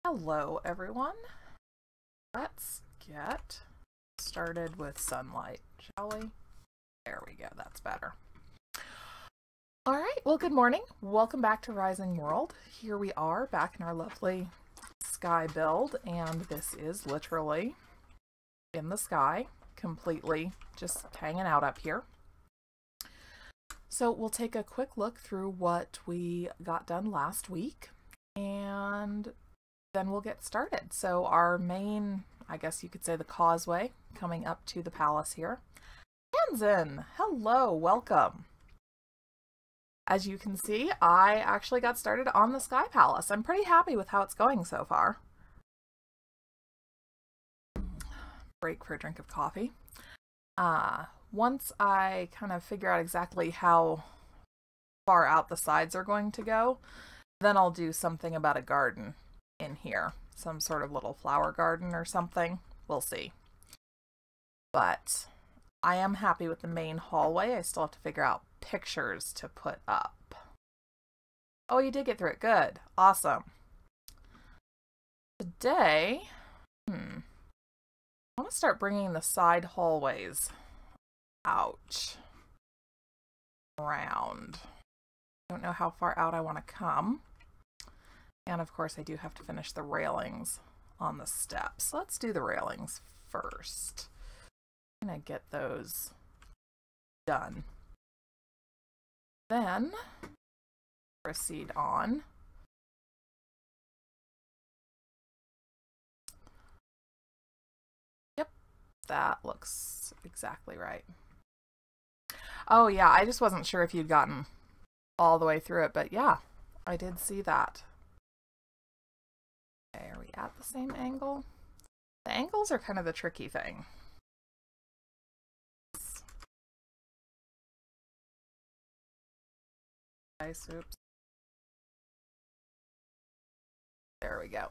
Hello everyone. Let's get started with sunlight, shall we? There we go, that's better. Alright, well good morning. Welcome back to Rising World. Here we are back in our lovely sky build, and this is literally in the sky, completely just hanging out up here. So we'll take a quick look through what we got done last week, and then we'll get started. So our main, I guess you could say, the causeway coming up to the palace here. Hansen, hello, welcome. As you can see, I actually got started on the Sky Palace. I'm pretty happy with how it's going so far. Break for a drink of coffee. Once I kind of figure out exactly how far out the sides are going to go, then I'll do something about a garden in here. Some sort of little flower garden or something. We'll see. But I am happy with the main hallway. I still have to figure out pictures to put up. Oh, you did get through it. Good. Awesome. Today, I want to start bringing the side hallways out around. I don't know how far out I want to come. And of course I do have to finish the railings on the steps. Let's do the railings first. I'm gonna get those done. Then proceed on. Yep, that looks exactly right. Oh yeah, I just wasn't sure if you'd gotten all the way through it, but yeah, I did see that. Okay, are we at the same angle? The angles are kind of the tricky thing. Nice, oops. There we go.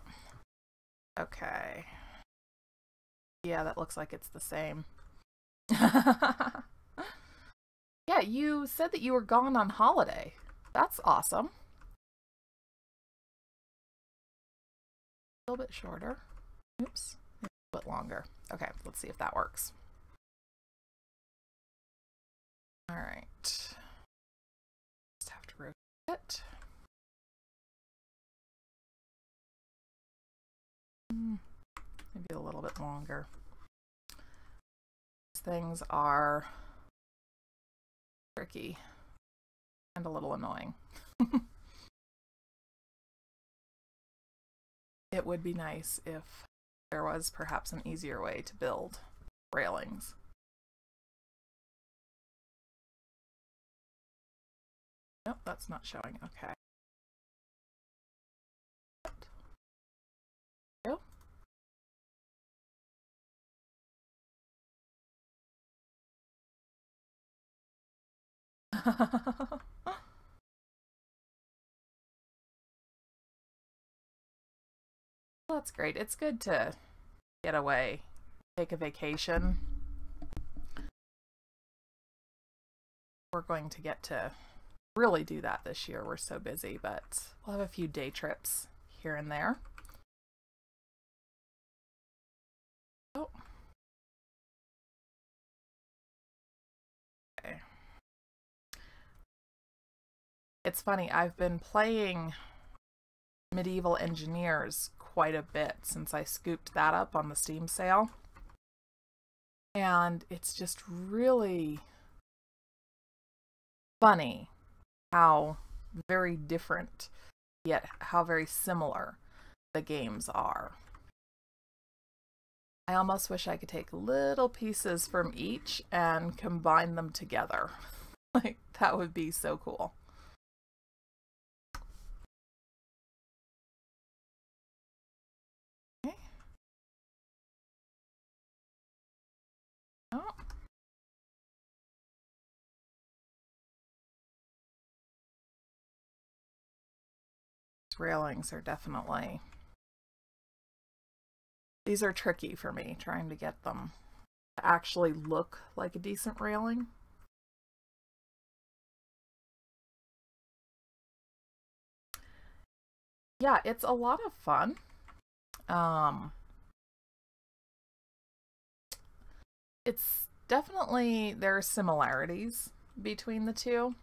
Okay. Yeah, that looks like it's the same. Yeah, you said that you were gone on holiday. That's awesome. A little bit shorter. Oops. A little bit longer. Okay, let's see if that works. All right. Just have to rotate it. Maybe a little bit longer. These things are tricky and a little annoying. It would be nice if there was perhaps an easier way to build railings. Nope, that's not showing. Okay. Go. That's great. It's good to get away, take a vacation. We're going to get to really do that this year. We're so busy, but we'll have a few day trips here and there. Oh. Okay. It's funny, I've been playing Medieval Engineers quite a bit since I scooped that up on the Steam sale. And it's just really funny how very different, yet how very similar the games are. I almost wish I could take little pieces from each and combine them together. Like, that would be so cool. Okay. Oh. Railings are definitely, these are tricky for me, trying to get them to actually look like a decent railing. Yeah, it's a lot of fun. It's definitely, there are similarities between the two,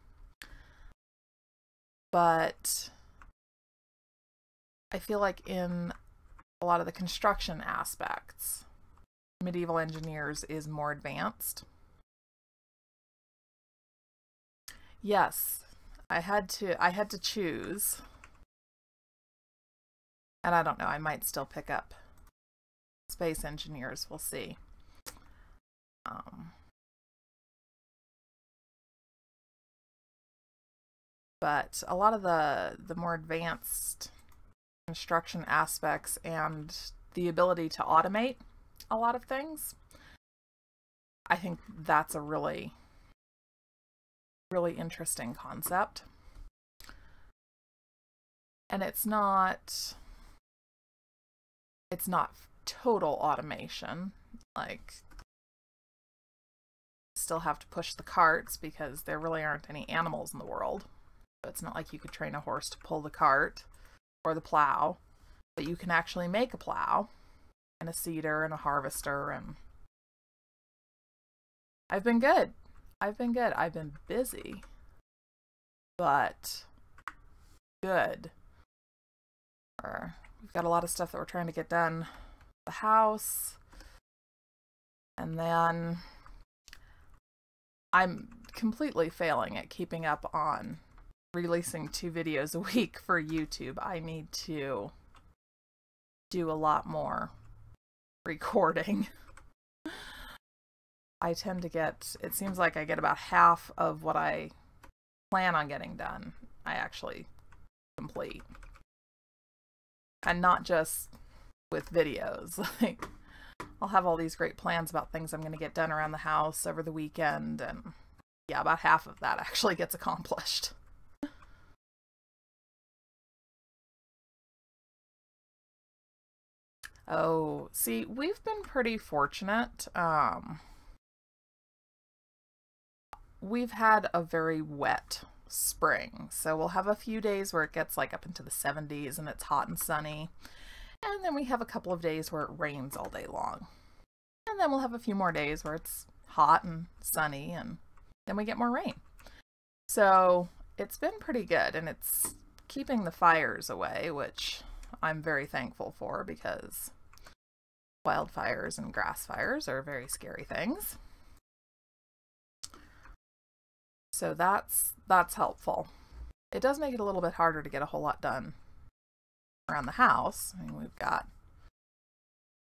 but I feel like in a lot of the construction aspects, Medieval Engineers is more advanced. Yes, I had to choose. And I don't know, I might still pick up Space Engineers, we'll see. But a lot of the more advanced construction aspects and the ability to automate a lot of things, I think that's a really, really interesting concept. And it's not total automation. Like, still have to push the carts because there really aren't any animals in the world. So it's not like you could train a horse to pull the cart or the plow, but you can actually make a plow and a seeder and a harvester. And I've been good. I've been busy, but good. We've got a lot of stuff that we're trying to get done. The house, and then I'm completely failing at keeping up on releasing 2 videos a week for YouTube. I need to do a lot more recording. I tend to get, it seems like I get about half of what I plan on getting done, I actually complete. And not just with videos. Like, I'll have all these great plans about things I'm going to get done around the house over the weekend, and yeah, about half of that actually gets accomplished. Oh, see, we've been pretty fortunate. We've had a very wet spring, so we'll have a few days where it gets like up into the 70s and it's hot and sunny, and then we have a couple of days where it rains all day long, and then we'll have a few more days where it's hot and sunny, and then we get more rain. So it's been pretty good, and it's keeping the fires away, which I'm very thankful for, because wildfires and grass fires are very scary things. So that's helpful. It does make it a little bit harder to get a whole lot done around the house. I mean, we've got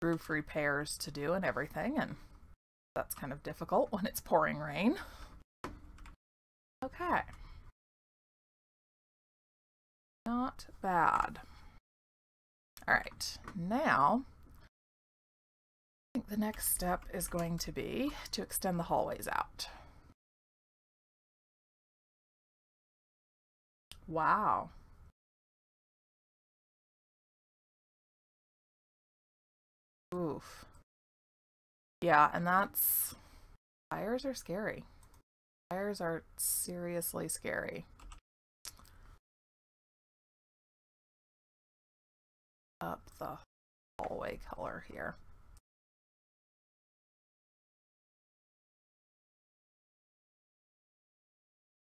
roof repairs to do and everything, and that's kind of difficult when it's pouring rain. Okay. Not bad. All right, now I think the next step is going to be to extend the hallways out. Wow. Oof. Yeah, and fires are scary. Fires are seriously scary. Up the hallway color here.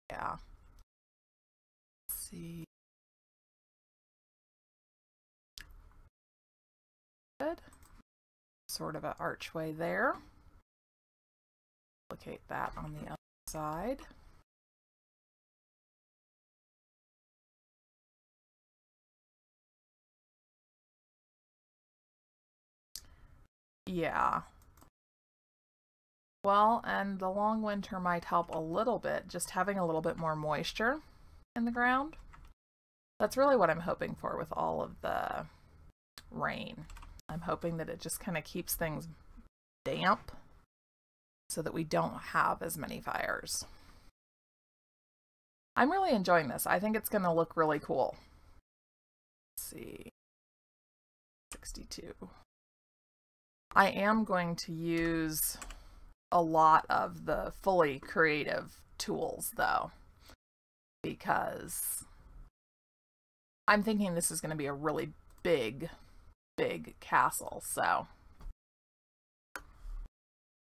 Yeah. Let's see. Good. Sort of an archway there. Replicate that on the other side. Yeah. Well, and the long winter might help a little bit, just having a little bit more moisture in the ground. That's really what I'm hoping for with all of the rain. I'm hoping that it just kind of keeps things damp so that we don't have as many fires. I'm really enjoying this. I think it's going to look really cool. Let's see. 62. I am going to use a lot of the fully creative tools, though, because I'm thinking this is going to be a really big big castle, so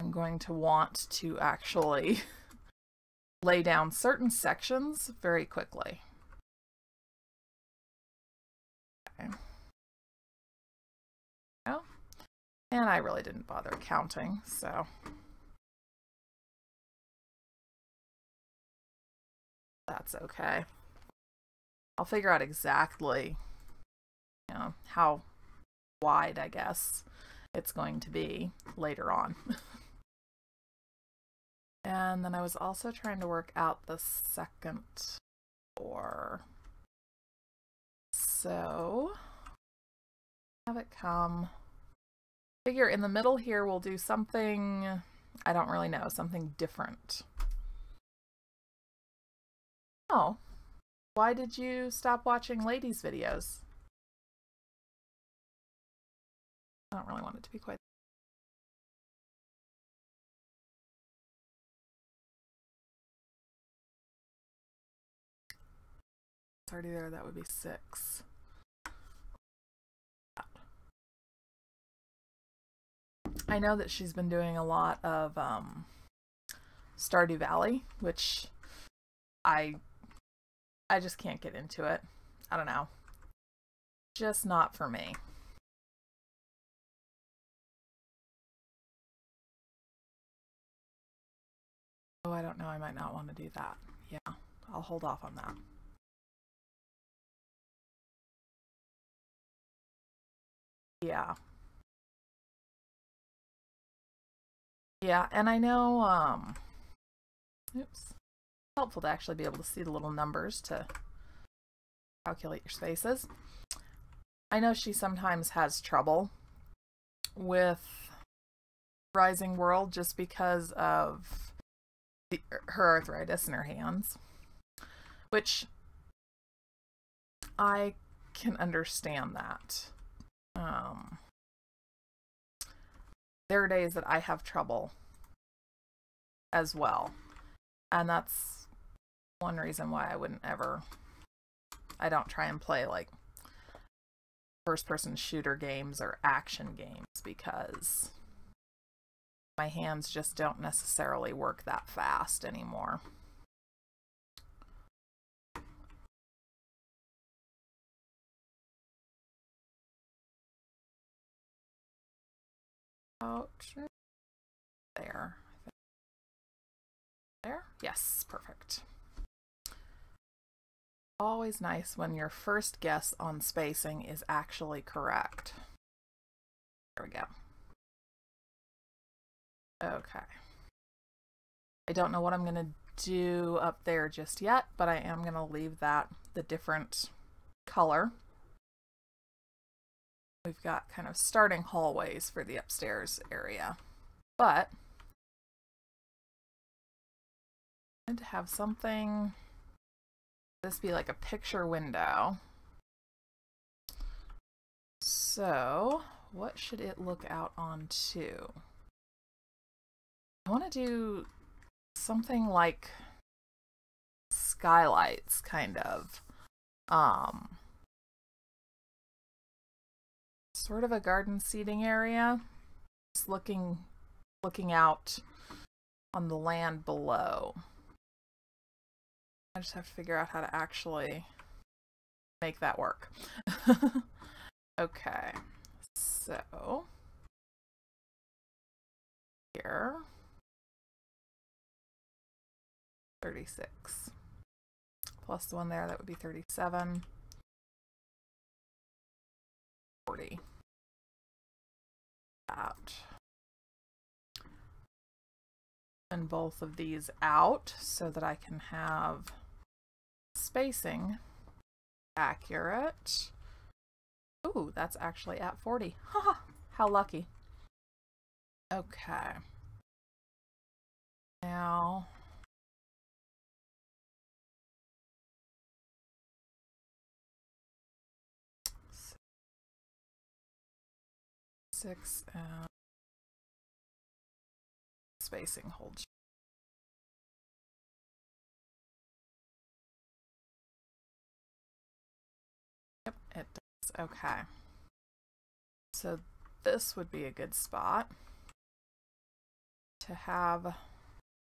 I'm going to want to actually lay down certain sections very quickly. Okay. Oh, and I really didn't bother counting, so that's okay. I'll figure out exactly, you know, how wide, I guess, it's going to be later on. And then I was also trying to work out the second floor. So have it come. Figure in the middle here we'll do something, I don't really know, something different. Oh, why did you stop watching ladies' videos? I don't really want it to be quite. It's already there, that would be 6. I know that she's been doing a lot of Stardew Valley, which I just can't get into it. I don't know. Just not for me. Oh, I don't know. I might not want to do that. Yeah, I'll hold off on that. Yeah. Yeah, and I know, oops. Helpful to actually be able to see the little numbers to calculate your spaces. I know she sometimes has trouble with Rising World just because of her arthritis in her hands, which I can understand that. There are days that I have trouble as well, and that's one reason why I don't try and play like first-person shooter games or action games, because my hands just don't necessarily work that fast anymore. Ouch. There. There? Yes, perfect. Always nice when your first guess on spacing is actually correct. There we go. Okay. I don't know what I'm going to do up there just yet, but I am going to leave that the different color. We've got kind of starting hallways for the upstairs area, but I need to have something, this be like a picture window. So what should it look out onto? I want to do something like skylights, kind of. Sort of a garden seating area. Just looking out on the land below. I just have to figure out how to actually make that work. Okay, so here, 36 plus the one there, that would be 37, 40. Out. And both of these out so that I can have spacing accurate. Ooh, that's actually at 40. Haha, how lucky. Okay. Now, six and spacing holds. Yep, it does. Okay. So this would be a good spot to have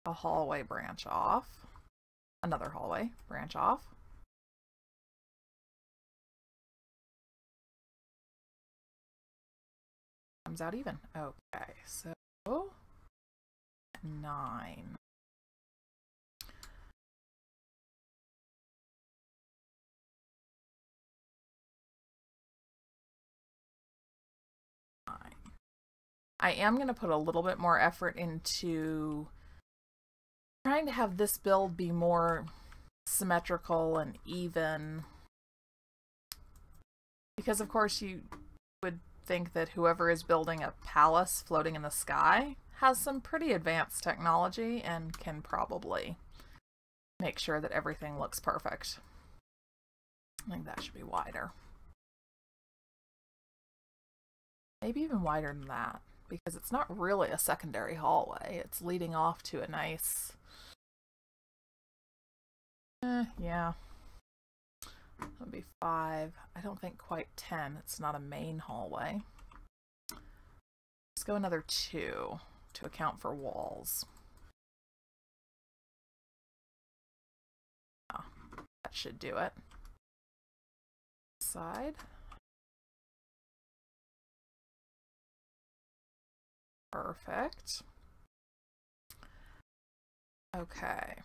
a hallway branch off, another hallway branch off. Comes out even. Okay, so 9. I am going to put a little bit more effort into trying to have this build be more symmetrical and even, because of course you would think that whoever is building a palace floating in the sky has some pretty advanced technology and can probably make sure that everything looks perfect. I think that should be wider. Maybe even wider than that, because it's not really a secondary hallway. It's leading off to a nice... yeah. That would be 5. I don't think quite 10. It's not a main hallway. Let's go another 2 to account for walls. Oh, that should do it. Side. Perfect. Okay.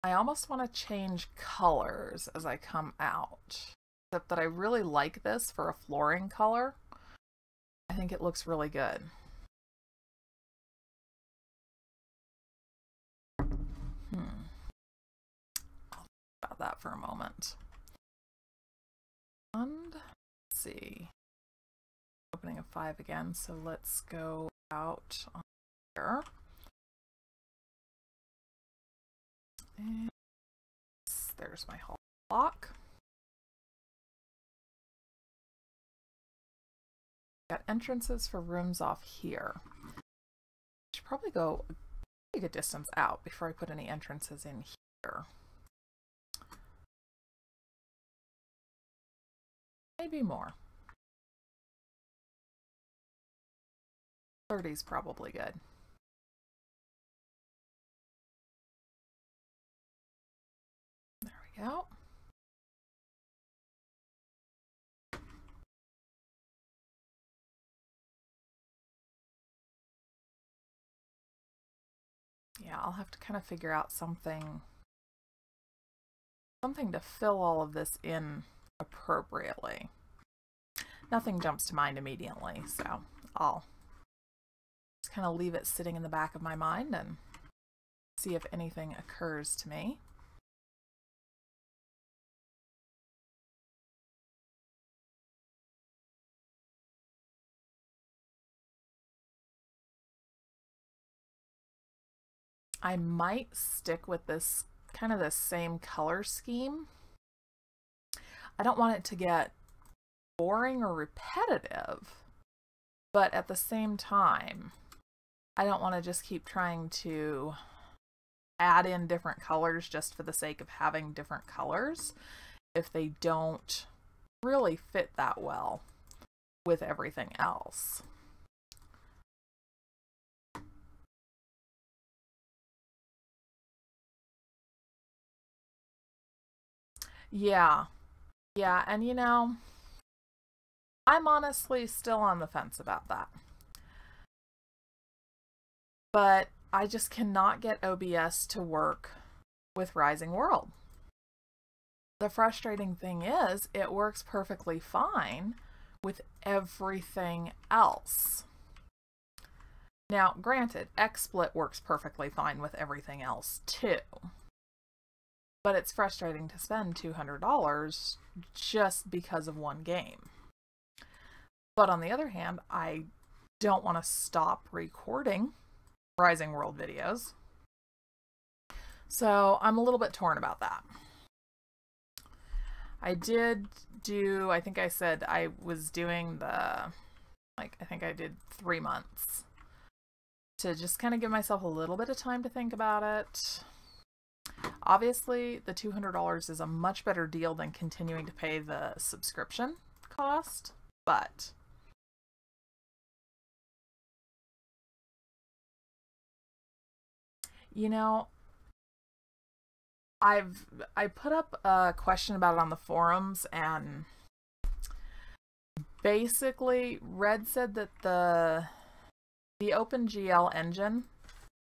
I almost want to change colors as I come out, except that I really like this for a flooring color. I think it looks really good. I'll think about that for a moment. And let's see. Opening a 5 again, so let's go out on here. And there's my hall block. Got entrances for rooms off here. Should probably go a pretty good distance out before I put any entrances in here. Maybe more. 30 is probably good. There we go. Yeah, I'll have to kind of figure out something to fill all of this in appropriately. Nothing jumps to mind immediately, so I'll just kind of leave it sitting in the back of my mind and see if anything occurs to me. I might stick with this kind of the same color scheme. I don't want it to get boring or repetitive, but at the same time, I don't want to just keep trying to add in different colors just for the sake of having different colors if they don't really fit that well with everything else. Yeah, and you know, I'm honestly still on the fence about that. But I just cannot get OBS to work with Rising World. The frustrating thing is, it works perfectly fine with everything else. Now, granted, XSplit works perfectly fine with everything else too. But it's frustrating to spend $200 just because of one game. But on the other hand, I don't want to stop recording Rising World videos. So I'm a little bit torn about that. I did do, I think I said I was doing the, I think I did 3 months to just kind of give myself a little bit of time to think about it. Obviously, the $200 is a much better deal than continuing to pay the subscription cost, but You know, I put up a question about it on the forums, and basically Red said that the OpenGL engine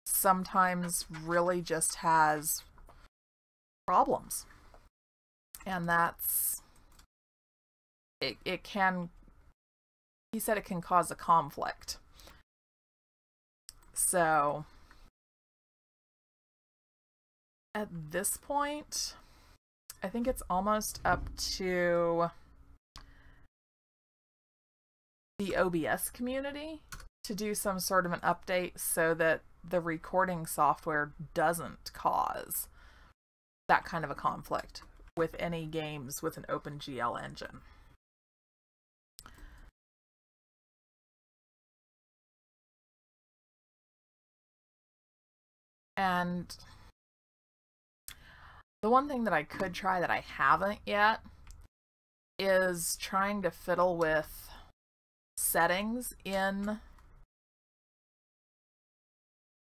sometimes really just has problems, and that's it can, he said, it can cause a conflict. So at this point, I think it's almost up to the OBS community to do some sort of an update so that the recording software doesn't cause that kind of a conflict with any games with an OpenGL engine. And the one thing that I could try that I haven't yet is trying to fiddle with settings in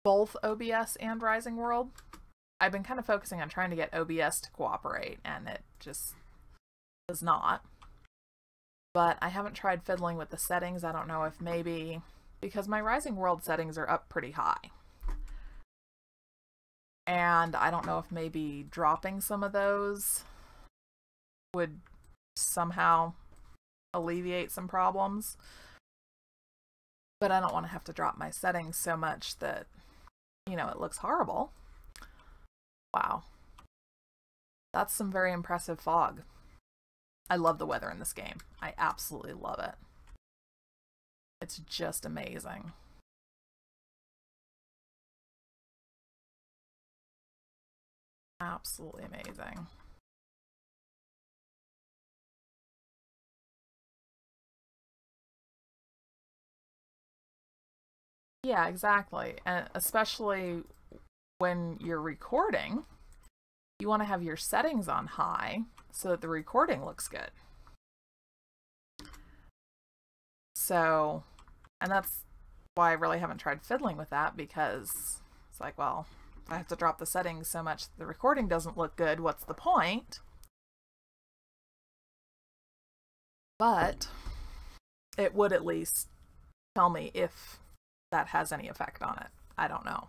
both OBS and Rising World. I've been kind of focusing on trying to get OBS to cooperate, and it just does not. But I haven't tried fiddling with the settings. I don't know if maybe, because my Rising World settings are up pretty high, and I don't know if maybe dropping some of those would somehow alleviate some problems. But I don't want to have to drop my settings so much that, you know, it looks horrible. Wow. That's some very impressive fog. I love the weather in this game. I absolutely love it. It's just amazing. Absolutely amazing. Yeah, exactly. And especially when you're recording, you want to have your settings on high so that the recording looks good. So, and that's why I really haven't tried fiddling with that, because it's like, well, if I have to drop the settings so much the recording doesn't look good, what's the point? But it would at least tell me if that has any effect on it. I don't know.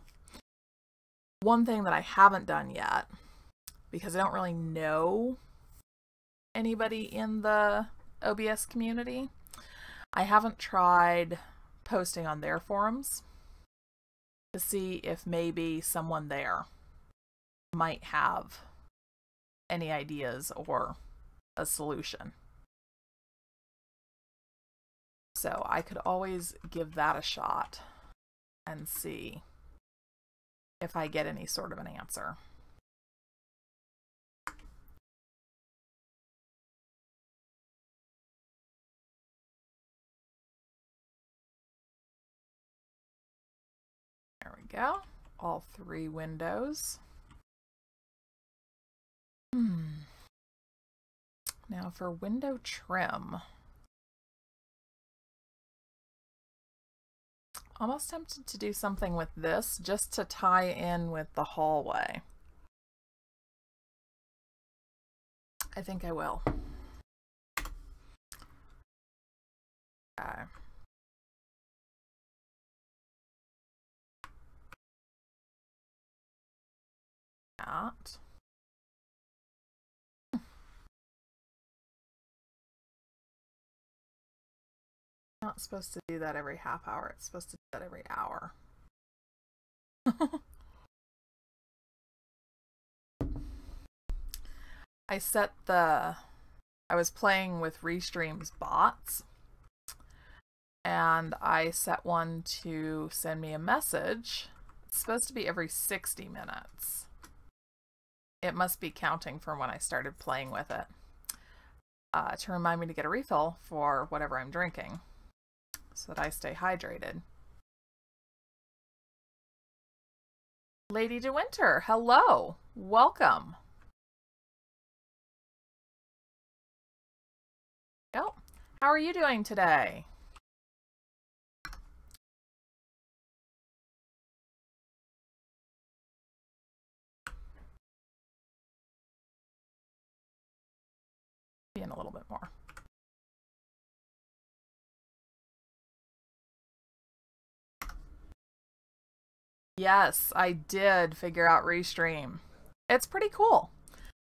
One thing that I haven't done yet, because I don't really know anybody in the OBS community, I haven't tried posting on their forums to see if maybe someone there might have any ideas or a solution. So I could always give that a shot and see if I get any sort of an answer. There we go. All three windows. Now for window trim. Almost tempted to do something with this just to tie in with the hallway. I think I will. Okay. That. Not supposed to do that every half hour. It's supposed to do that every hour. I was playing with Restream's bots, and I set one to send me a message. It's supposed to be every 60 minutes. It must be counting from when I started playing with it, to remind me to get a refill for whatever I'm drinking, so that I stay hydrated. Lady De Winter, hello, welcome. Oh, how are you doing today? Yes, I did figure out Restream. It's pretty cool.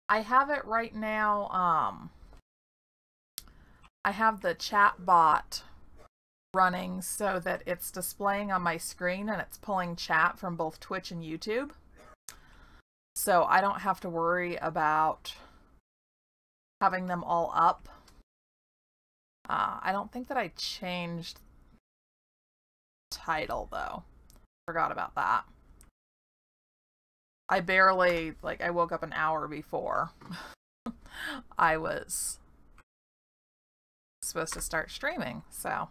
I have it right now. I have the chat bot running so that it's displaying on my screen and it's pulling chat from both Twitch and YouTube. So I don't have to worry about having them all up. I don't think that I changed title though. Forgot about that. I barely, like, I woke up an hour before I was supposed to start streaming, so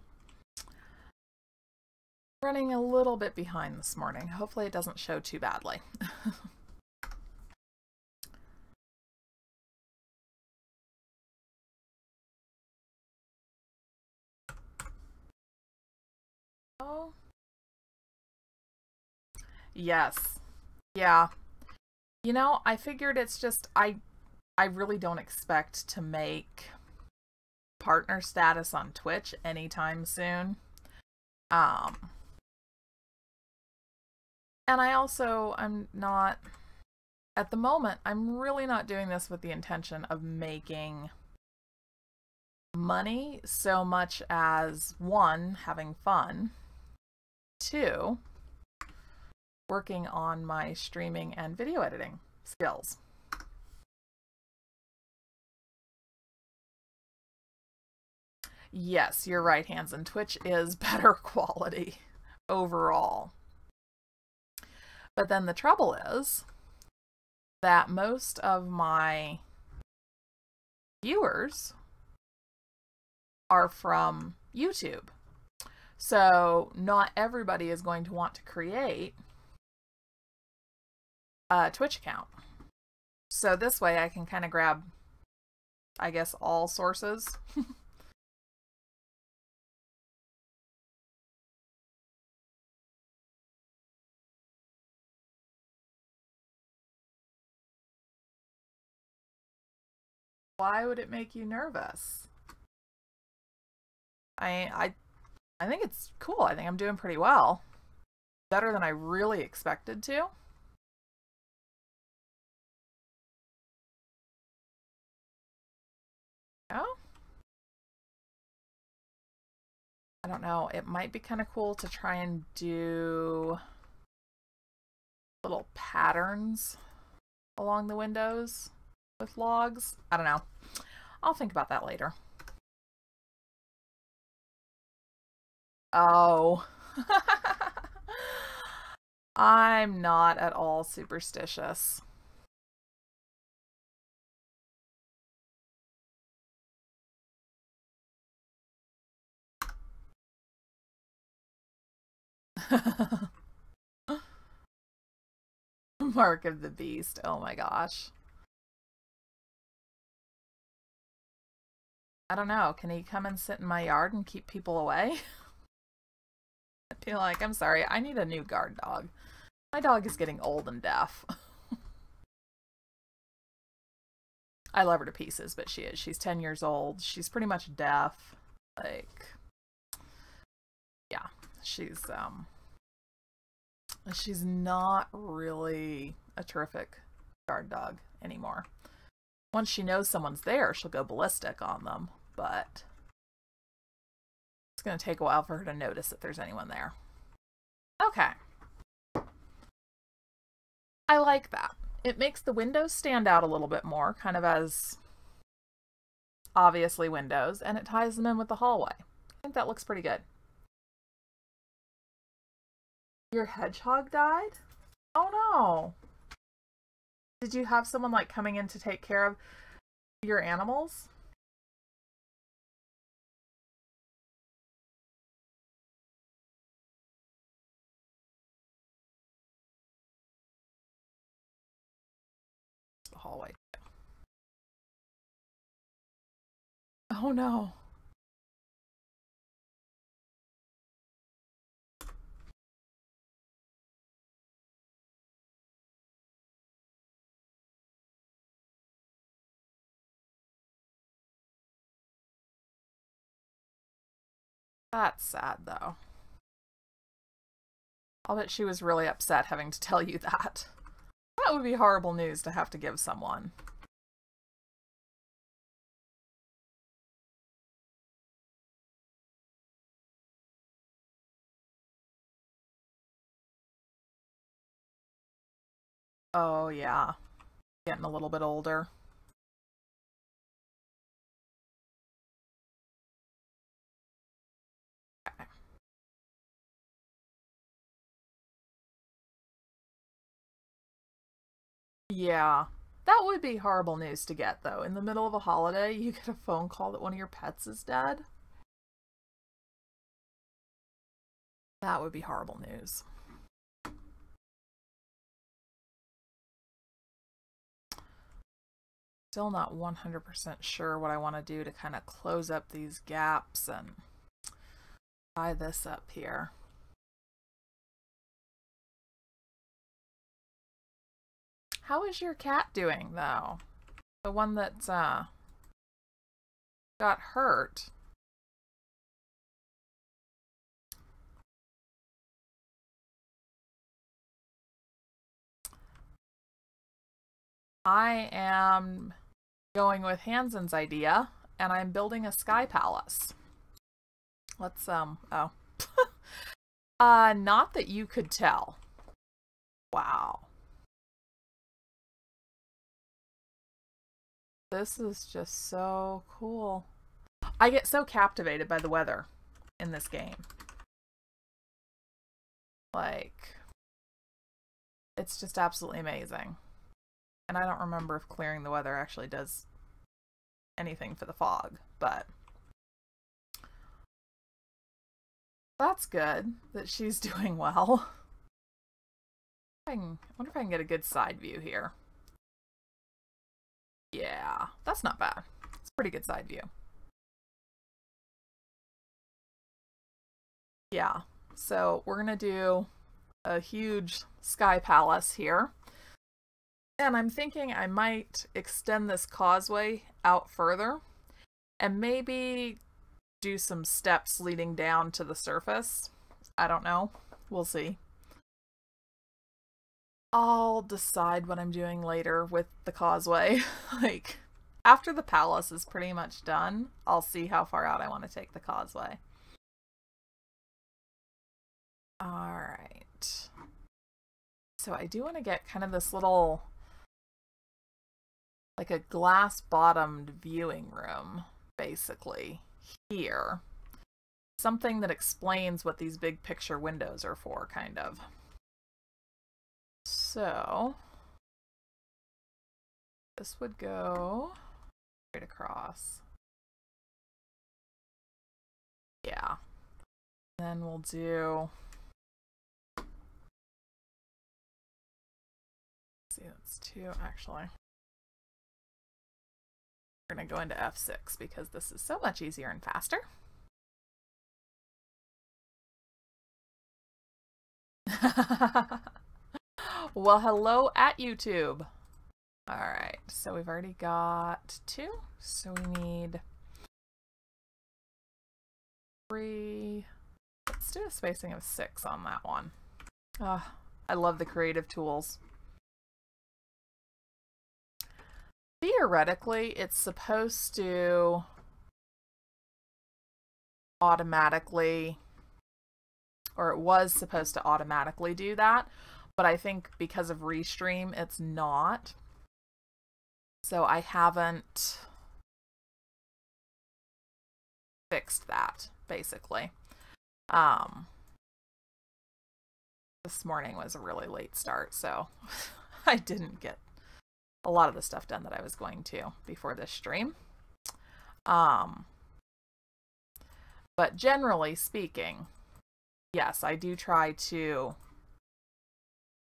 running a little bit behind this morning. Hopefully it doesn't show too badly. Oh. Yes. Yeah. You know, I figured it's just I really don't expect to make partner status on Twitch anytime soon. And I'm not, at the moment, I'm really not doing this with the intention of making money so much as, one, having fun, two, working on my streaming and video editing skills. Yes, you're right, Hansen. Twitch is better quality overall. But then the trouble is that most of my viewers are from YouTube. So not everybody is going to want to create a Twitch account. So this way I can kind of grab, I guess, all sources. Why would it make you nervous? I think it's cool. I think I'm doing pretty well. Better than I really expected to. Oh? I don't know. It might be kind of cool to try and do little patterns along the windows with logs. I don't know. I'll think about that later. Oh. I'm not at all superstitious. Mark of the Beast. Oh my gosh. I don't know. Can he come and sit in my yard and keep people away? I'd be like, I'm sorry, I need a new guard dog. My dog is getting old and deaf. I love her to pieces, but she is. She's 10 years old. She's pretty much deaf. Like, yeah, she's not really a terrific guard dog anymore. Once she knows someone's there, she'll go ballistic on them, but it's going to take a while for her to notice if there's anyone there. Okay. I like that. It makes the windows stand out a little bit more, kind of as obviously windows, and it ties them in with the hallway. I think that looks pretty good. Your hedgehog died? Oh no. Did you have someone like coming in to take care of your animals? The hallway. Oh no. That's sad though. I'll bet she was really upset having to tell you that. That would be horrible news to have to give someone. Oh, yeah. Getting a little bit older. Okay. Yeah. That would be horrible news to get, though. In the middle of a holiday, you get a phone call that one of your pets is dead. That would be horrible news. Still not 100% sure what I want to do to kind of close up these gaps and tie this up here. How is your cat doing, though? The one that got hurt. I am going with Hansen's idea, and I'm building a sky palace. Let's, oh. Not that you could tell. Wow. This is just so cool. I get so captivated by the weather in this game. Like, it's just absolutely amazing. And I don't remember if clearing the weather actually does anything for the fog, but that's good that she's doing well. I wonder if I can get a good side view here. Yeah, that's not bad. It's a pretty good side view. Yeah, so we're gonna do a huge sky palace here. And I'm thinking I might extend this causeway out further and maybe do some steps leading down to the surface. I don't know. We'll see. I'll decide what I'm doing later with the causeway. Like, after the palace is pretty much done, I'll see how far out I want to take the causeway. Alright. So I do want to get kind of this little, like a glass-bottomed viewing room, basically, here. Something that explains what these big picture windows are for, kind of. So, this would go straight across. Yeah. Then we'll do, let's see, that's 2 actually. We're going to go into F6 because this is so much easier and faster. Well, hello at YouTube. All right, so we've already got 2, so we need 3. Let's do a spacing of 6 on that one. I love the creative tools. Theoretically, it's supposed to automatically, or it was supposed to automatically do that, but I think because of Restream, it's not. So I haven't fixed that, basically. This morning was a really late start, so I didn't get a lot of the stuff done that I was going to before this stream. But generally speaking, yes, I do try to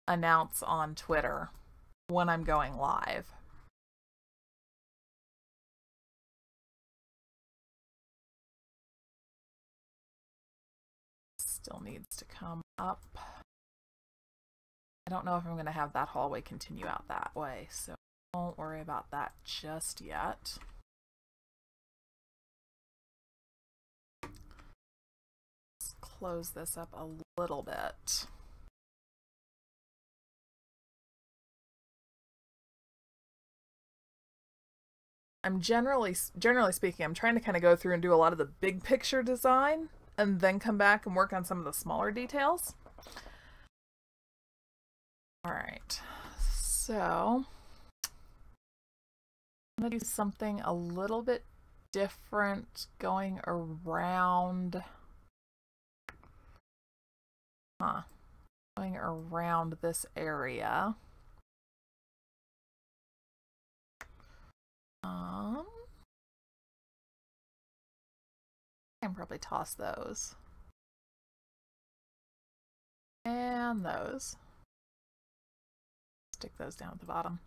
announce on Twitter when I'm going live. Still needs to come up. I don't know if I'm going to have that hallway continue out that way, so don't worry about that just yet. Let's close this up a little bit. I'm generally speaking, I'm trying to kind of go through and do a lot of the big picture design and then come back and work on some of the smaller details. All right, so I'm gonna do something a little bit different going around, going around this area. I can probably toss those. And those. Stick those down at the bottom.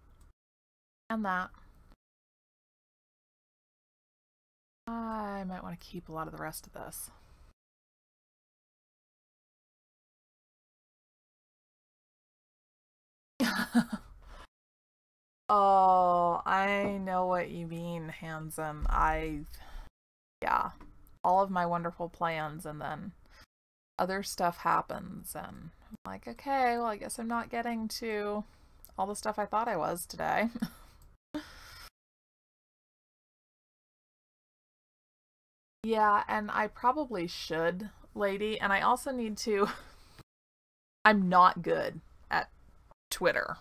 And that. I might want to keep a lot of the rest of this. Oh, I know what you mean, Hansen. Yeah, all of my wonderful plans, and then other stuff happens, and I'm like, okay, well, I guess I'm not getting to all the stuff I thought I was today. Yeah, and I probably should, lady, and I also need to. I'm not good at Twitter.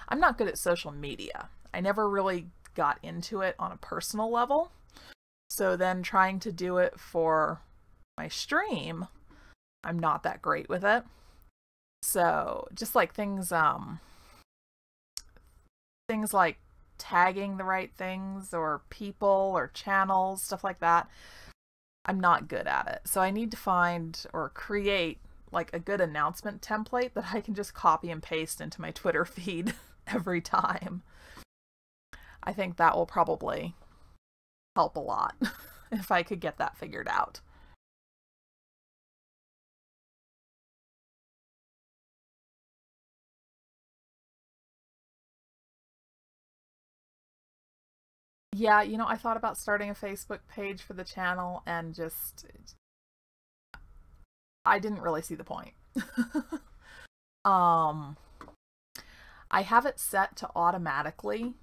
I'm not good at social media. I never really got into it on a personal level. So then trying to do it for my stream, I'm not that great with it. So just like things like tagging the right things or people or channels, stuff like that, I'm not good at it. So I need to find or create like a good announcement template that I can just copy and paste into my Twitter feed every time. I think that will probably help a lot if I could get that figured out. Yeah, you know, I thought about starting a Facebook page for the channel and just I didn't really see the point. um I have it set to automatically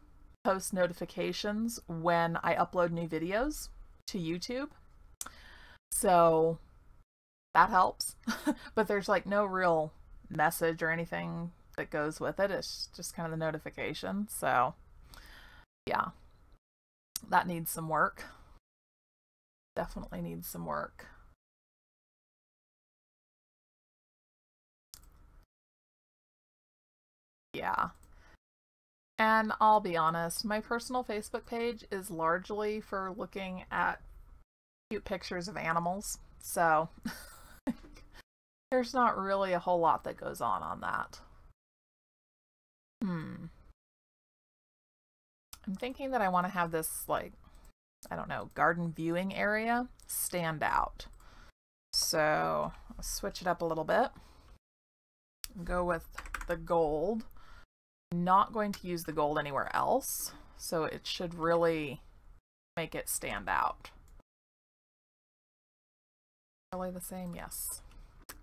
post notifications when I upload new videos to YouTube. So that helps. But there's like no real message or anything that goes with it. It's just kind of the notification. So yeah, that needs some work. Definitely needs some work. Yeah. And I'll be honest, my personal Facebook page is largely for looking at cute pictures of animals. So there's not really a whole lot that goes on that. I'm thinking that I want to have this, like, I don't know, garden viewing area stand out. So I'll switch it up a little bit. Go with the gold. Not going to use the gold anywhere else, so it should really make it stand out. Really the same? Yes.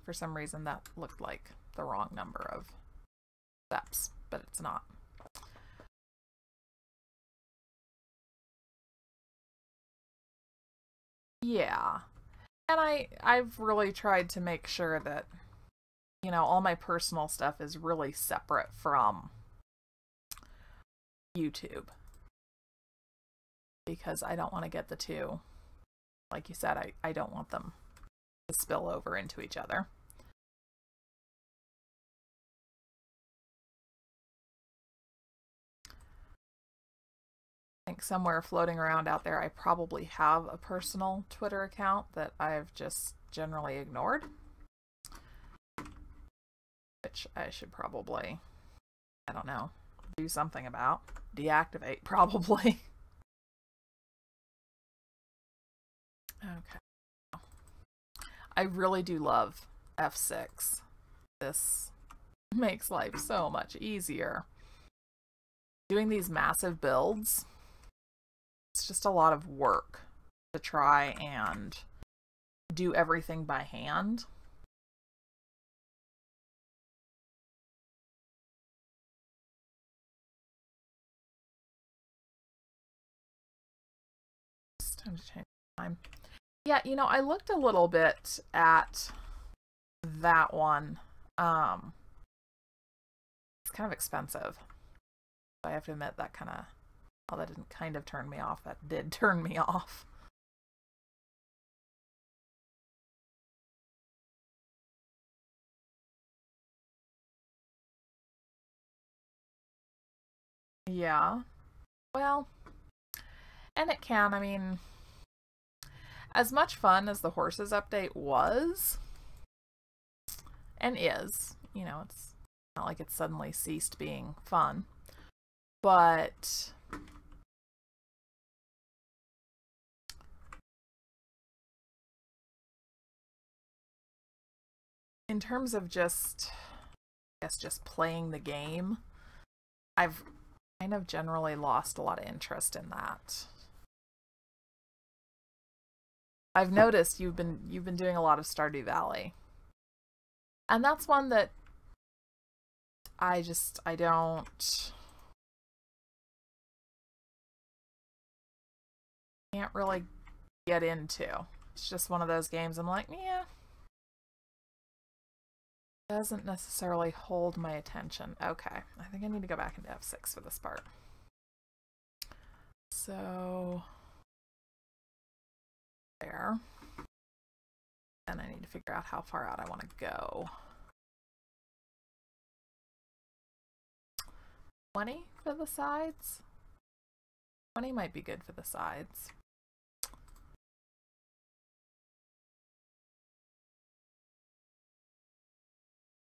For some reason that looked like the wrong number of steps, but it's not. Yeah. And I've really tried to make sure that, you know, all my personal stuff is really separate from YouTube. Because I don't want to get the two. Like you said, I don't want them to spill over into each other. I think somewhere floating around out there, I probably have a personal Twitter account that I've just generally ignored. Which I should probably, I don't know, do something about. Deactivate, probably. Okay. I really do love F6. This makes life so much easier. Doing these massive builds, it's just a lot of work to try and do everything by hand. Time to change time. Yeah, you know, I looked a little bit at that one. It's kind of expensive. I have to admit that kind of, well, that didn't kind of turn me off. That did turn me off. Yeah. Well, and it can, I mean, as much fun as the horses update was, and is, you know, it's not like it's suddenly ceased being fun, but in terms of just, I guess, just playing the game, I've kind of generally lost a lot of interest in that. I've noticed you've been doing a lot of Stardew Valley. And that's one that I can't really get into. It's just one of those games I'm like, yeah, doesn't necessarily hold my attention. Okay, I think I need to go back into F6 for this part. So there. And I need to figure out how far out I want to go. 20 for the sides? 20 might be good for the sides.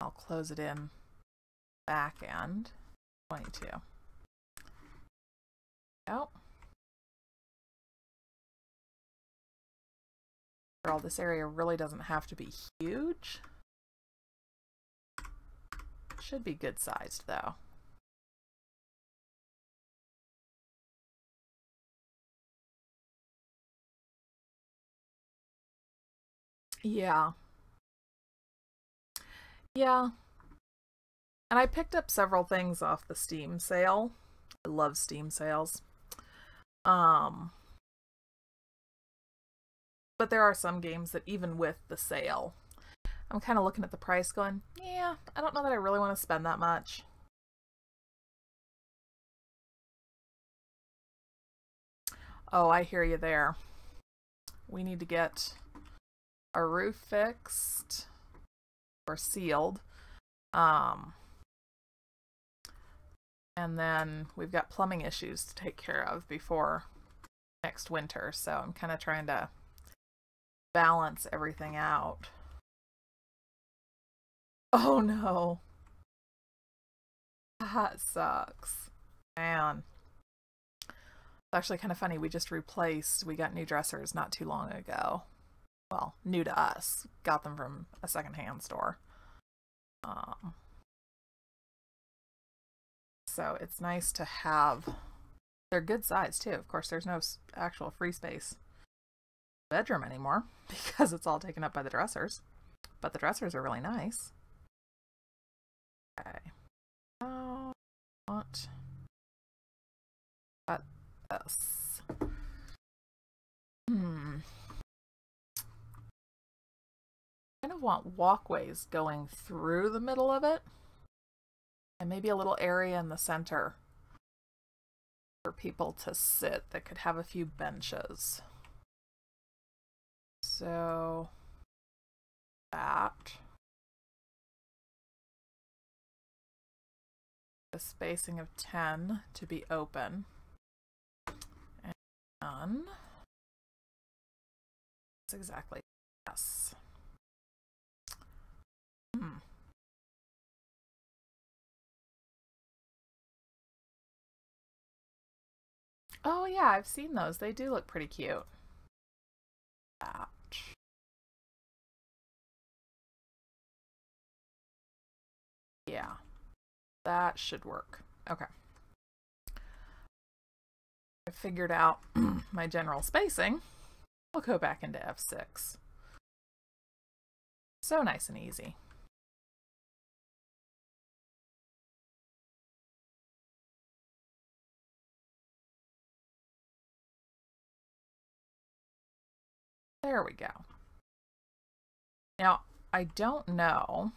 I'll close it in back end. 22. Oh. Girl, this area really doesn't have to be huge. Should be good sized though. Yeah. Yeah. And I picked up several things off the Steam sale. I love Steam sales. But there are some games that even with the sale, I'm kind of looking at the price going, yeah, I don't know that I really want to spend that much. Oh, I hear you there. We need to get our roof fixed or sealed. And then we've got plumbing issues to take care of before next winter. So I'm kind of trying to balance everything out. Oh no. That sucks. Man. It's actually kind of funny. We got new dressers not too long ago. Well, new to us. Got them from a secondhand store. So it's nice to have. They're good size too. Of course, there's no actual free space bedroom anymore because it's all taken up by the dressers. But the dressers are really nice. Okay. Want got this. I kind of want walkways going through the middle of it. And maybe a little area in the center for people to sit that could have a few benches. So that. The spacing of 10 to be open. And done. That's exactly yes. Oh yeah, I've seen those. They do look pretty cute. Ouch. Yeah, that should work. Okay. I figured out my general spacing. I'll go back into F6. So nice and easy. There we go. Now, I don't know.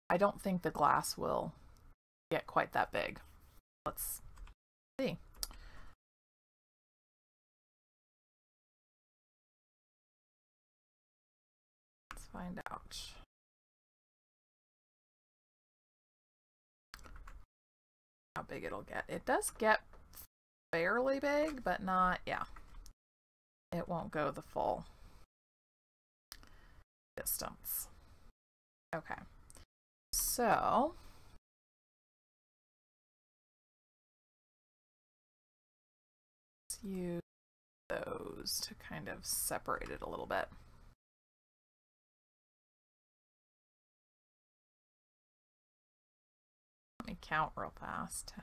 I don't think the glass will get quite that big. Let's see. Let's find out. How big it'll get. It does get fairly big, but not, yeah. It won't go the full distance. Okay. So let's use those to kind of separate it a little bit. Let me count real fast.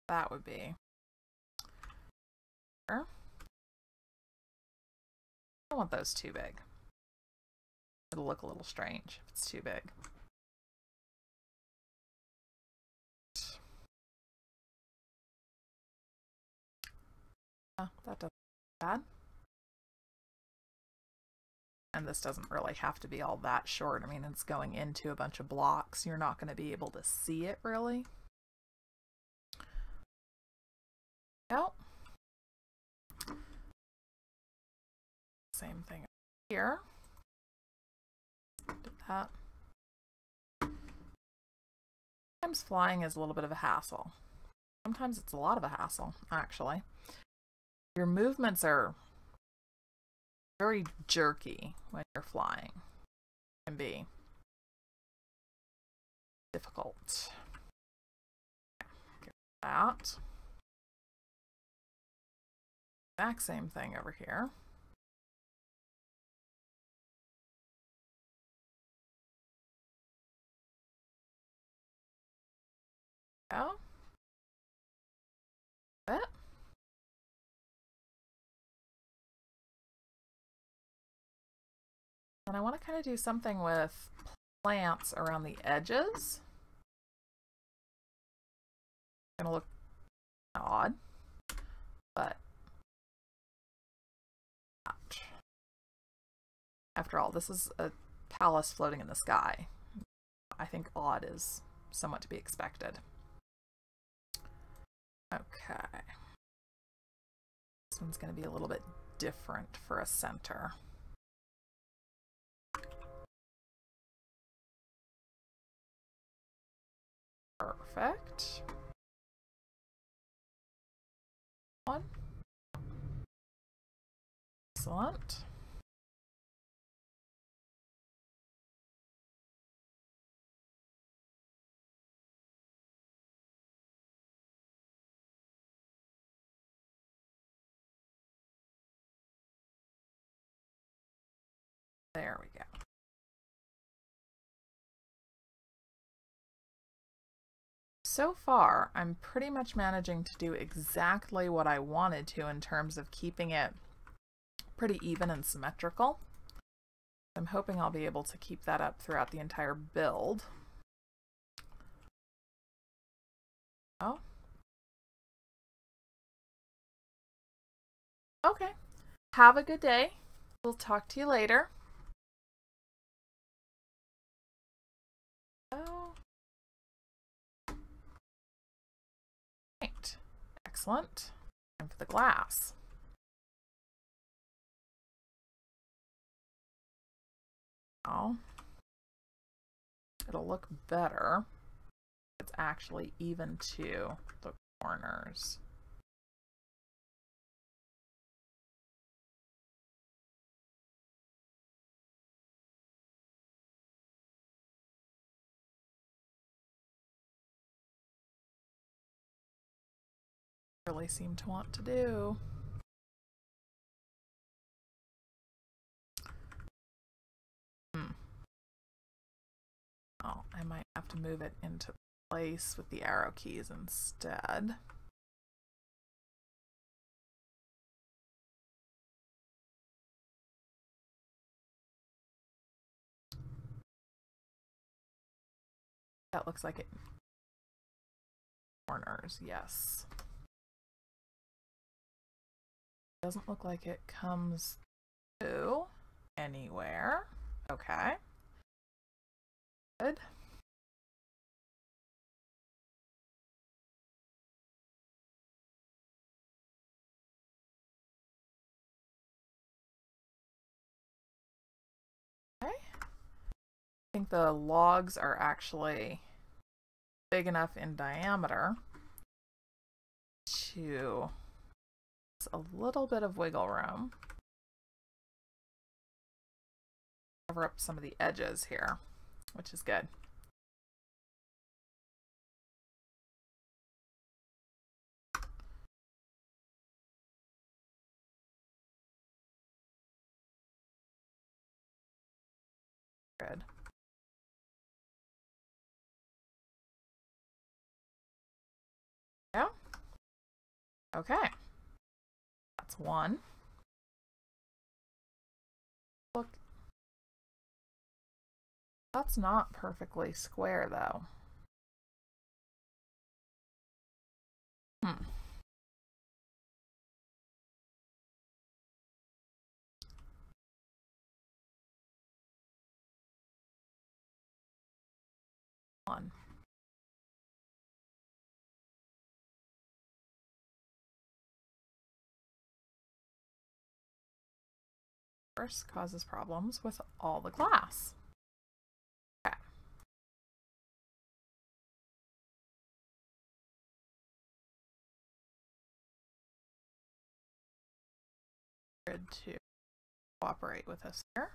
That would be. I don't want those too big. It'll look a little strange if it's too big. That doesn't look bad. And this doesn't really have to be all that short. I mean, it's going into a bunch of blocks. You're not going to be able to see it really. Oh. Same thing here. Did that. Sometimes flying is a little bit of a hassle. Sometimes it's a lot of a hassle, actually. Your movements are very jerky when you're flying. It can be difficult. Get that. Exact same thing over here. Go. Bit. And I want to kind of do something with plants around the edges. It's gonna look odd, but after all, this is a palace floating in the sky. I think odd is somewhat to be expected. Okay. This one's going to be a little bit different for a center. Perfect. One. Excellent. There we go. So far, I'm pretty much managing to do exactly what I wanted to in terms of keeping it pretty even and symmetrical. I'm hoping I'll be able to keep that up throughout the entire build. Oh. Okay. Have a good day. We'll talk to you later. Oh. Right. Excellent. Time for the glass. Oh. It'll look better if it's actually even to the corners. Really seem to want to do. Oh, I might have to move it into place with the arrow keys instead. That looks like it corners, yes. Doesn't look like it comes through anywhere. Okay. Good. Okay. I think the logs are actually big enough in diameter to a little bit of wiggle room. Cover up some of the edges here, which is good. Good. Yeah. Okay. That's one. Look. That's not perfectly square though. One. First causes problems with all the glass. Okay. Good to cooperate with us here.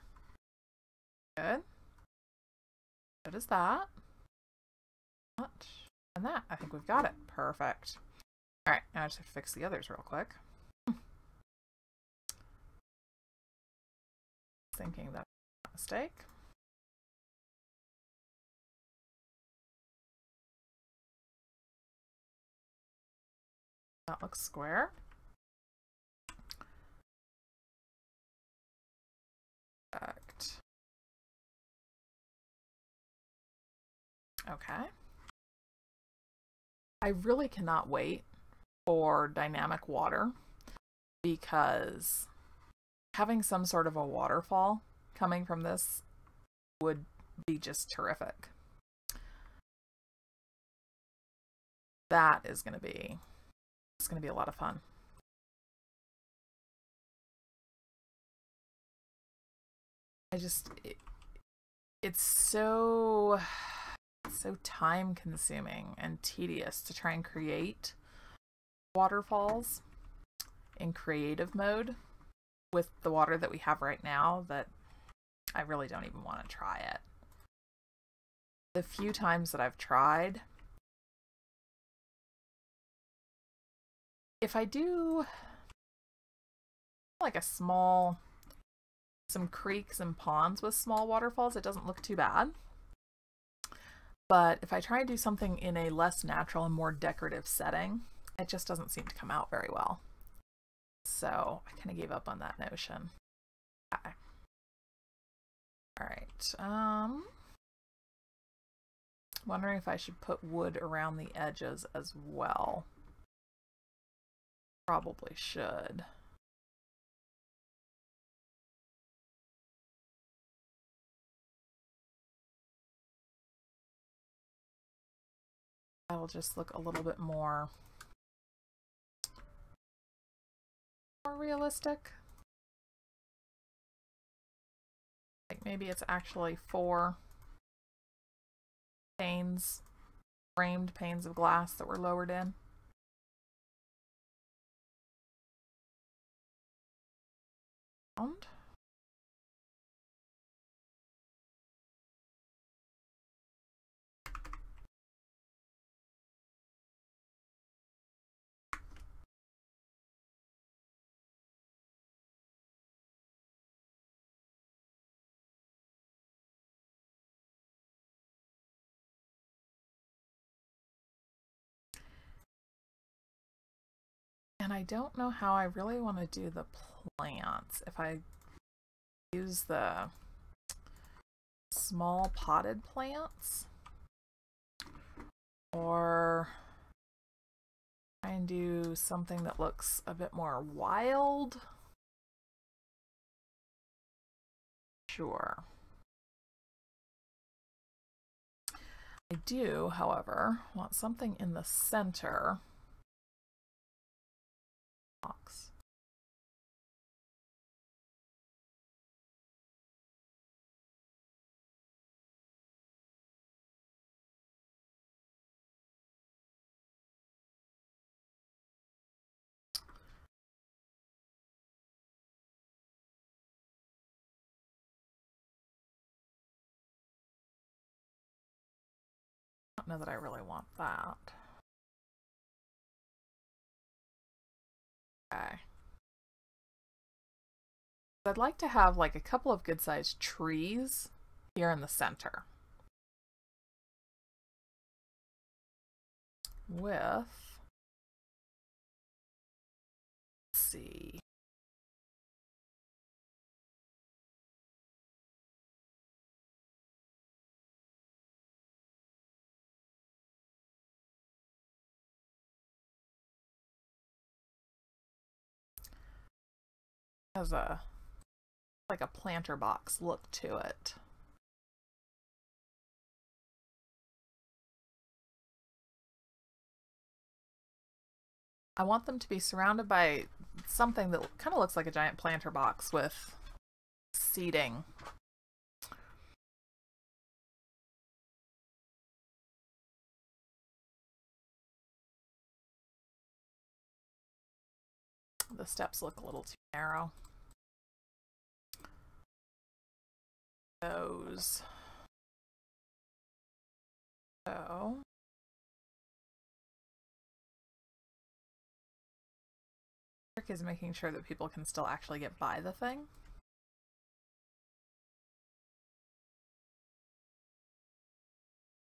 Good. Good as that. And that. I think we've got it. Perfect. All right, now I just have to fix the others real quick. Thinking that's a mistake. That looks square. Perfect. Okay. I really cannot wait for dynamic water because having some sort of a waterfall coming from this would be just terrific. That is going to be, it's going to be a lot of fun. It's so time consuming and tedious to try and create waterfalls in creative mode with the water that we have right now that I really don't even want to try it. The few times that I've tried, if I do like some creeks and ponds with small waterfalls, it doesn't look too bad. But if I try and do something in a less natural and more decorative setting, it just doesn't seem to come out very well. So I kind of gave up on that notion. Okay. All right. Wondering if I should put wood around the edges as well. Probably should. That'll just look a little bit more realistic. Like maybe it's actually 4 panes, framed panes of glass that were lowered in. And I don't know how I really want to do the plants. If I use the small potted plants or Try and do something that looks a bit more wild. Sure. I do, however, want something in the center box. I don't know that I really want that. Okay. I'd like to have like a couple of good-sized trees here in the center. With, let's see. Has a like a planter box look to it. I want them to be surrounded by something that kind of looks like a giant planter box with seating. The steps look a little too narrow. Those. So. Trick is making sure that people can still actually get by the thing.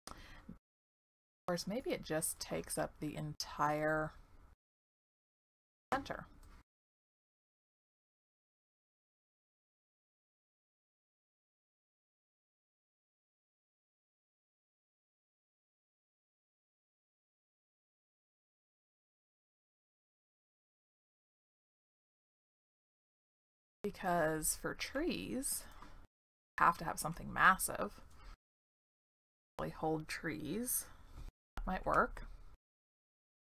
Of course, maybe it just takes up the entire center. Because for trees, you have to have something massive. Really hold trees. That might work.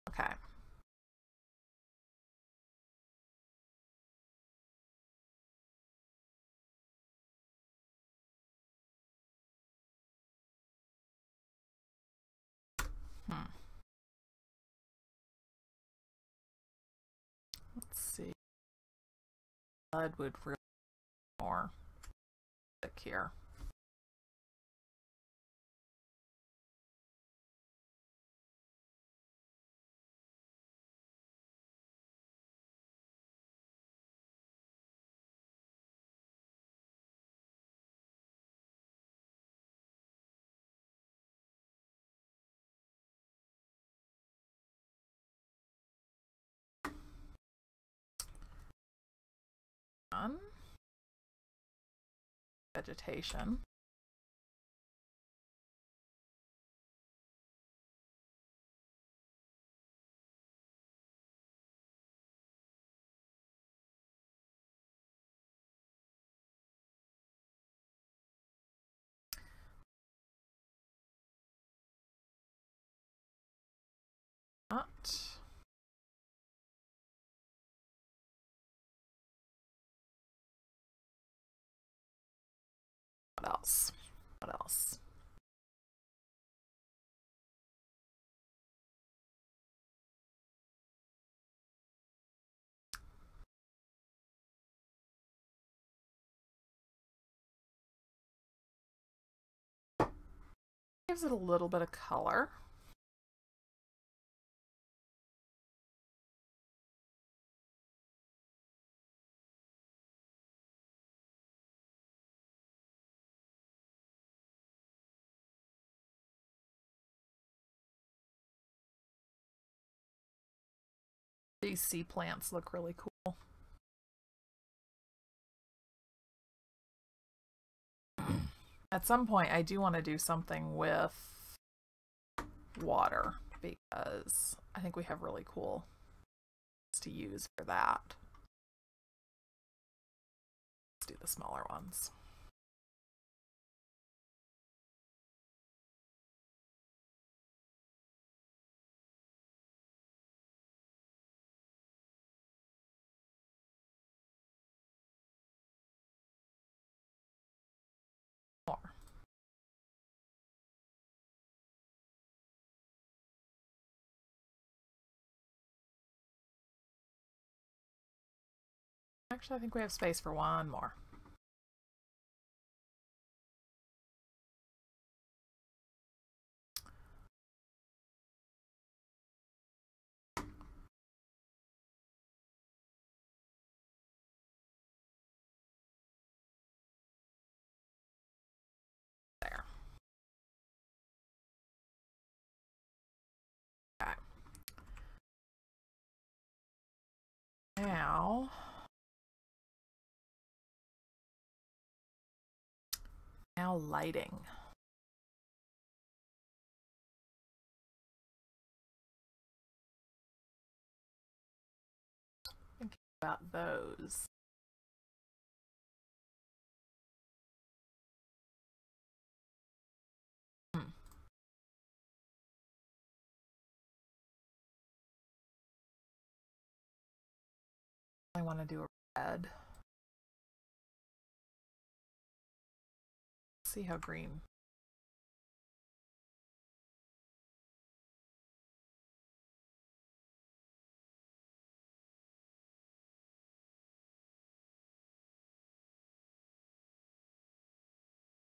Okay. Let's see. Blood would really be more thick here. Vegetation. Not. What else? What else? Gives it a little bit of color. These sea plants look really cool. At some point, I do want to do something with water because I think we have really cool to use for that. Let's do the smaller ones. More. Actually, I think we have space for one more. There. Okay. Now lighting. Thinking about those. I want to do a red. See how green.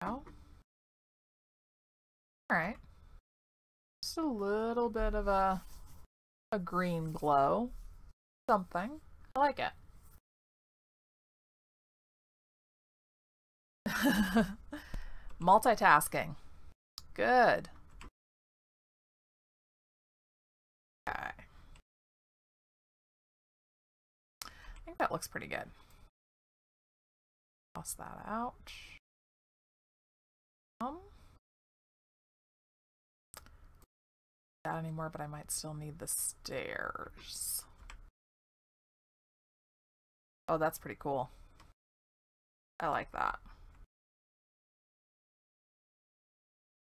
Oh. All right. Just a little bit of a green glow. Something. I like it. Multitasking. Good. Okay. I think that looks pretty good. Toss that out. That anymore, but I might still need the stairs. Oh, that's pretty cool. I like that.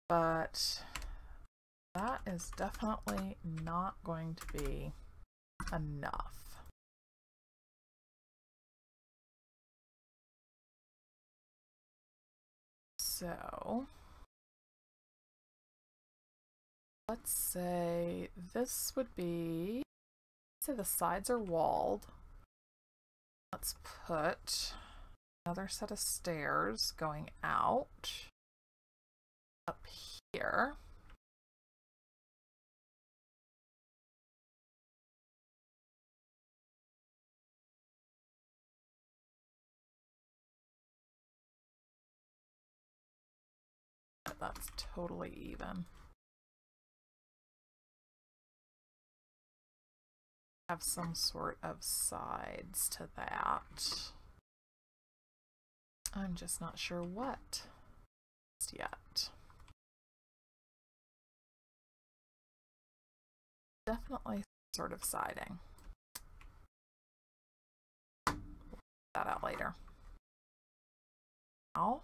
But that is definitely not going to be enough. So let's say this would be, let's say the sides are walled. Let's put another set of stairs going out up here. That's totally even. Have some sort of sides to that. I'm just not sure what yet. Definitely sort of siding. That out later. Now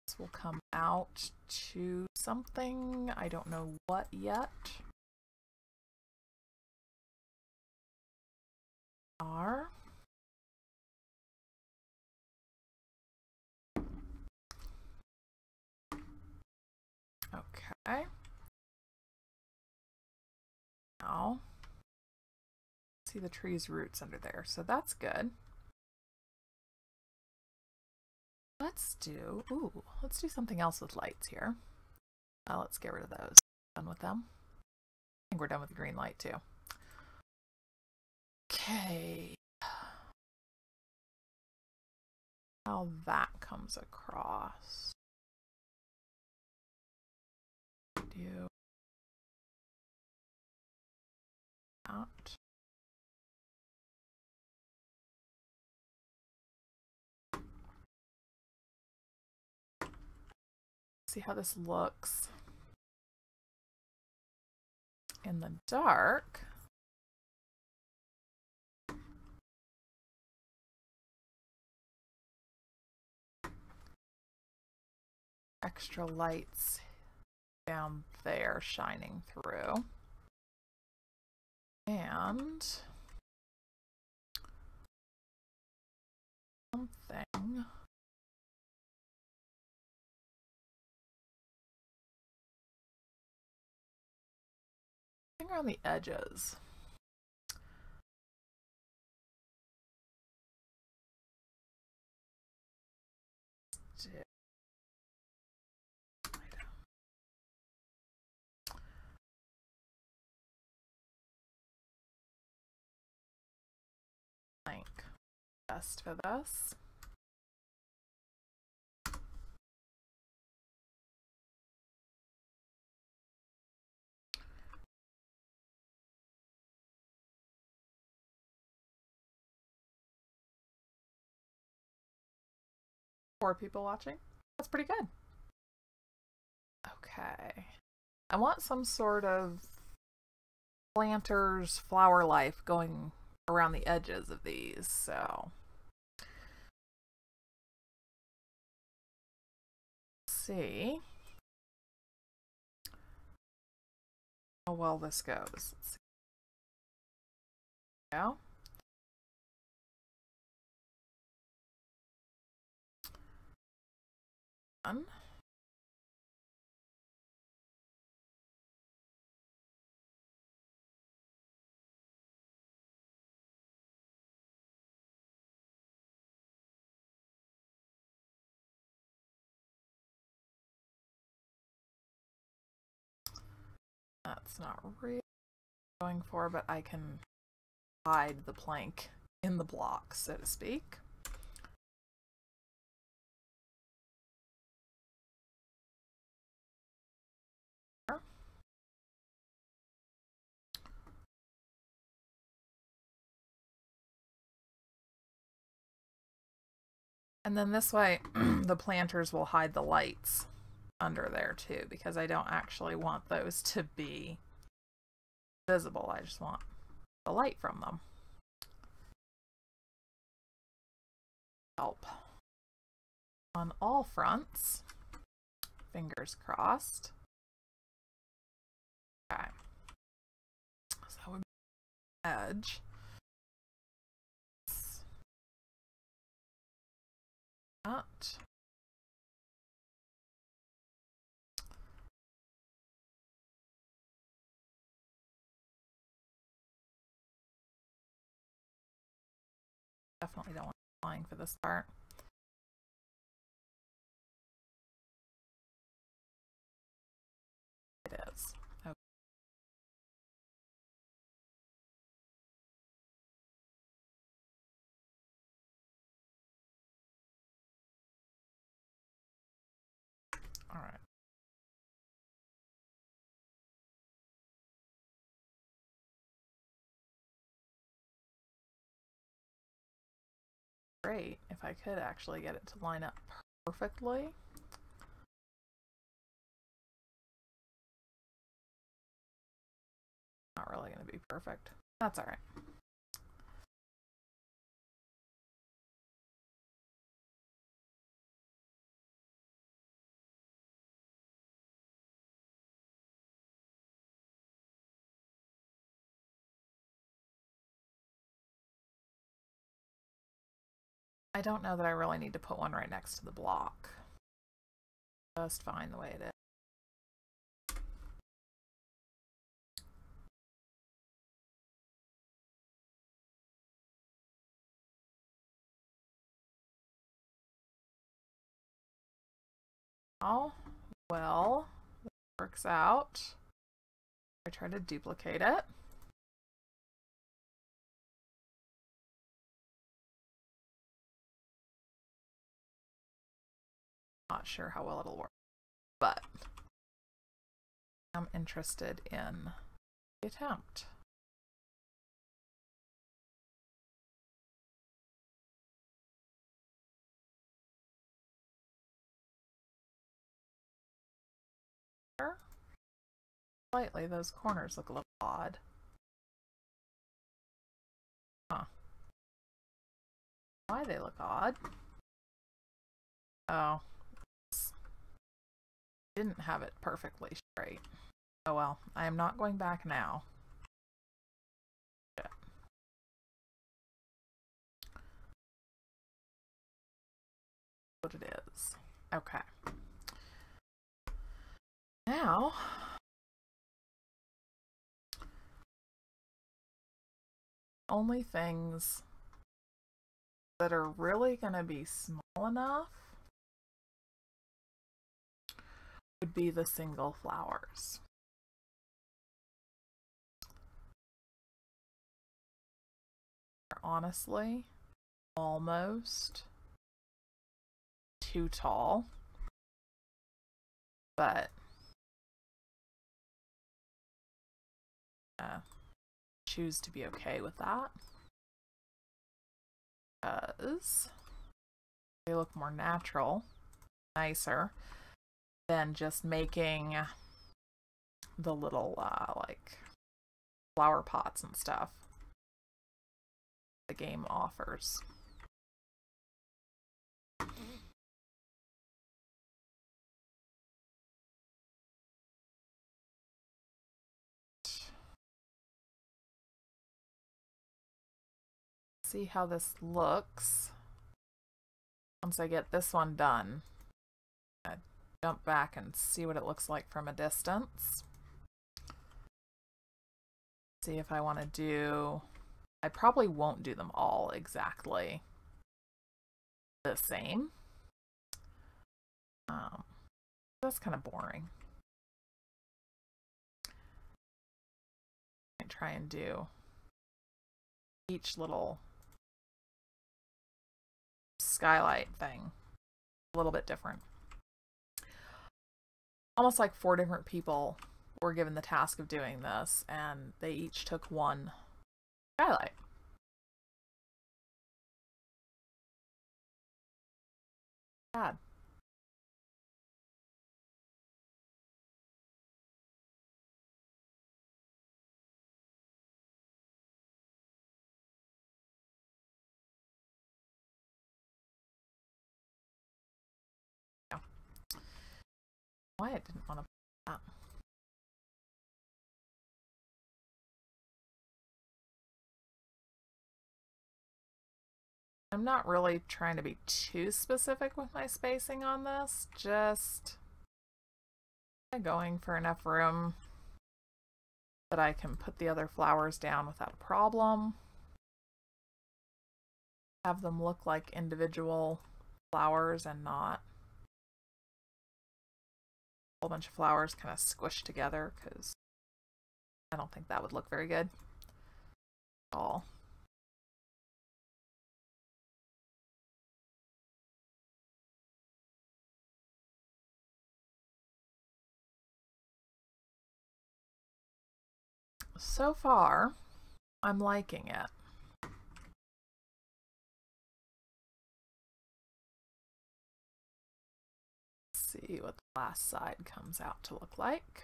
this will come out to something. I don't know what yet. R. Okay. Now see the tree's roots under there, so that's good. Let's do something else with lights here. Let's get rid of those. Done with them. I think we're done with the green light too. Okay. How that comes across. Do that. See how this looks. in the dark, extra lights down there shining through. And something around the edges. Blank best for this. Four people watching. That's pretty good. Okay. I want some sort of planter's flower life going around the edges of these, so let's see how well this goes. Let's see. Yeah. Done. That's not really going for, but I can hide the plank in the block, so to speak. And then this way, the planters will hide the lights under there too, because I don't actually want those to be visible. I just want the light from them. Help on all fronts. Fingers crossed. Okay. So that would be edge. Not. Definitely don't want flying for this part. It is. Okay. All right. Great if I could actually get it to line up perfectly. Not really going to be perfect. That's all right. I don't know that I really need to put one right next to the block. Just fine the way it is. Oh, well, it works out. I try to duplicate it. Not sure how well it'll work, but I'm interested in the attempt. slightly. Those corners look a little odd. Huh. Why they look odd? Oh. Didn't have it perfectly straight. Oh well, I am not going back now. Shit. What it is. Okay. Now, only things that are really going to be small enough would be the single flowers. Honestly, almost too tall, but choose to be okay with that because they look more natural, nicer than just making the little like flower pots and stuff the game offers. See how this looks once I get this one done. I jump back and see what it looks like from a distance. See if I want to do... I probably won't do them all exactly the same. That's kind of boring. I try and do each little skylight thing a little bit different. Almost like 4 different people were given the task of doing this, and they each took one skylight. Bad. Yeah. Why I didn't want to put that. I'm not really trying to be too specific with my spacing on this, just going for enough room that I can put the other flowers down without a problem. Have them look like individual flowers and not a whole bunch of flowers kind of squished together, because I don't think that would look very good at all. So far, I'm liking it. Let's see what the last side comes out to look like.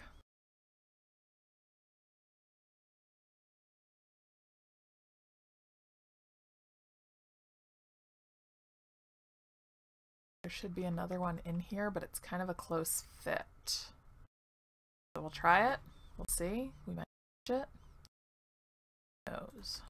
There should be another one in here, but it's kind of a close fit. So we'll try it. We'll see. We might change it. Nose.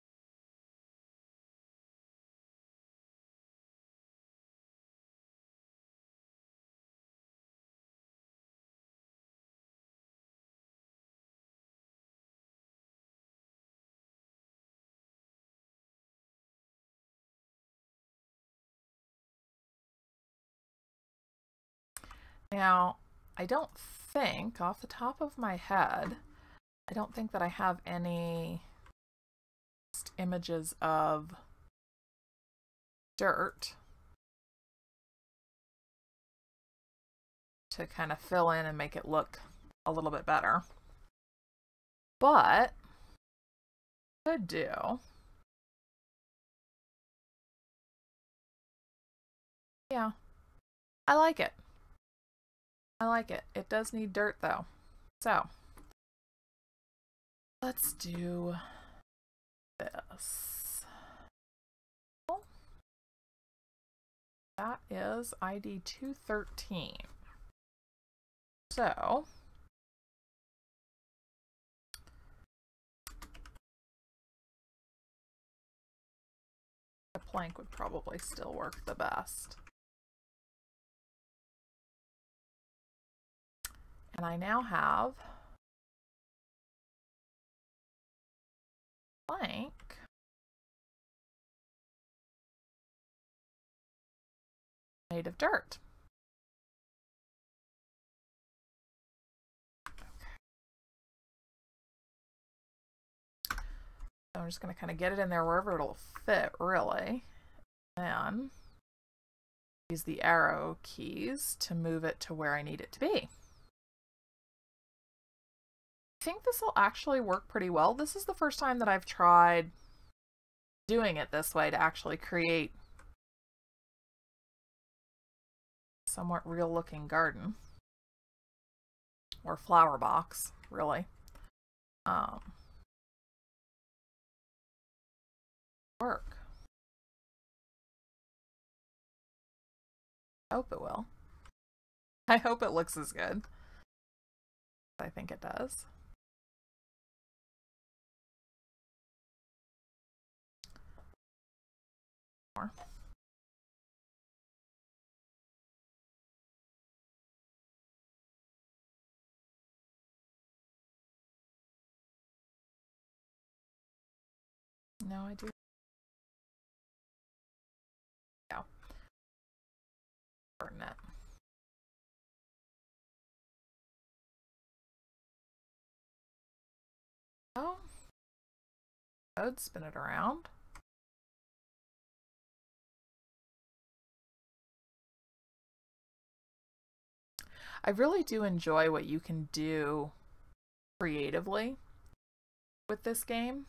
Now, I don't think, off the top of my head, I don't think that I have any images of dirt to kind of fill in and make it look a little bit better. But could do. Yeah, I like it. I like it. It does need dirt though. So Let's do this. That is ID 213. So a plank would probably still work the best. And I now have plank made of dirt. So I'm just going to kind of get it in there wherever it'll fit, really. And use the arrow keys to move it to where I need it to be. I think this will actually work pretty well. This is the first time that I've tried doing it this way to actually create a somewhat real looking garden or flower box, really. Work. I hope it will. I hope it looks as good. I think it does. More. No, I do. Yeah. Burn it. Oh. Good. Spin it around. I really do enjoy what you can do creatively with this game.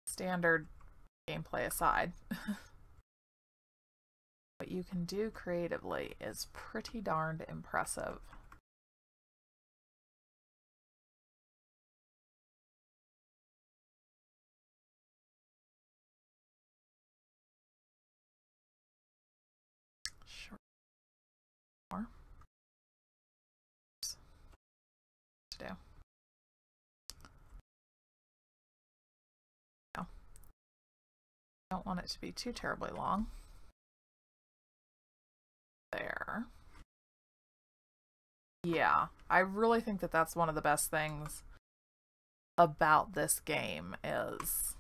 Standard gameplay aside, what you can do creatively is pretty darned impressive. Sure. More to do. No. Don't want it to be too terribly long. There. Yeah, I really think that that's one of the best things about this game is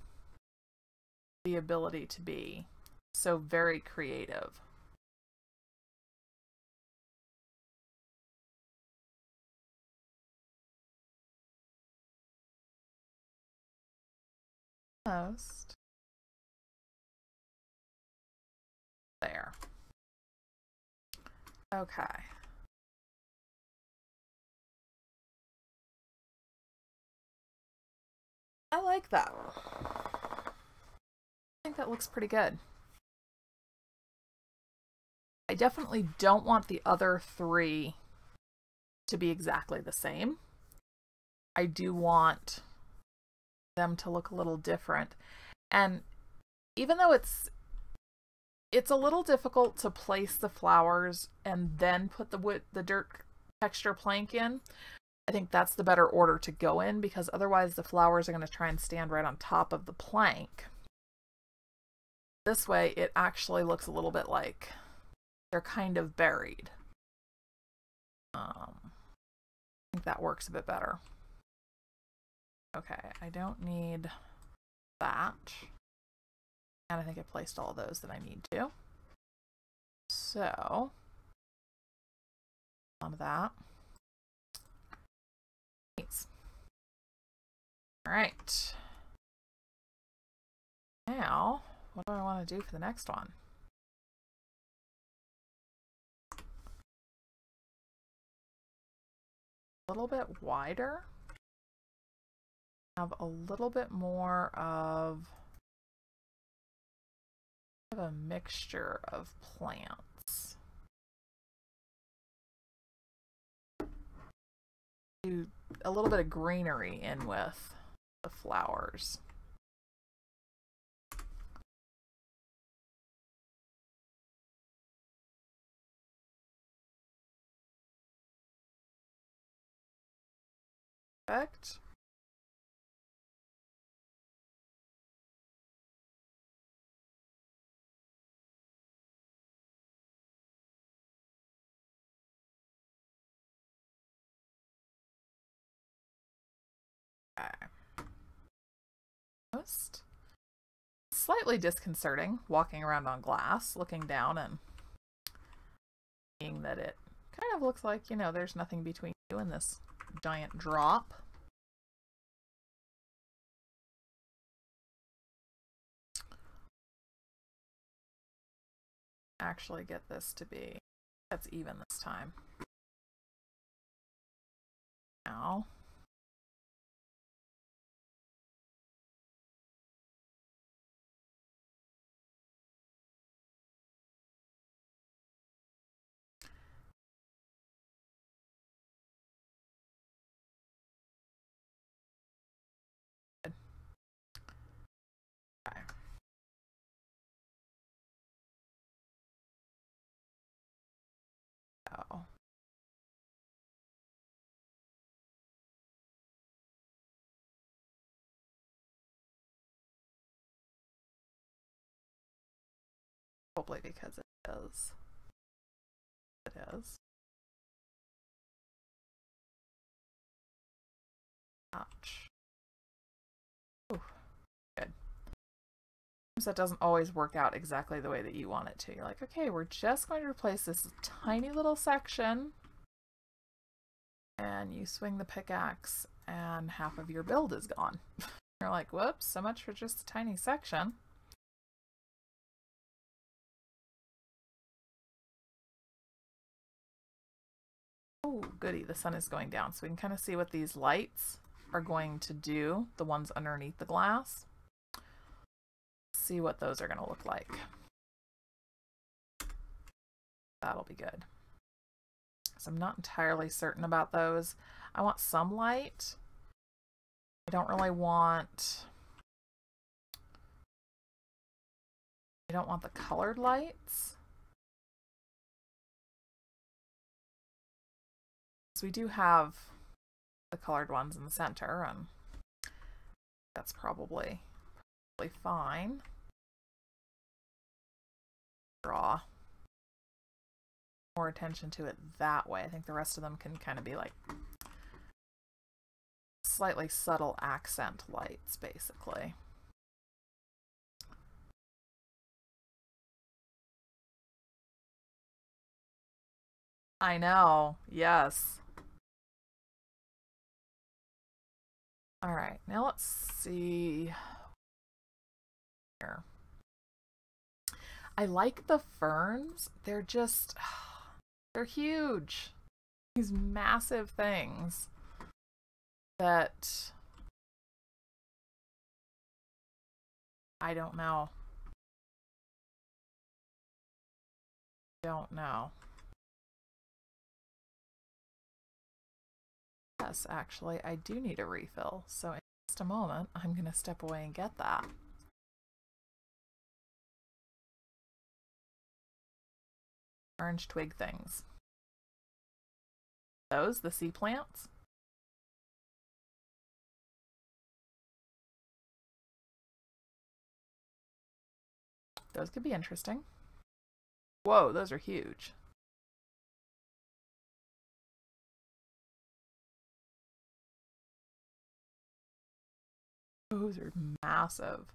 the ability to be so very creative. Almost. There. Okay. I like that. I think that looks pretty good. I definitely don't want the other three to be exactly the same. I do want them to look a little different. And even though it's a little difficult to place the flowers and then put the dirt texture plank in, I think that's the better order to go in, because otherwise the flowers are going to try and stand right on top of the plank. This way it actually looks a little bit like they're kind of buried. I think that works a bit better. Okay, I don't need that. And I think I placed all those that I need to. So, some of that. Thanks. All right. Now, what do I want to do for the next one? A little bit wider. Have a little bit more of a mixture of plants. a little bit of greenery in with the flowers. Perfect. Okay. Just slightly disconcerting walking around on glass, looking down and seeing that it kind of looks like, you know, there's nothing between you and this giant drop. Actually get this to be, that's even this time. Now. Okay. Oh. Probably because it is. It is. Ouch. Ooh, good. That doesn't always work out exactly the way that you want it to. You're like, okay, we're just going to replace this tiny little section. And you swing the pickaxe and half of your build is gone. You're like, whoops, so much for just a tiny section. Oh, goody, the sun is going down. So we can kind of see what these lights are going to do, the ones underneath the glass. See what those are going to look like. That'll be good. So I'm not entirely certain about those. I want some light. I don't really want... I don't want the colored lights. So we do have the colored ones in the center, and that's probably fine. Draw more attention to it that way. I think the rest of them can kind of be like slightly subtle accent lights, basically. I know, yes. All right, now let's see here. I like the ferns. They're just, they're huge. These massive things that I don't know. Don't know. Yes, actually, I do need a refill. So in just a moment, I'm going to step away and get that. Orange twig things. Those, the sea plants. Those could be interesting. Whoa, those are huge. Those are massive.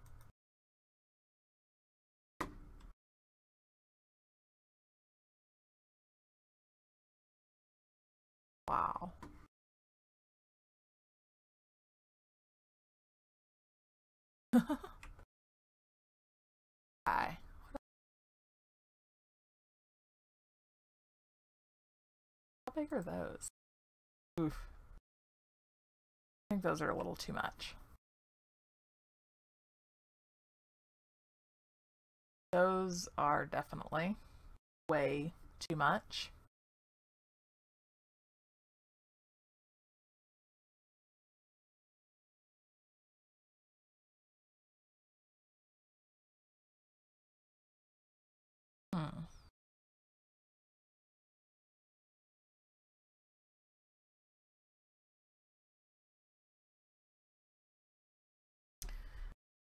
Wow. Hi. How big are those? Oof. I think those are a little too much. Those are definitely way too much.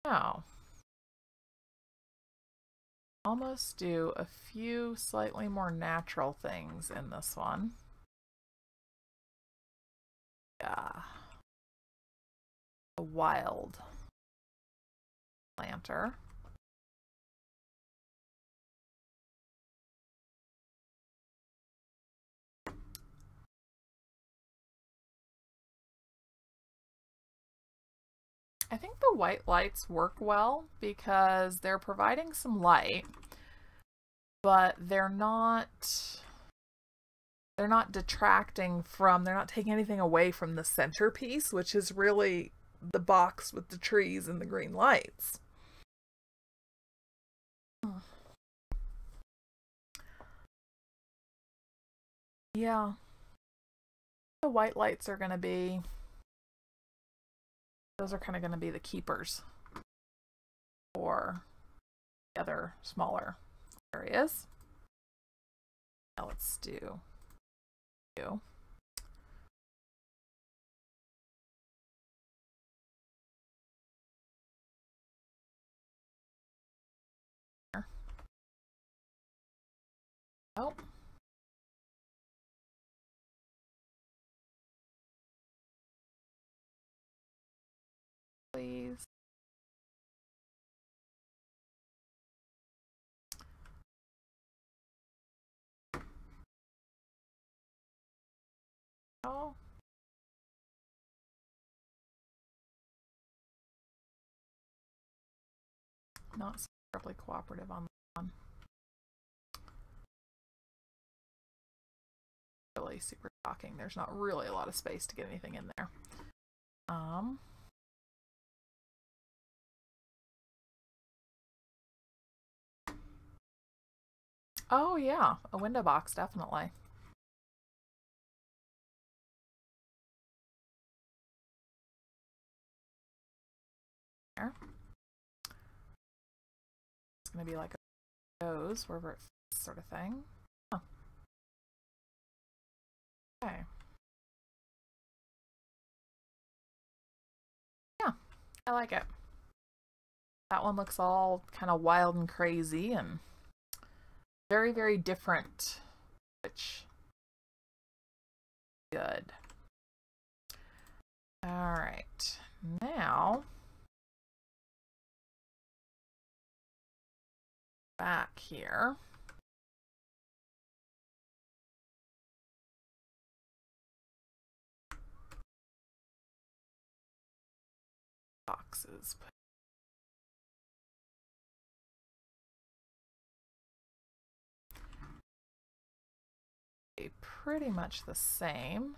Now, almost do a few slightly more natural things in this one. Yeah. A wild planter. I think the white lights work well because they're providing some light, but they're not detracting from, they're not taking anything away from the centerpiece, which is really the box with the trees and the green lights. Yeah. The white lights are going to be, those are kind of going to be the keepers for the other smaller areas. Now let's do you. Oh. Please. Oh. Not so terribly cooperative on that one. Really super shocking. There's not really a lot of space to get anything in there. Oh yeah, a window box, definitely. There. It's gonna be like a goes wherever it fits sort of thing. Oh. Okay. Yeah, I like it. That one looks all kind of wild and crazy and very, very different, which good. All right, now back here. Boxes. Pretty much the same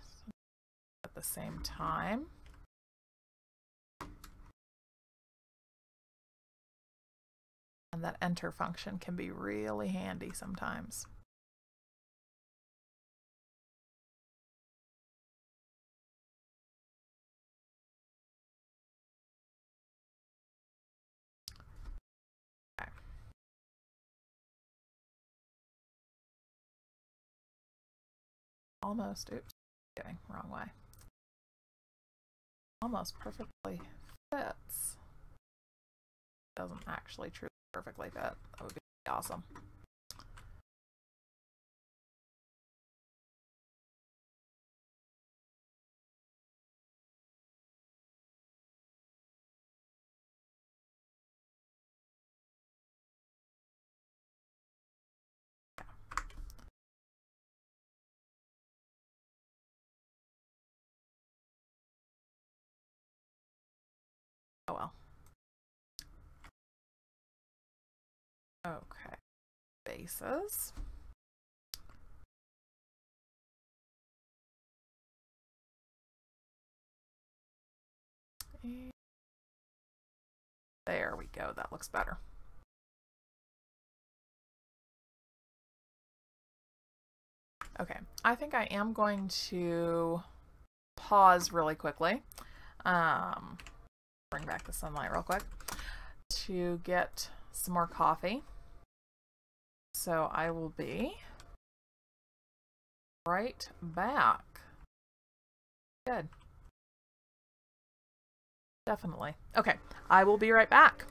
at the same time. And that enter function can be really handy sometimes. Okay. Almost, oops, getting wrong way. Almost perfectly fits. Doesn't actually truly perfectly fit. That would be awesome. Oh well. Okay. Bases. And there we go. That looks better. Okay. I think I am going to pause really quickly. Bring back the sunlight real quick to get some more coffee. So I will be right back. Good. Definitely. Okay, I will be right back.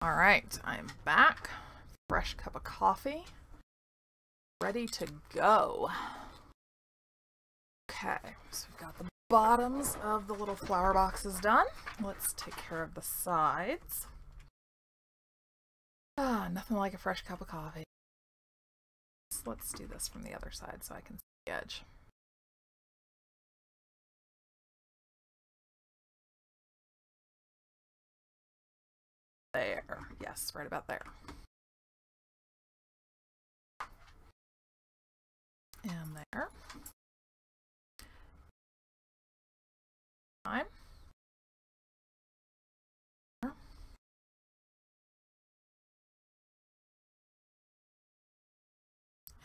All right, I'm back. Fresh cup of coffee. Ready to go. Okay, so we've got the bottoms of the little flower boxes done. Let's take care of the sides. Nothing like a fresh cup of coffee. So let's do this from the other side so I can see the edge. There. Yes, right about there. And there. Time.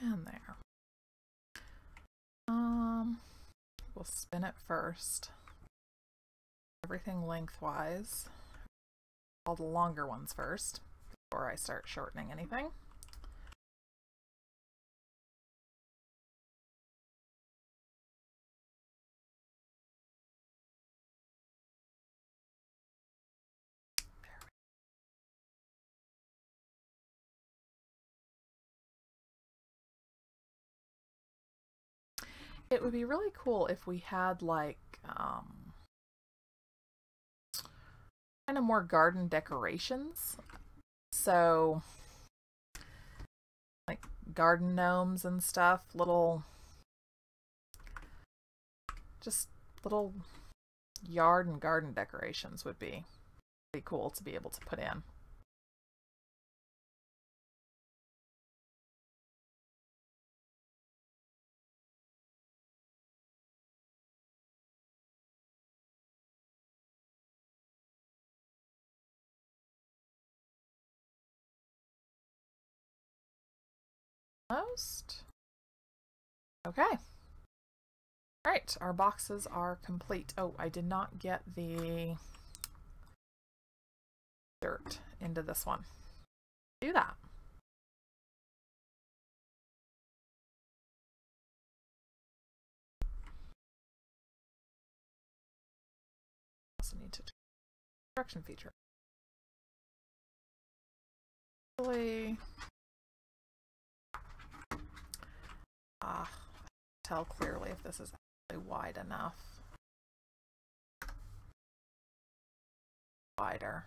And there. We'll spin it first. Everything lengthwise. All the longer ones first before I start shortening anything. It would be really cool if we had like kind of more garden decorations. So like garden gnomes and stuff, just little yard and garden decorations would be pretty cool to be able to put in. Most. Okay. All right, our boxes are complete. Oh, I did not get the dirt into this one. Do that. Also need to do construction feature. Really, tell clearly if this is actually wide enough. Wider.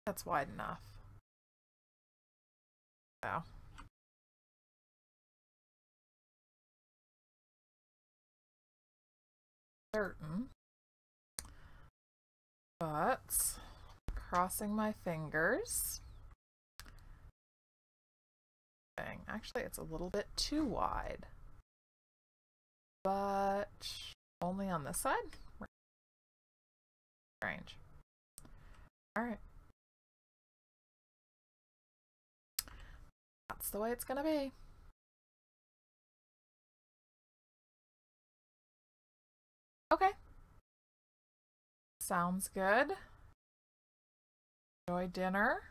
That's wide enough. So. Certain. But crossing my fingers. Actually, it's a little bit too wide. But only on this side? Strange. Alright. That's the way it's gonna be. Okay. Sounds good. Enjoy dinner.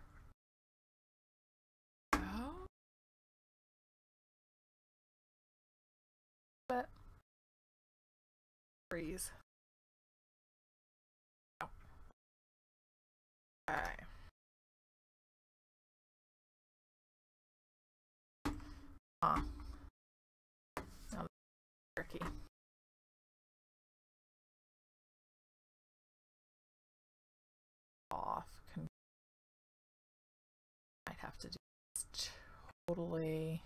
Freeze. Oh. Okay. Now that's tricky. Off. Might have to do this totally.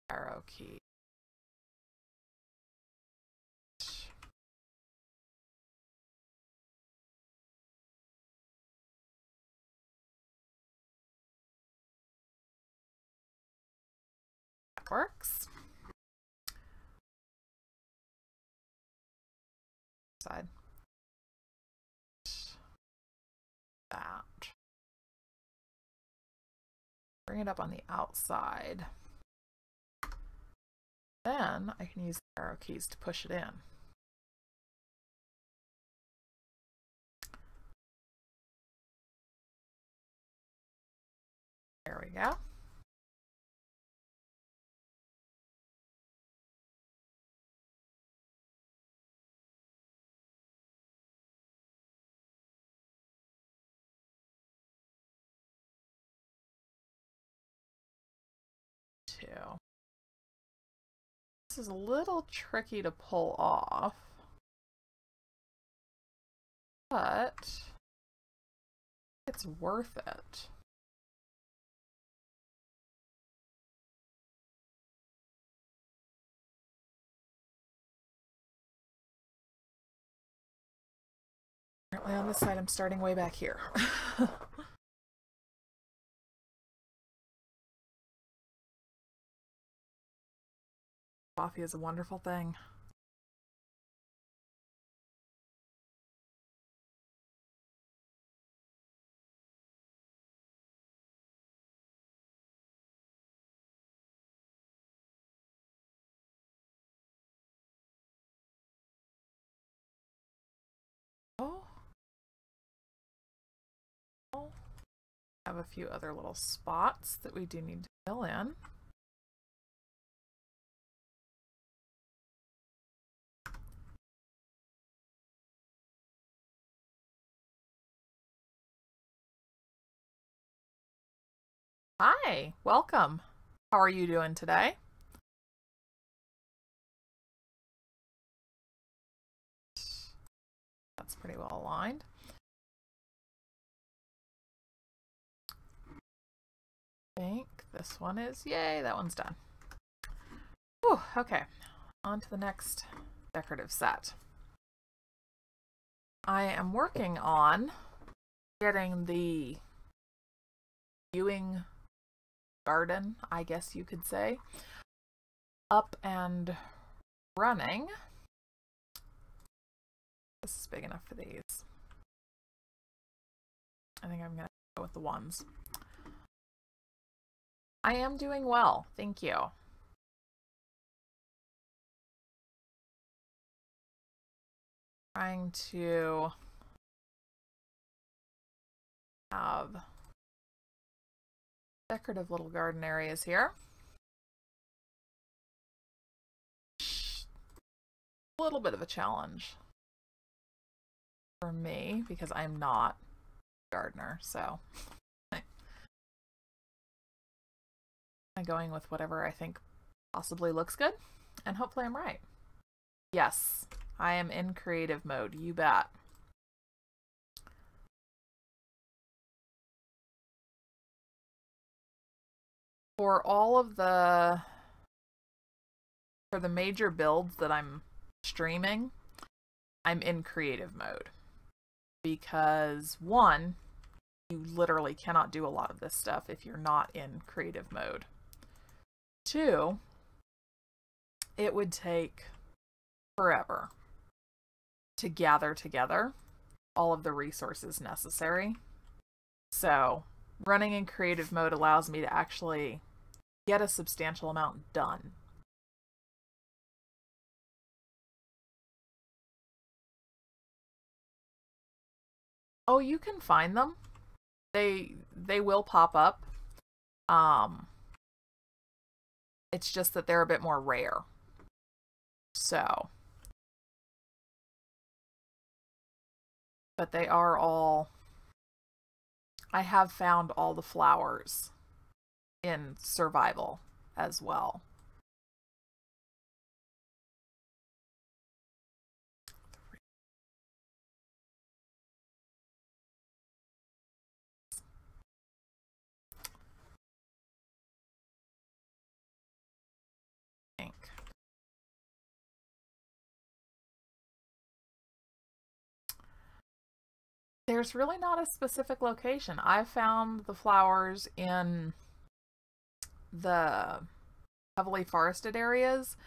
Arrow key. That works. Side. That. Bring it up on the outside. Then I can use the arrow keys to push it in. There we go. This is a little tricky to pull off, but it's worth it. Apparently on this side I'm starting way back here. Coffee is a wonderful thing. Oh. Have a few other little spots that we do need to fill in. Hi, welcome. How are you doing today? That's pretty well aligned. I think this one is, yay, that one's done. Whew, okay, on to the next decorative set. I am working on getting the viewing garden, I guess you could say, up and running. This is big enough for these. I think I'm gonna go with the ones. I am doing well, thank you. Trying to have decorative little garden areas here. A little bit of a challenge for me because I'm not a gardener, so I'm going with whatever I think possibly looks good, and hopefully I'm right. Yes, I am in creative mode, you bet. For all of the major builds that I'm streaming, I'm in creative mode because one, you literally cannot do a lot of this stuff if you're not in creative mode. Two, it would take forever to gather together all of the resources necessary. So running in creative mode allows me to actually get a substantial amount done. Oh, you can find them. They will pop up. It's just that they're a bit more rare. So, but they are all, I have found all the flowers in survival as well. There's really not a specific location. I found the flowers in the heavily forested areas,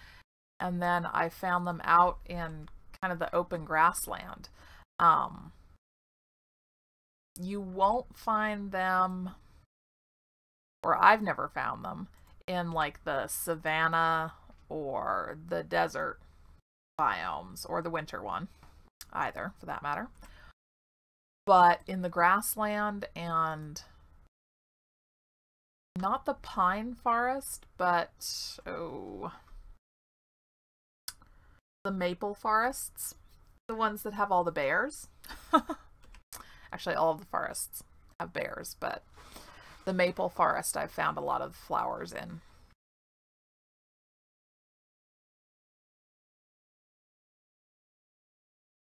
and then I found them out in kind of the open grassland. You won't find them, or I've never found them, in like the savanna or the desert biomes, or the winter one either, for that matter. But in the grassland and not the pine forest, but the maple forests, the ones that have all the bears. Actually, all of the forests have bears, but the maple forest I've found a lot of flowers in.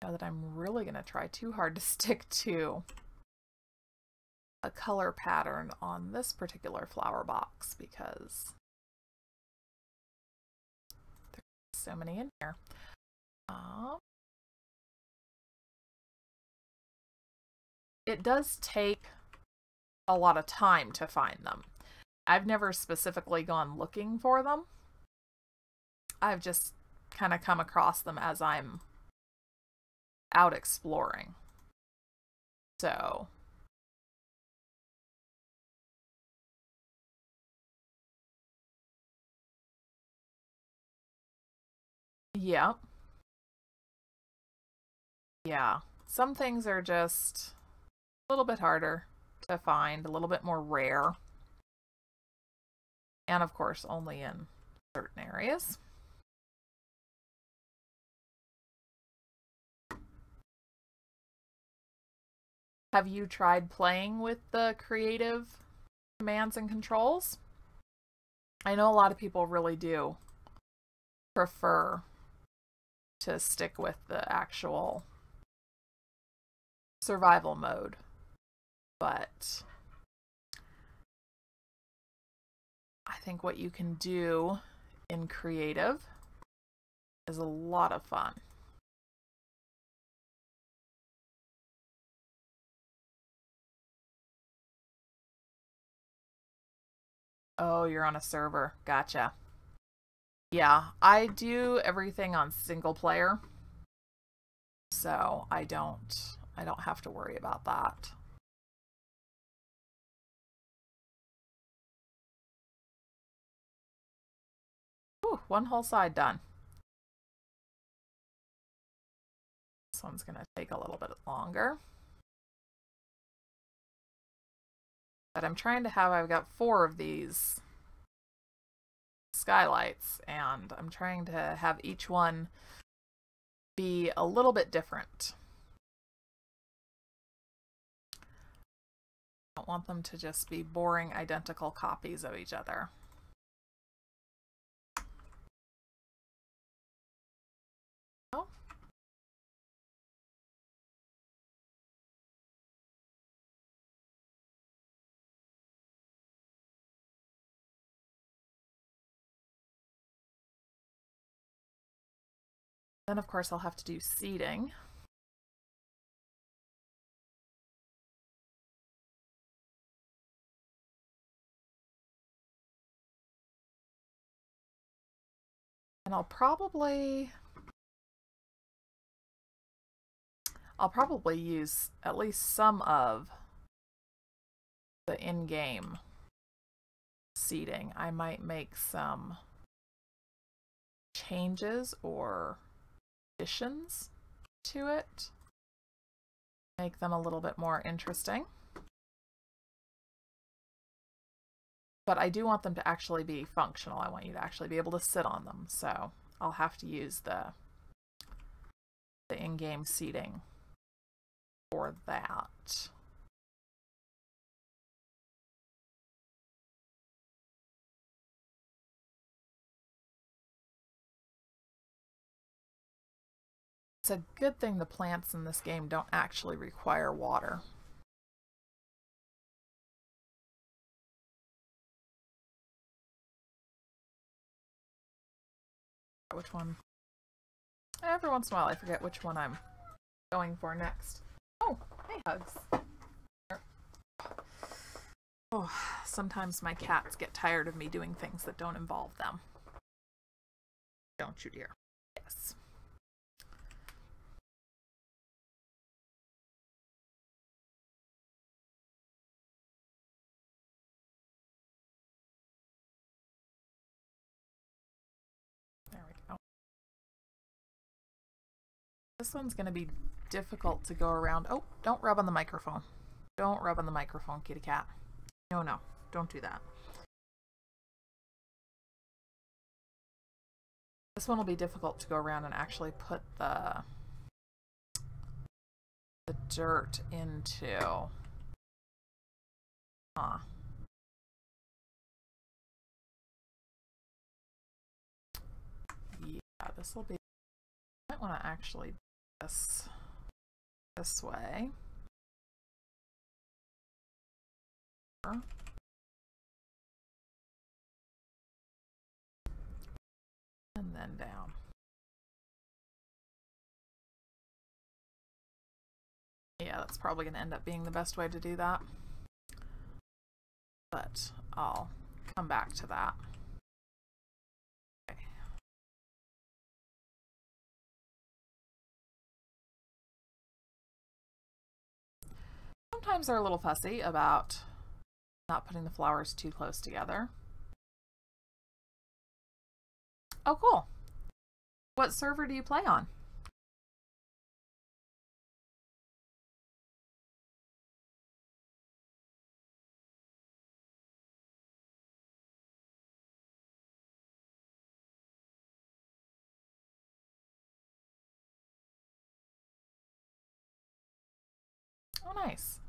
Know that I'm really going to try too hard to stick to a color pattern on this particular flower box because there's so many in here. It does take a lot of time to find them. I've never specifically gone looking for them. I've just kind of come across them as I'm out exploring. So yeah. Yeah. Some things are just a little bit harder to find, a little bit more rare. And of course, only in certain areas. Have you tried playing with the creative commands and controls? I know a lot of people really do prefer to stick with the actual survival mode, but I think what you can do in creative is a lot of fun. Oh, you're on a server. Gotcha. Yeah, I do everything on single player, so I don't have to worry about that. Ooh, one whole side done. This one's gonna take a little bit longer. But I'm trying to have, I've got 4 of these skylights, and I'm trying to have each one be a little bit different. I don't want them to just be boring, identical copies of each other. Oh. Then, of course, I'll have to do seating. And I'll probably use at least some of the in-game seating. I might make some changes or additions to it, make them a little bit more interesting. But I do want them to actually be functional. I want you to actually be able to sit on them. So I'll have to use the in-game seating for that. It's a good thing the plants in this game don't actually require water. Which one? Every once in a while I forget which one I'm going for next. Oh, hey Hugs. Oh, sometimes my cats get tired of me doing things that don't involve them. Don't you, dear? Yes. There we go. This one's going to be difficult to go around. Oh, don't rub on the microphone. Don't rub on the microphone, kitty cat. No, no, don't do that. This one will be difficult to go around and actually put the dirt into. Huh. Yeah, this will be. I might want to actually do this way. And then down. Yeah, that's probably going to end up being the best way to do that. But I'll come back to that. Okay. Sometimes they're a little fussy about not putting the flowers too close together. Oh, cool. What server do you play on? Oh, nice.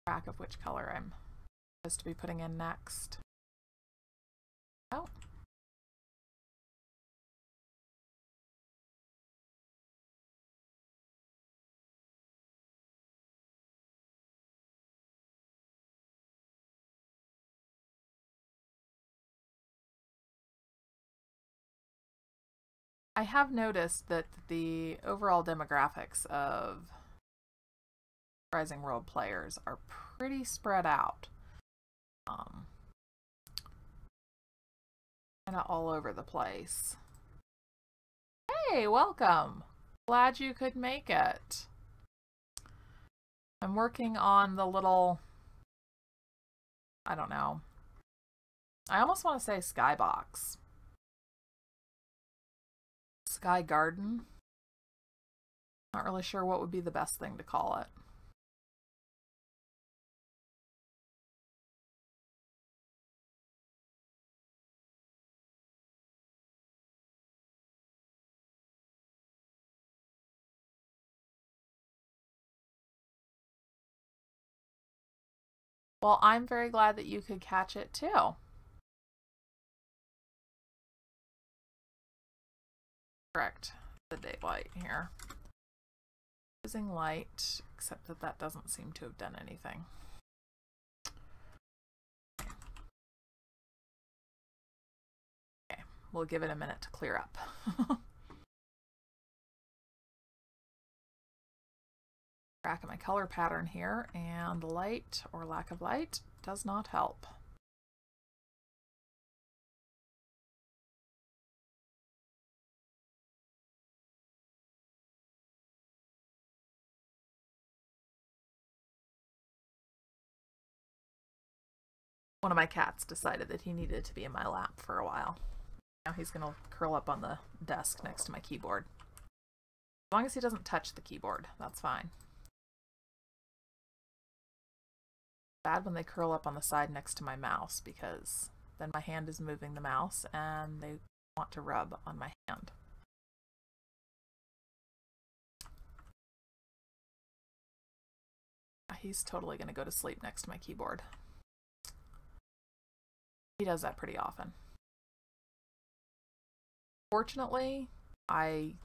Track of which color I'm supposed to be putting in next. Oh. I have noticed that the overall demographics of Rising World players are pretty spread out. Kind of all over the place. Hey, welcome! Glad you could make it. I'm working on the little, I don't know. I almost want to say skybox. Sky garden. Not really sure what would be the best thing to call it. Well, I'm very glad that you could catch it too. Correct. The daylight here. Using light, except that that doesn't seem to have done anything. Okay, we'll give it a minute to clear up. Track of my color pattern here, and light or lack of light does not help. One of my cats decided that he needed to be in my lap for a while. Now he's gonna curl up on the desk next to my keyboard. As long as he doesn't touch the keyboard, that's fine. bad when they curl up on the side next to my mouse, because then my hand is moving the mouse and they want to rub on my hand. He's totally going to go to sleep next to my keyboard. He does that pretty often. Fortunately, I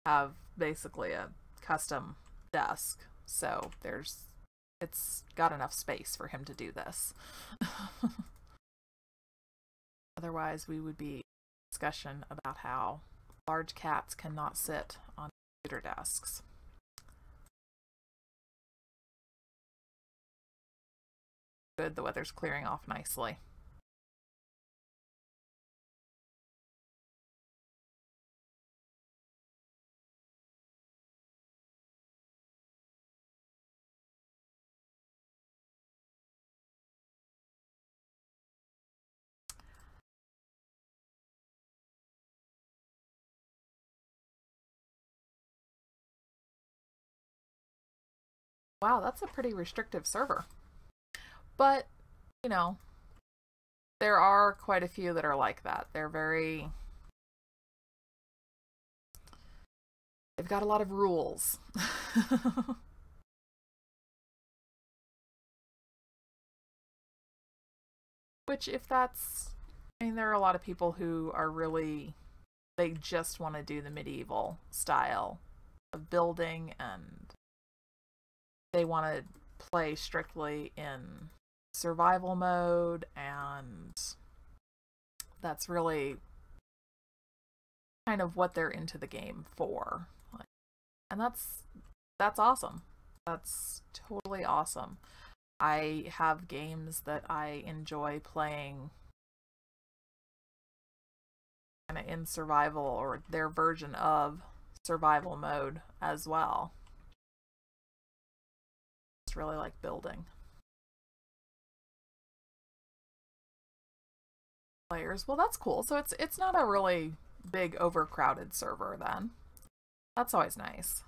have basically a custom desk, so it's got enough space for him to do this. Otherwise, we would be in discussion about how large cats cannot sit on computer desks. Good, the weather's clearing off nicely. Wow, that's a pretty restrictive server. But, you know, there are quite a few that are like that. They've got a lot of rules. Which, I mean, there are a lot of people who are they just want to do the medieval style of building, and they want to play strictly in survival mode, and that's really kind of what they're into the game for. And that's awesome. That's totally awesome. I have games that I enjoy playing kind of in survival, or their version of survival mode as well. It's really like building. Players, well, that's cool. So it's not a really big overcrowded server then. That's always nice.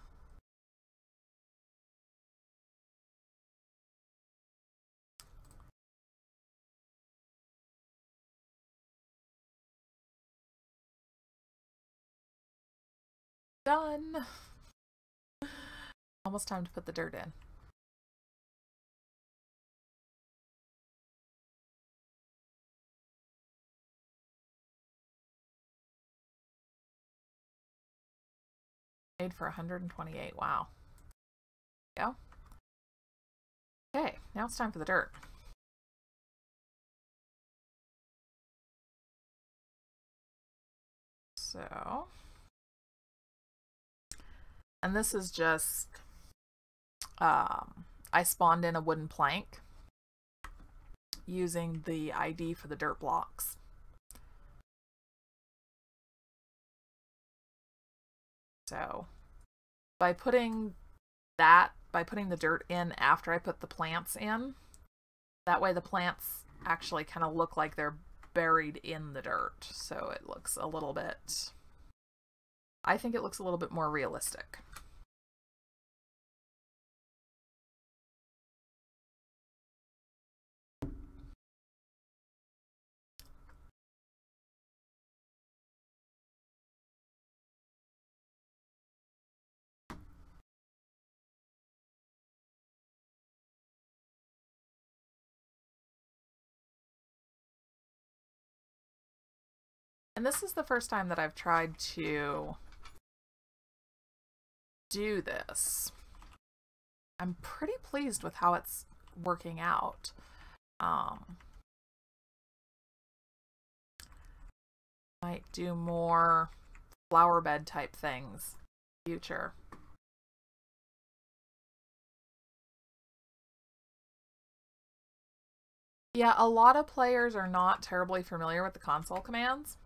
Done. Almost time to put the dirt in. Made for 128. Wow. Yeah. Okay, now it's time for the dirt. So, and this is just, I spawned in a wooden plank using the ID for the dirt blocks. So, by putting the dirt in after I put the plants in, that way the plants actually kind of look like they're buried in the dirt. So it looks a little bit, I think it looks a little bit more realistic. And this is the first time that I've tried to do this. I'm pretty pleased with how it's working out. Might do more flower bed type things in the future. Yeah, a lot of players are not terribly familiar with the console commands.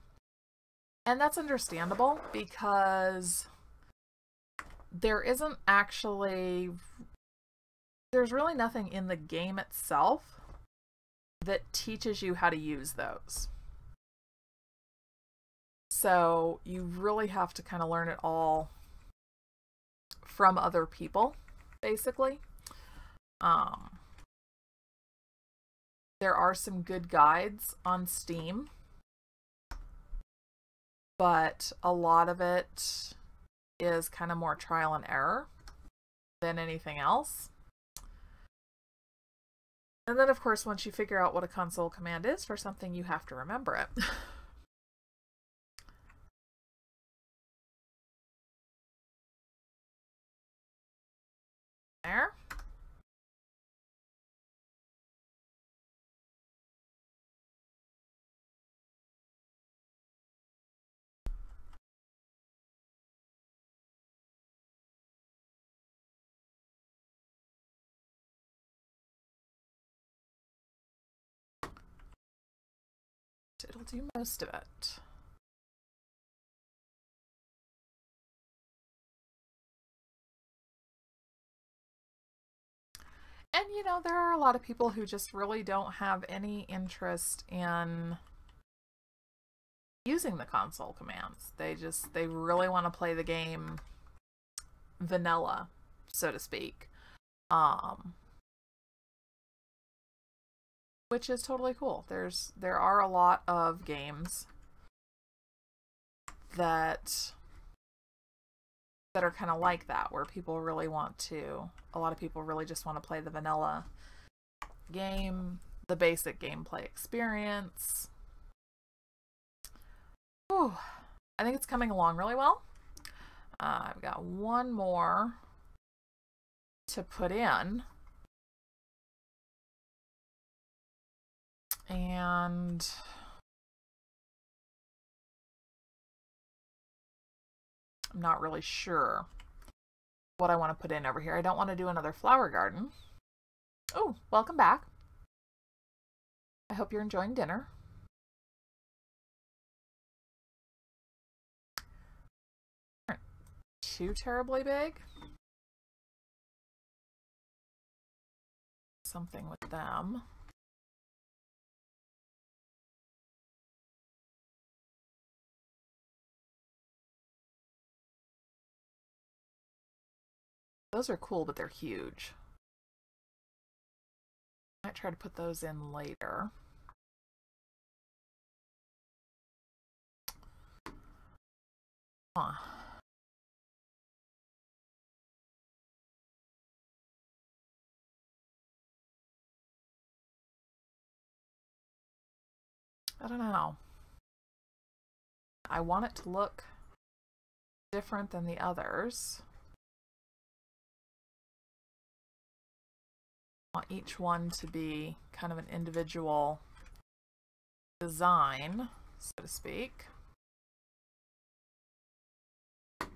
And that's understandable, because there's really nothing in the game itself that teaches you how to use those. So you really have to kind of learn it all from other people, basically. There are some good guides on Steam, but a lot of it is kind of more trial and error than anything else. And then, of course, once you figure out what a console command is for something, you have to remember it. There. It'll do most of it. And you know, there are a lot of people who just really don't have any interest in using the console commands. They really want to play the game vanilla, so to speak. Which is totally cool. There are a lot of games that are kind of like that, where people really want to, a lot of people really just want to play the vanilla game, the basic gameplay experience. Whew. I think it's coming along really well. I've got one more to put in. And I'm not really sure what I want to put in over here. I don't want to do another flower garden. Oh, welcome back. I hope you're enjoying dinner. Aren't too terribly big. Something with them. Those are cool, but they're huge. I might try to put those in later. Huh. I don't know. I want it to look different than the others. I want each one to be kind of an individual design, so to speak. Of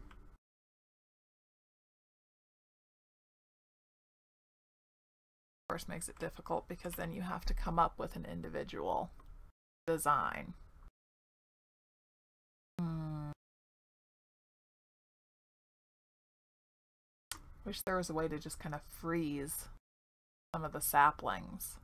course, makes it difficult because then you have to come up with an individual design. Wish there was a way to just kind of freeze some of the saplings.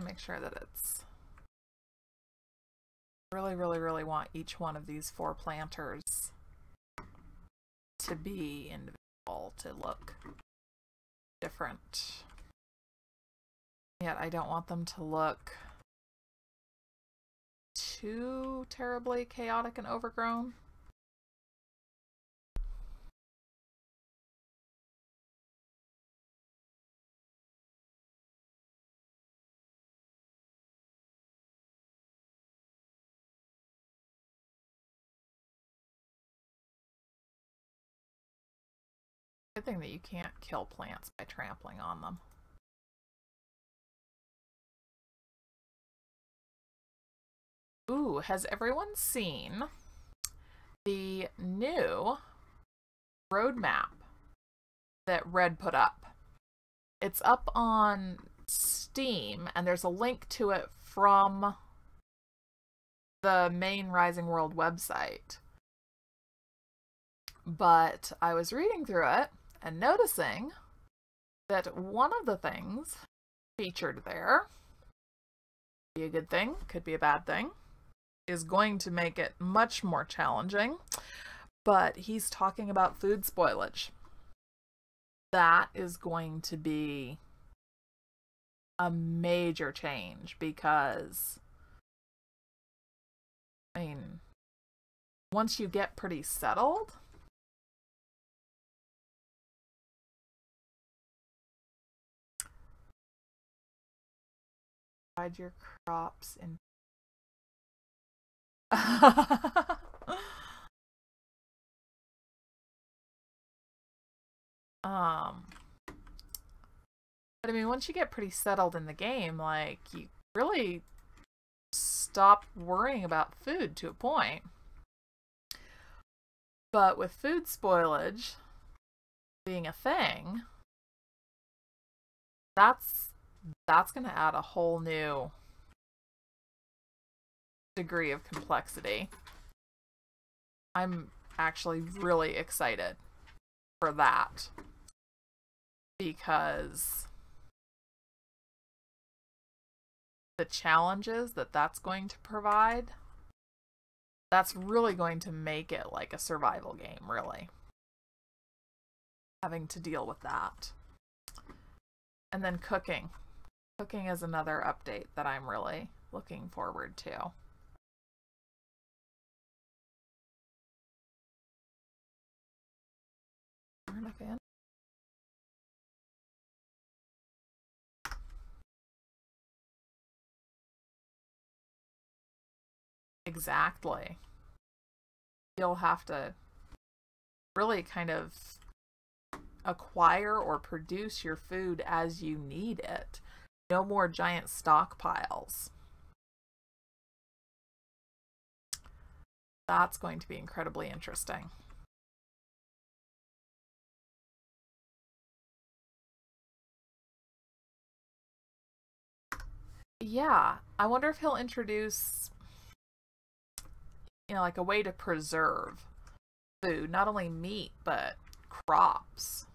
Make sure that it's really want each one of these 4 planters to be individual, to look different. Yet I don't want them to look too terribly chaotic and overgrown. Good thing that you can't kill plants by trampling on them. Ooh, has everyone seen the new roadmap that Red put up? It's up on Steam, and there's a link to it from the main Rising World website. But I was reading through it and noticing that one of the things featured there Be a good thing, could be a bad thing, is going to make it much more challenging. But he's talking about food spoilage. That is going to be a major change because, I mean, once you get pretty settled, hide your crops in but I mean, once you get pretty settled in the game, like, you really stop worrying about food to a point. But with food spoilage being a thing, that's going to add a whole new degree of complexity. I'm actually really excited for that because the challenges that that's going to provide, that's really going to make it like a survival game, really. Having to deal with that. And then cooking. Cooking is another update that I'm really looking forward to. Turn a fan. Exactly. You'll have to really kind of acquire or produce your food as you need it. No more giant stockpiles. That's going to be incredibly interesting. Yeah, I wonder if he'll introduce, you know, like a way to preserve food, not only meat, but crops.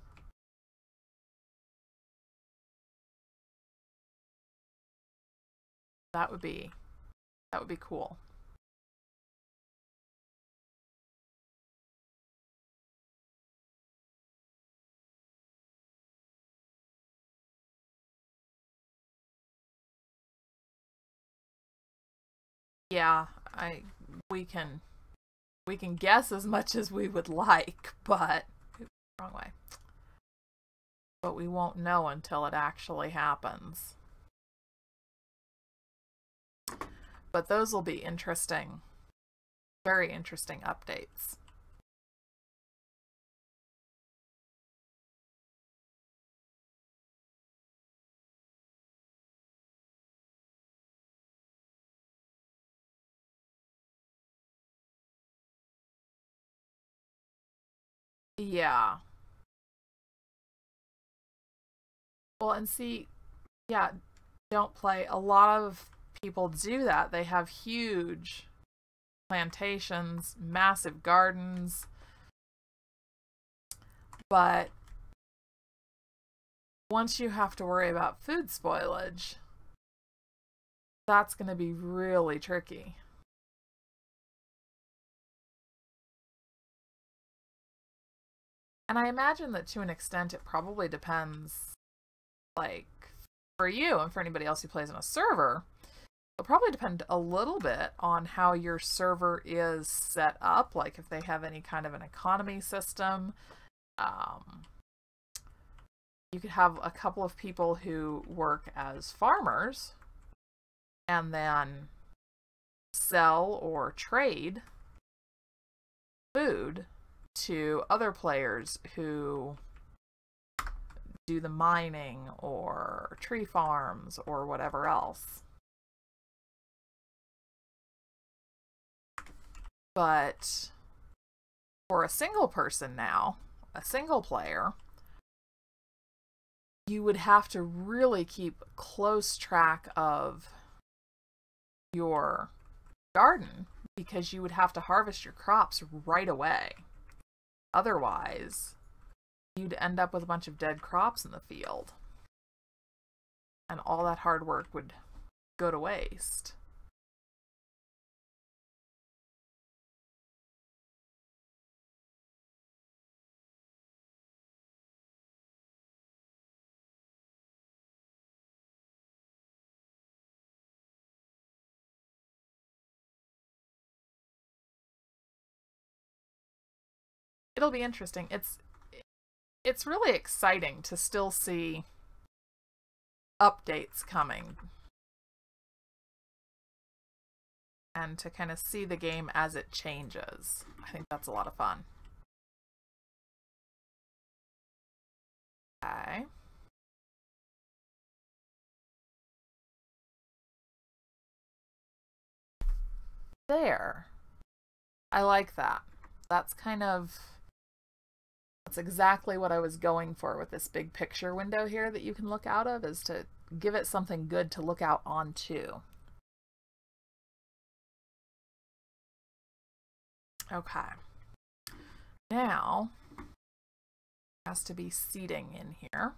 That would be cool. Yeah, we can guess as much as we would like, but wrong way. But we won't know until it actually happens. But those will be interesting, very interesting updates. Yeah. Well, and see, yeah, don't play. A lot of people do that. They have huge plantations, massive gardens, but once you have to worry about food spoilage, that's going to be really tricky. And I imagine that to an extent it probably depends, like, for you and for anybody else who plays on a server, it'll probably depend a little bit on how your server is set up, like if they have any kind of an economy system. You could have a couple of people who work as farmers and then sell or trade food to other players who do the mining or tree farms or whatever else. But for a single person now, a single player, you would have to really keep close track of your garden because you would have to harvest your crops right away. Otherwise, you'd end up with a bunch of dead crops in the field. And all that hard work would go to waste. It'll be interesting. It's really exciting to still see updates coming and to kind of see the game as it changes. I think that's a lot of fun. Okay. There. I like that. That's exactly what I was going for with this big picture window here that you can look out of, is to give it something good to look out onto. Okay. Now, has to be seating in here.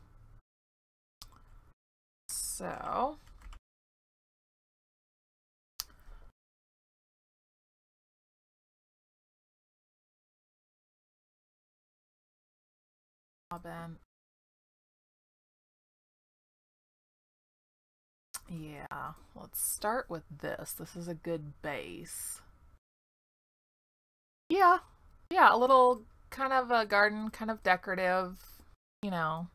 So, Robin. Yeah, let's start with this. This is a good base. Yeah, yeah, a little kind of a garden, kind of decorative, you know,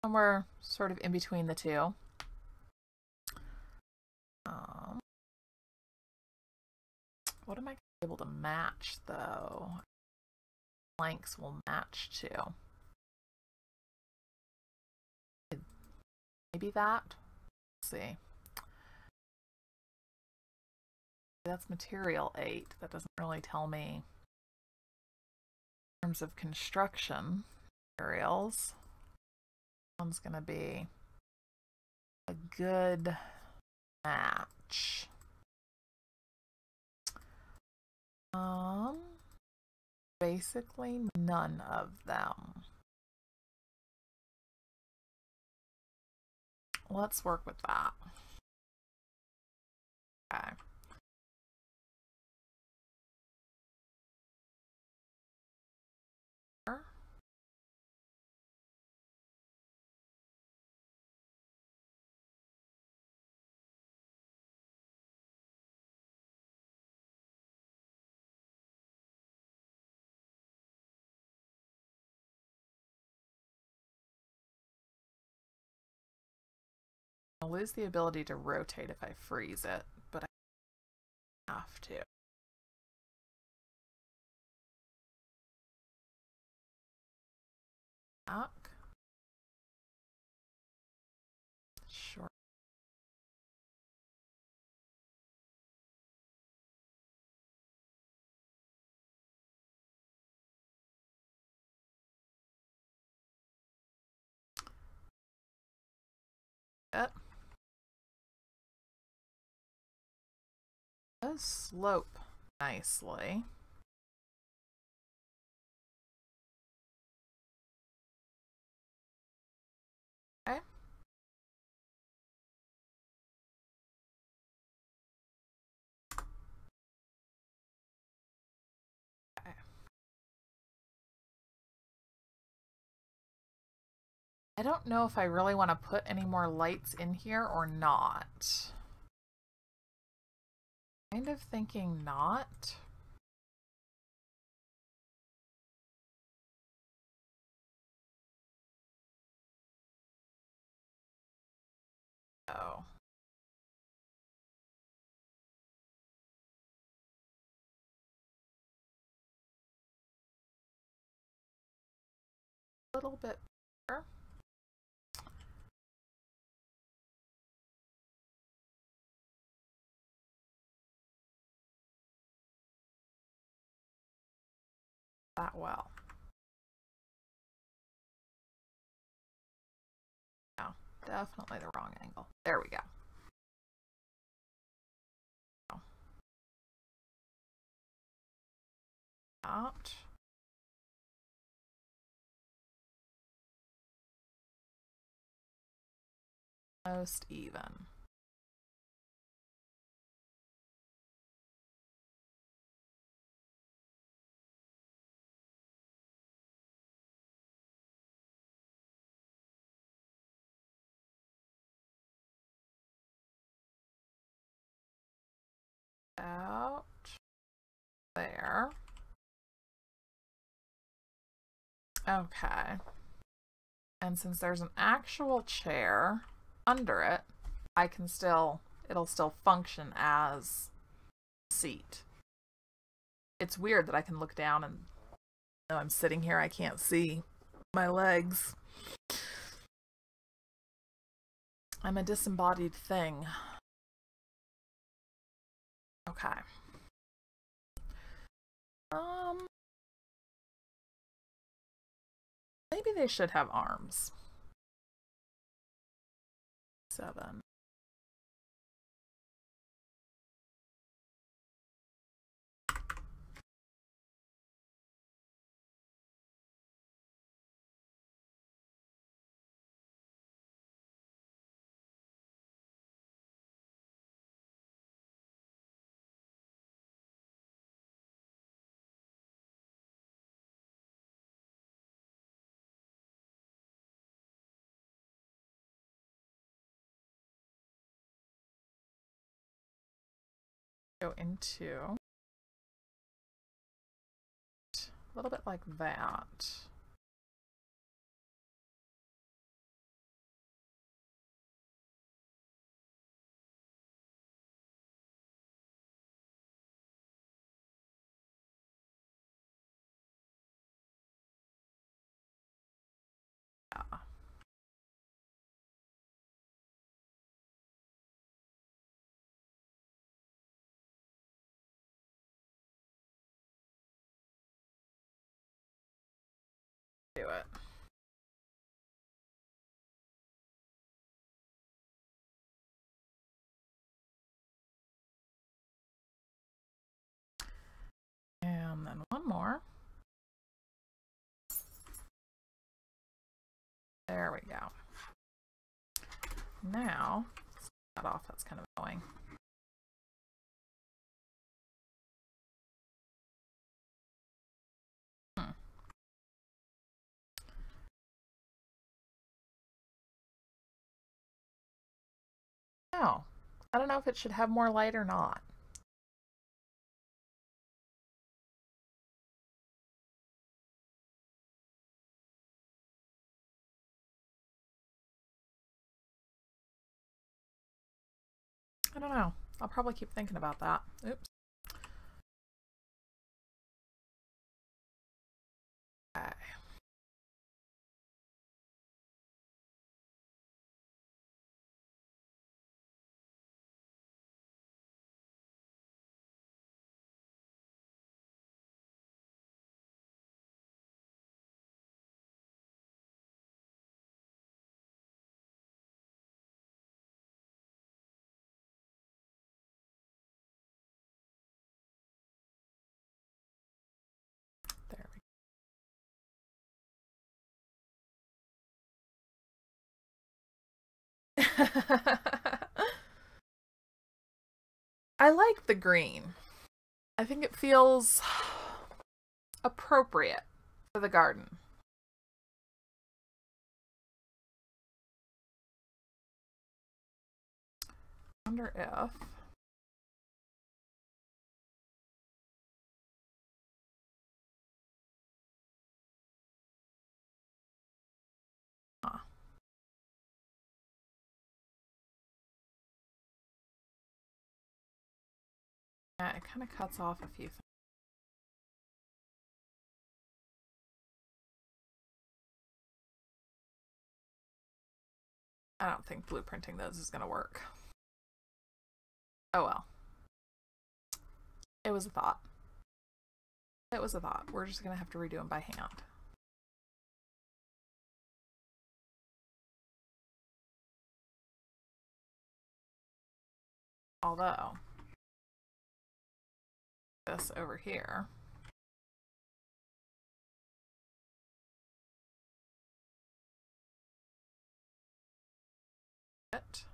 somewhere sort of in between the two. What am I able to match though? Blanks will match to. Maybe that? Let's see. That's material 8. That doesn't really tell me in terms of construction materials. One's gonna be a good match. Basically none of them. Let's work with that. Okay. I'll lose the ability to rotate if I freeze it, but I have to. Back. Sure. It does slope nicely. Okay. Okay. I don't know if I really want to put any more lights in here or not. Kind of thinking not. Oh. A little bit better. That well. No, definitely the wrong angle. There we go. Out. Most even. Out there. Okay. And since there's an actual chair under it, I can still, it'll still function as a seat. It's weird that I can look down and though I'm sitting here, I can't see my legs. I'm a disembodied thing. Okay. Maybe they should have arms. 7. Go into a little bit like that. Yeah. Do it. And then one more. There we go. Now, let's cut that off. That's kind of annoying. Now, I don't know if it should have more light or not. I don't know. I'll probably keep thinking about that. Oops. Okay. There we go. I like the green. I think it feels appropriate for the garden. I wonder if yeah, it kind of cuts off a few things. I don't think blueprinting those is going to work. Oh well. It was a thought. It was a thought. We're just going to have to redo them by hand. Although, this over here. It.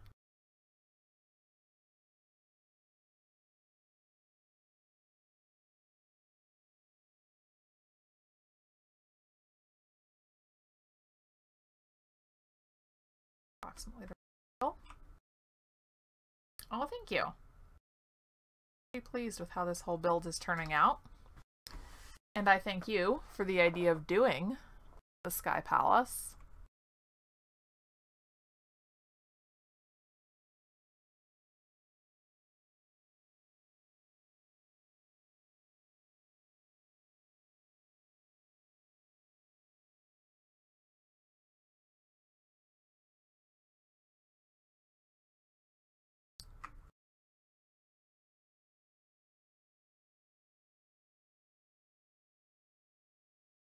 Approximately the middle. Oh, thank you. pretty pleased with how this whole build is turning out. And I thank you for the idea of doing the Sky Palace.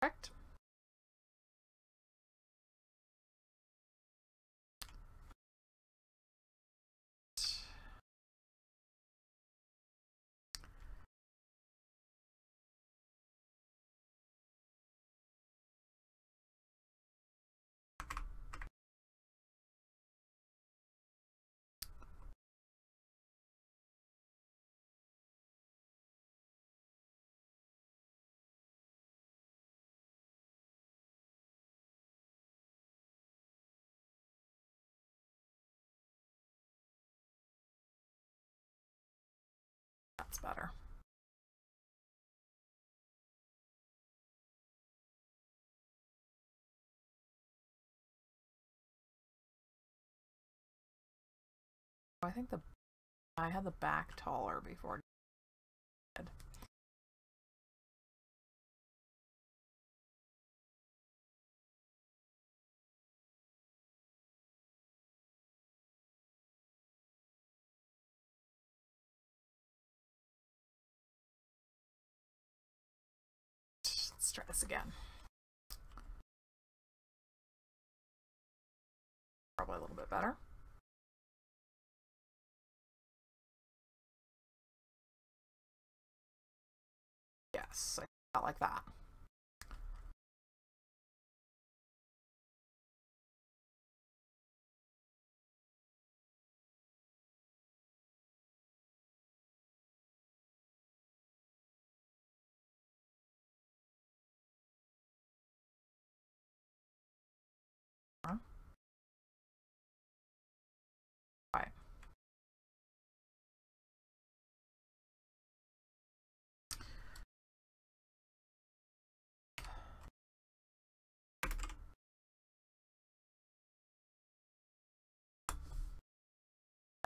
Correct. That's better. I think I had the back taller before. Let's try this again. Probably a little bit better. Yes, I got like that. Right.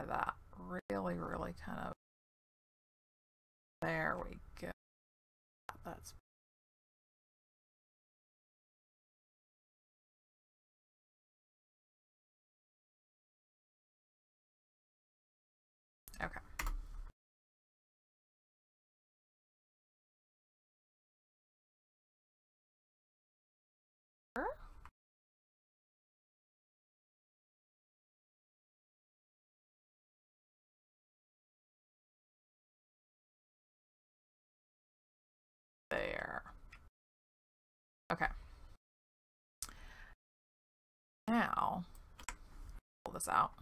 That really kind of, there we go. That's okay. There. Okay. Now, pull this out.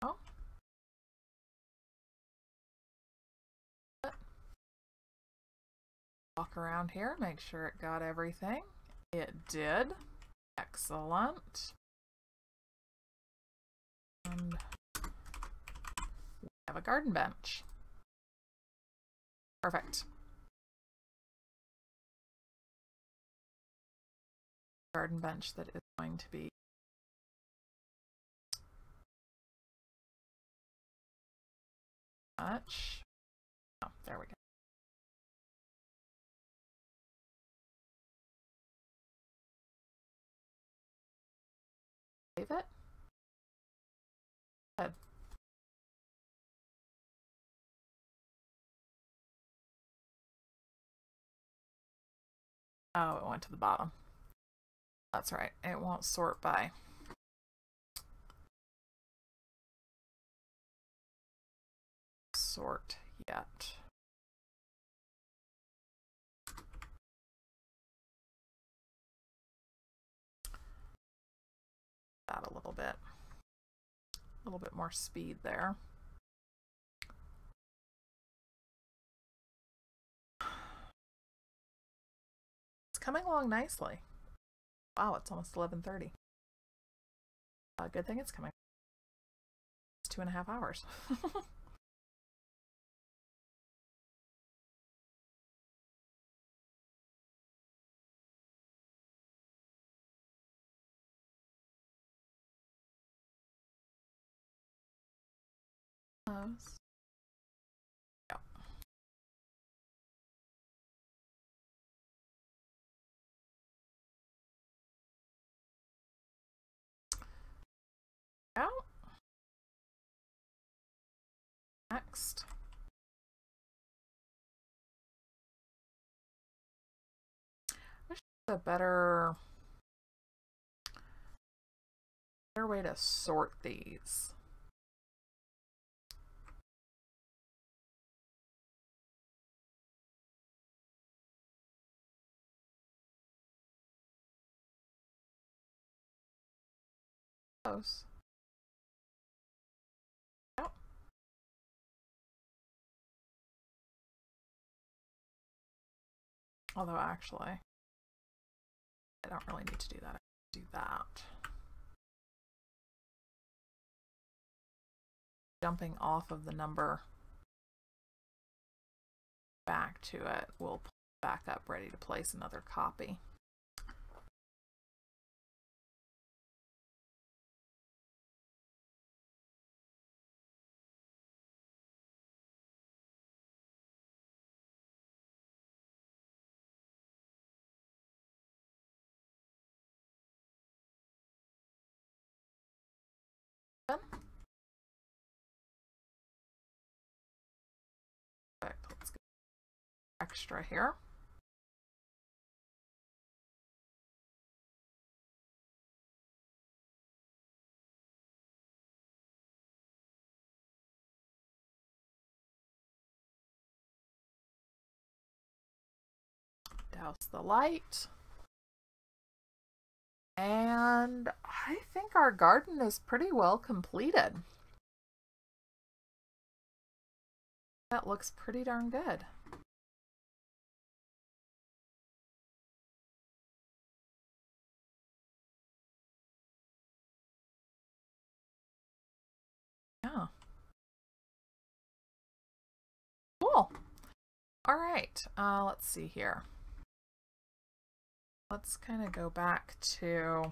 Oh. Walk around here, make sure it got everything. It did. Excellent. And we have a garden bench. Perfect. Garden bench that is going to be much. Oh, there we go. Save it. Good. Oh, it went to the bottom. That's right. It won't sort by. Sort yet. That a little bit. A little bit more speed there. It's coming along nicely. Wow, it's almost 11:30. Good thing it's coming. It's 2.5 hours. Close. Yep. Out. Next. Wish there was a better way to sort these. Close. Yep. Although actually, I don't really need to do that. I can do that. Jumping off of the number back to it, we'll pull it back up ready to place another copy. Perfect. Let's get extra here. Douse the light. And I think our garden is pretty well completed. That looks pretty darn good. Yeah. Cool. All right. Let's see here. Let's kind of go back to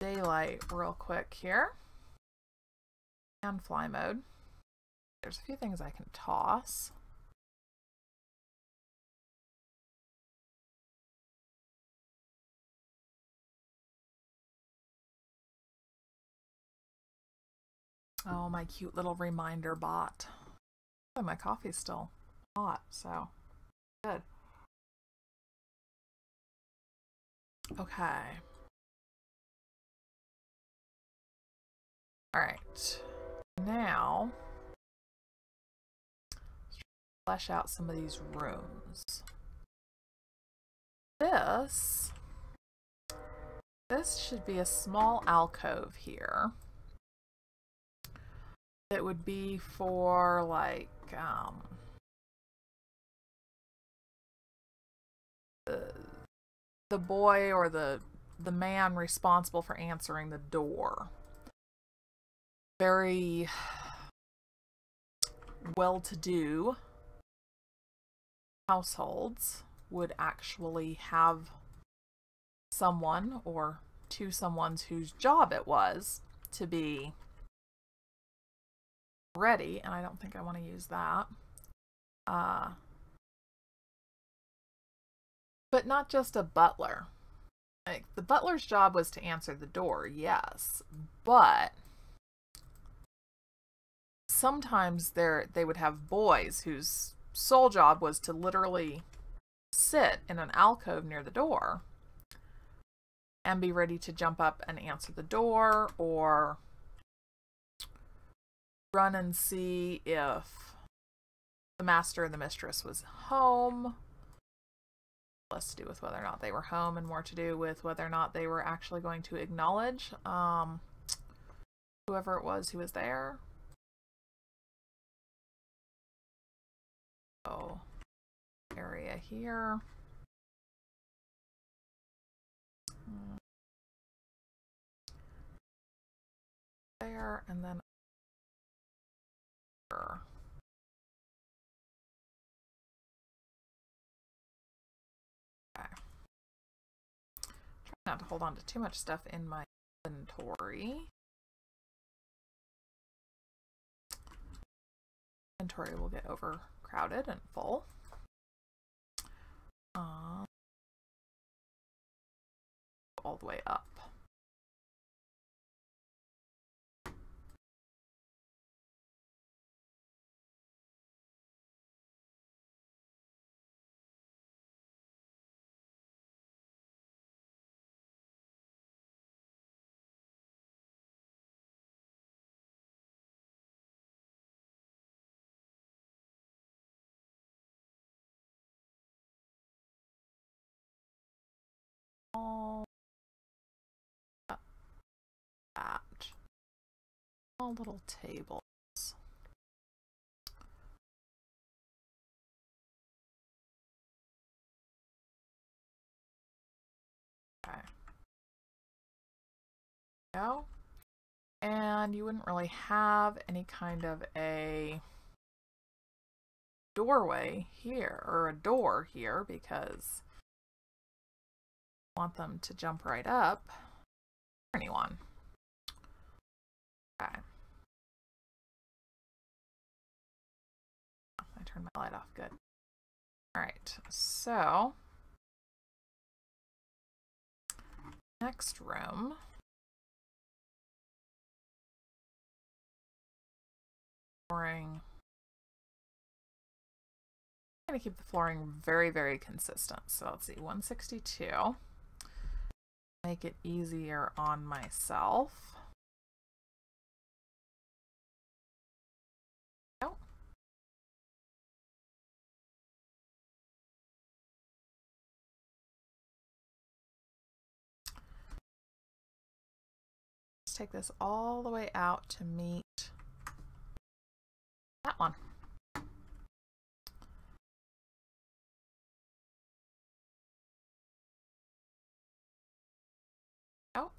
daylight real quick here. And fly mode. There's a few things I can toss. Oh, my cute little reminder bot. Oh, my coffee's still hot, so good. Okay. All right. Now, flesh out some of these rooms. This should be a small alcove here. It would be for like the boy or the man responsible for answering the door. Very well-to-do households would actually have someone or two someones whose job it was to be ready, and I don't think I want to use that. But not just a butler. Like, the butler's job was to answer the door, yes, but sometimes they would have boys whose sole job was to literally sit in an alcove near the door and be ready to jump up and answer the door or run and see if the master or the mistress was home. Less to do with whether or not they were home and more to do with whether or not they were actually going to acknowledge whoever it was who was there. So, area here. There, and then here. Okay. Try not to hold on to too much stuff in my inventory. Inventory will get overcrowded and full. All the way up. All that. All little tables. Okay. Go. And you wouldn't really have any kind of a doorway here, or a door here, because I want them to jump right up. Anyone. Okay. I turned my light off. Good. All right. So next room. Flooring. I'm going to keep the flooring very, very consistent. So let's see, 162. Make it easier on myself. Oh. Let's take this all the way out to meet that one. Oh.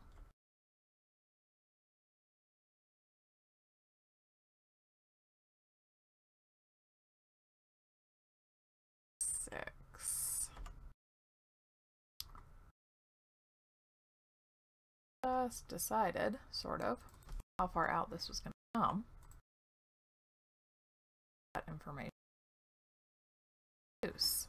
Six. Just decided, sort of, how far out this was going to come. That information. Use.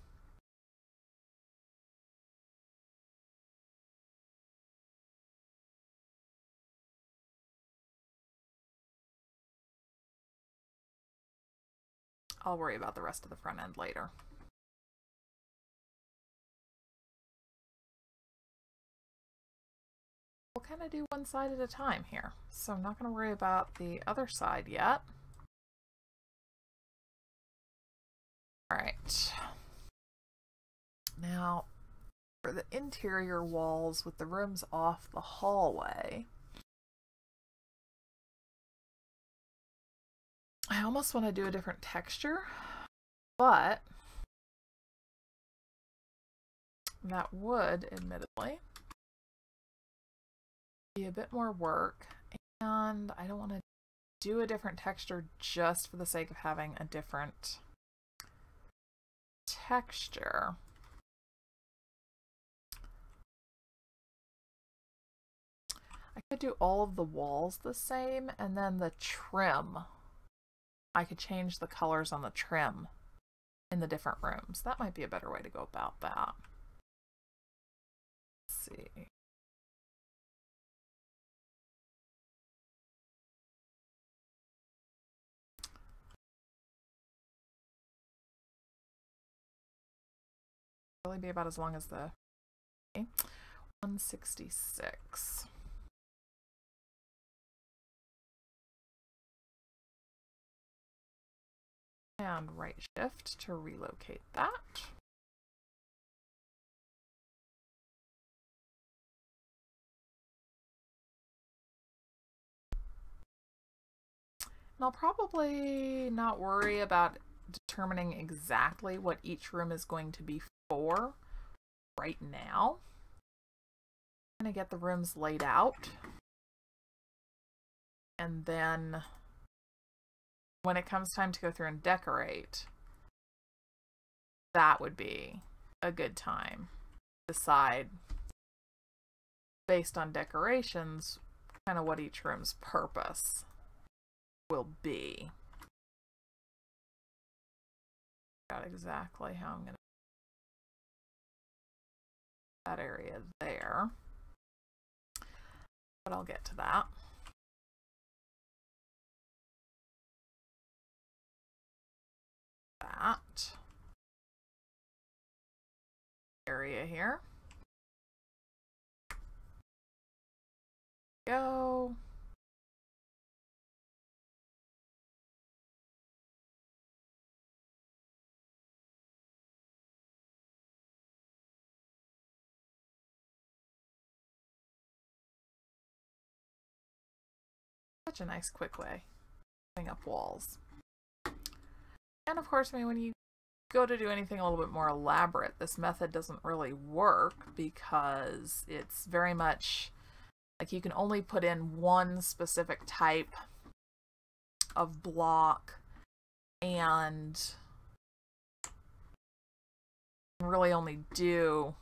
I'll worry about the rest of the front end later. We'll kind of do one side at a time here. So I'm not going to worry about the other side yet. All right. Now, for the interior walls with the rooms off the hallway, I almost want to do a different texture, but that would, admittedly, be a bit more work, and I don't want to do a different texture just for the sake of having a different texture. I could do all of the walls the same, and then the trim, I could change the colors on the trim in the different rooms. That might be a better way to go about that. Let's see. Really be about as long as the 166. And right shift to relocate that. And I'll probably not worry about determining exactly what each room is going to be for right now. I'm going to get the rooms laid out. And then when it comes time to go through and decorate, that would be a good time to decide based on decorations kind of what each room's purpose will be. Got exactly how I'm going to that area there, but I'll get to that. That area here. Go. Such a nice quick way of putting up walls. And of course, I mean, when you go to do anything a little bit more elaborate, this method doesn't really work because it's very much like you can only put in one specific type of block and really only do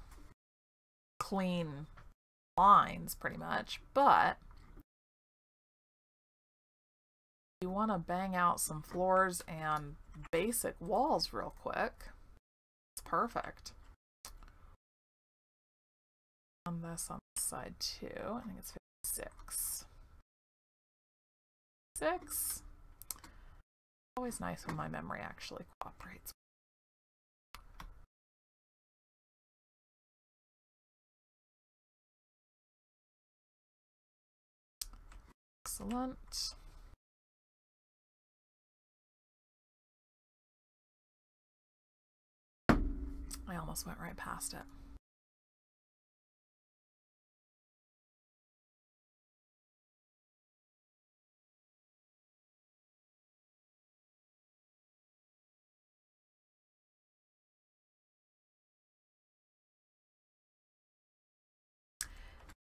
clean lines pretty much. But you want to bang out some floors and basic walls real quick, it's perfect. On this side too, I think it's 56. 6. Always nice when my memory actually cooperates. Excellent. I almost went right past it.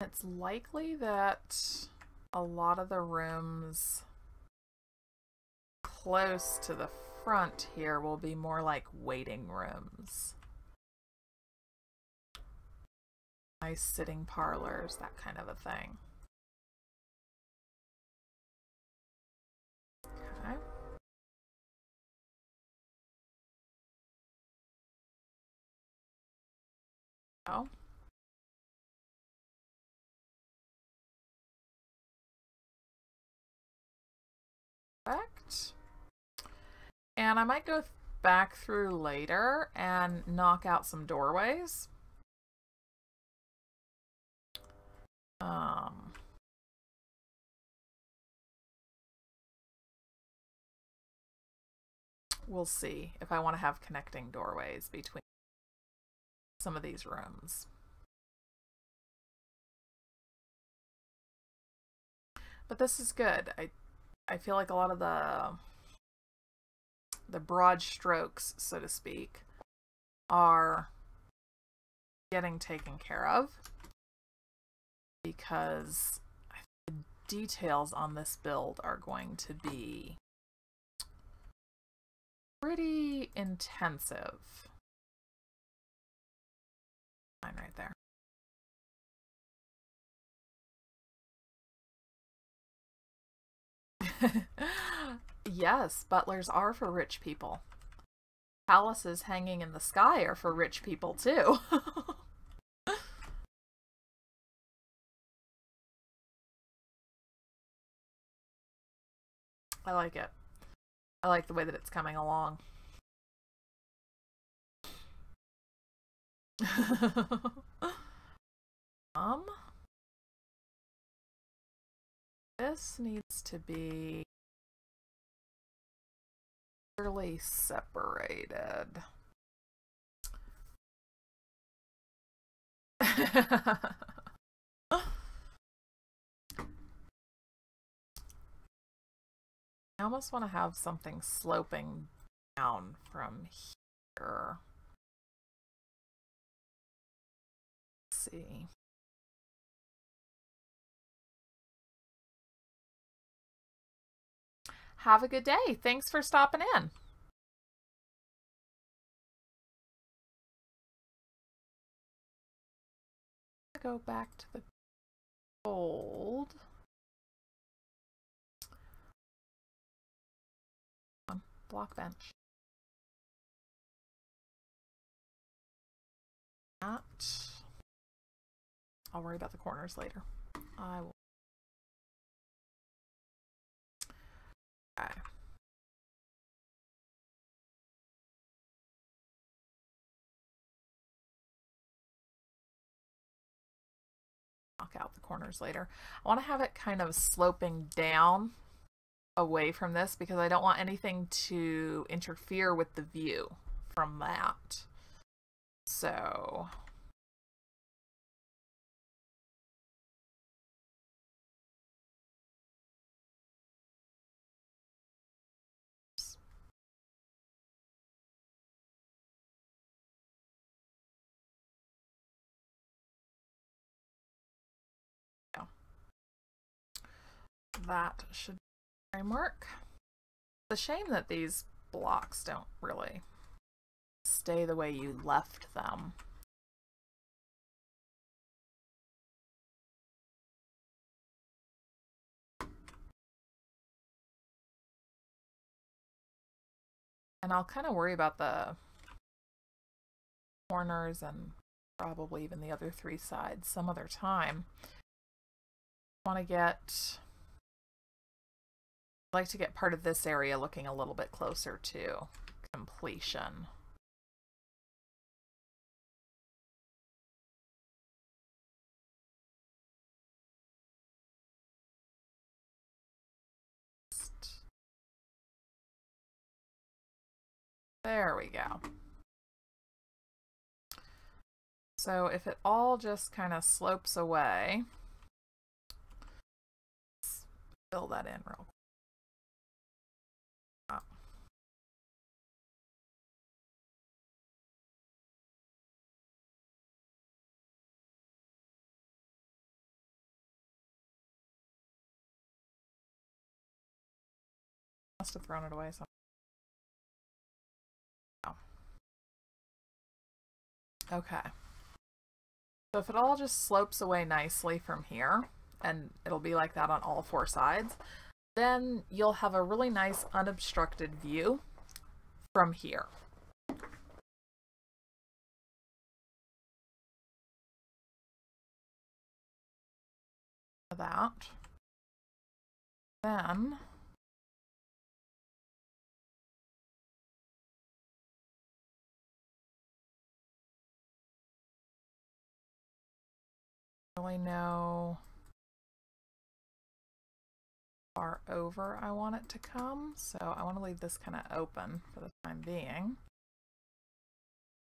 It's likely that a lot of the rooms close to the front here will be more like waiting rooms. Nice sitting parlors, that kind of a thing. Okay. Oh. Perfect. And I might go back through later and knock out some doorways. We'll see if I want to have connecting doorways between some of these rooms. But this is good. I feel like a lot of the broad strokes, so to speak, are getting taken care of because the details on this build are going to be pretty intensive. Line right there. Yes, butlers are for rich people. Palaces hanging in the sky are for rich people too. I like it. I like the way that it's coming along. This needs to be clearly separated. I almost want to have something sloping down from here. Let's see. Have a good day. Thanks for stopping in. Go back to the gold. Block bench. That. I'll worry about the corners later. I will. Okay. Knock out the corners later. I want to have it kind of sloping down away from this because I don't want anything to interfere with the view from that. So yeah. That should be the framework. It's a shame that these blocks don't really stay the way you left them. And I'll kind of worry about the corners and probably even the other three sides some other time. I want to get, I'd like to get part of this area looking a little bit closer to completion. There we go. So if it all just kind of slopes away, let's fill that in real quick. Oh. Must have thrown it away somewhere. Oh. Okay. So if it all just slopes away nicely from here, and it'll be like that on all four sides, then you'll have a really nice unobstructed view from here. That. Then really know far over I want it to come, so I want to leave this kind of open for the time being.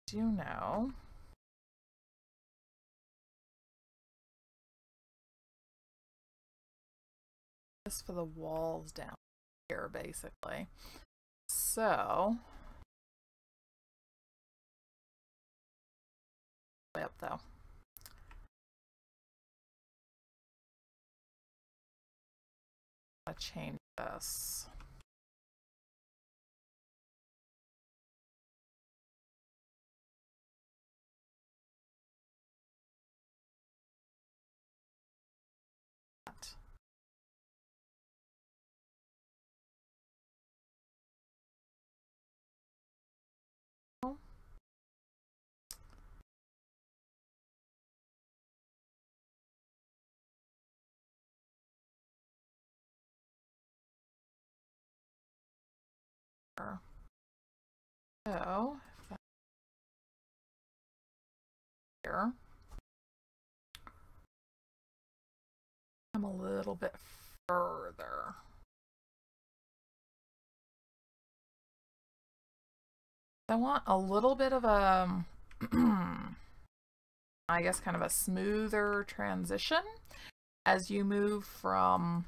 Do you know just for the walls down here basically? So way up though. I'll change this. So here I'm a little bit further. I want a little bit of a I guess kind of a smoother transition as you move from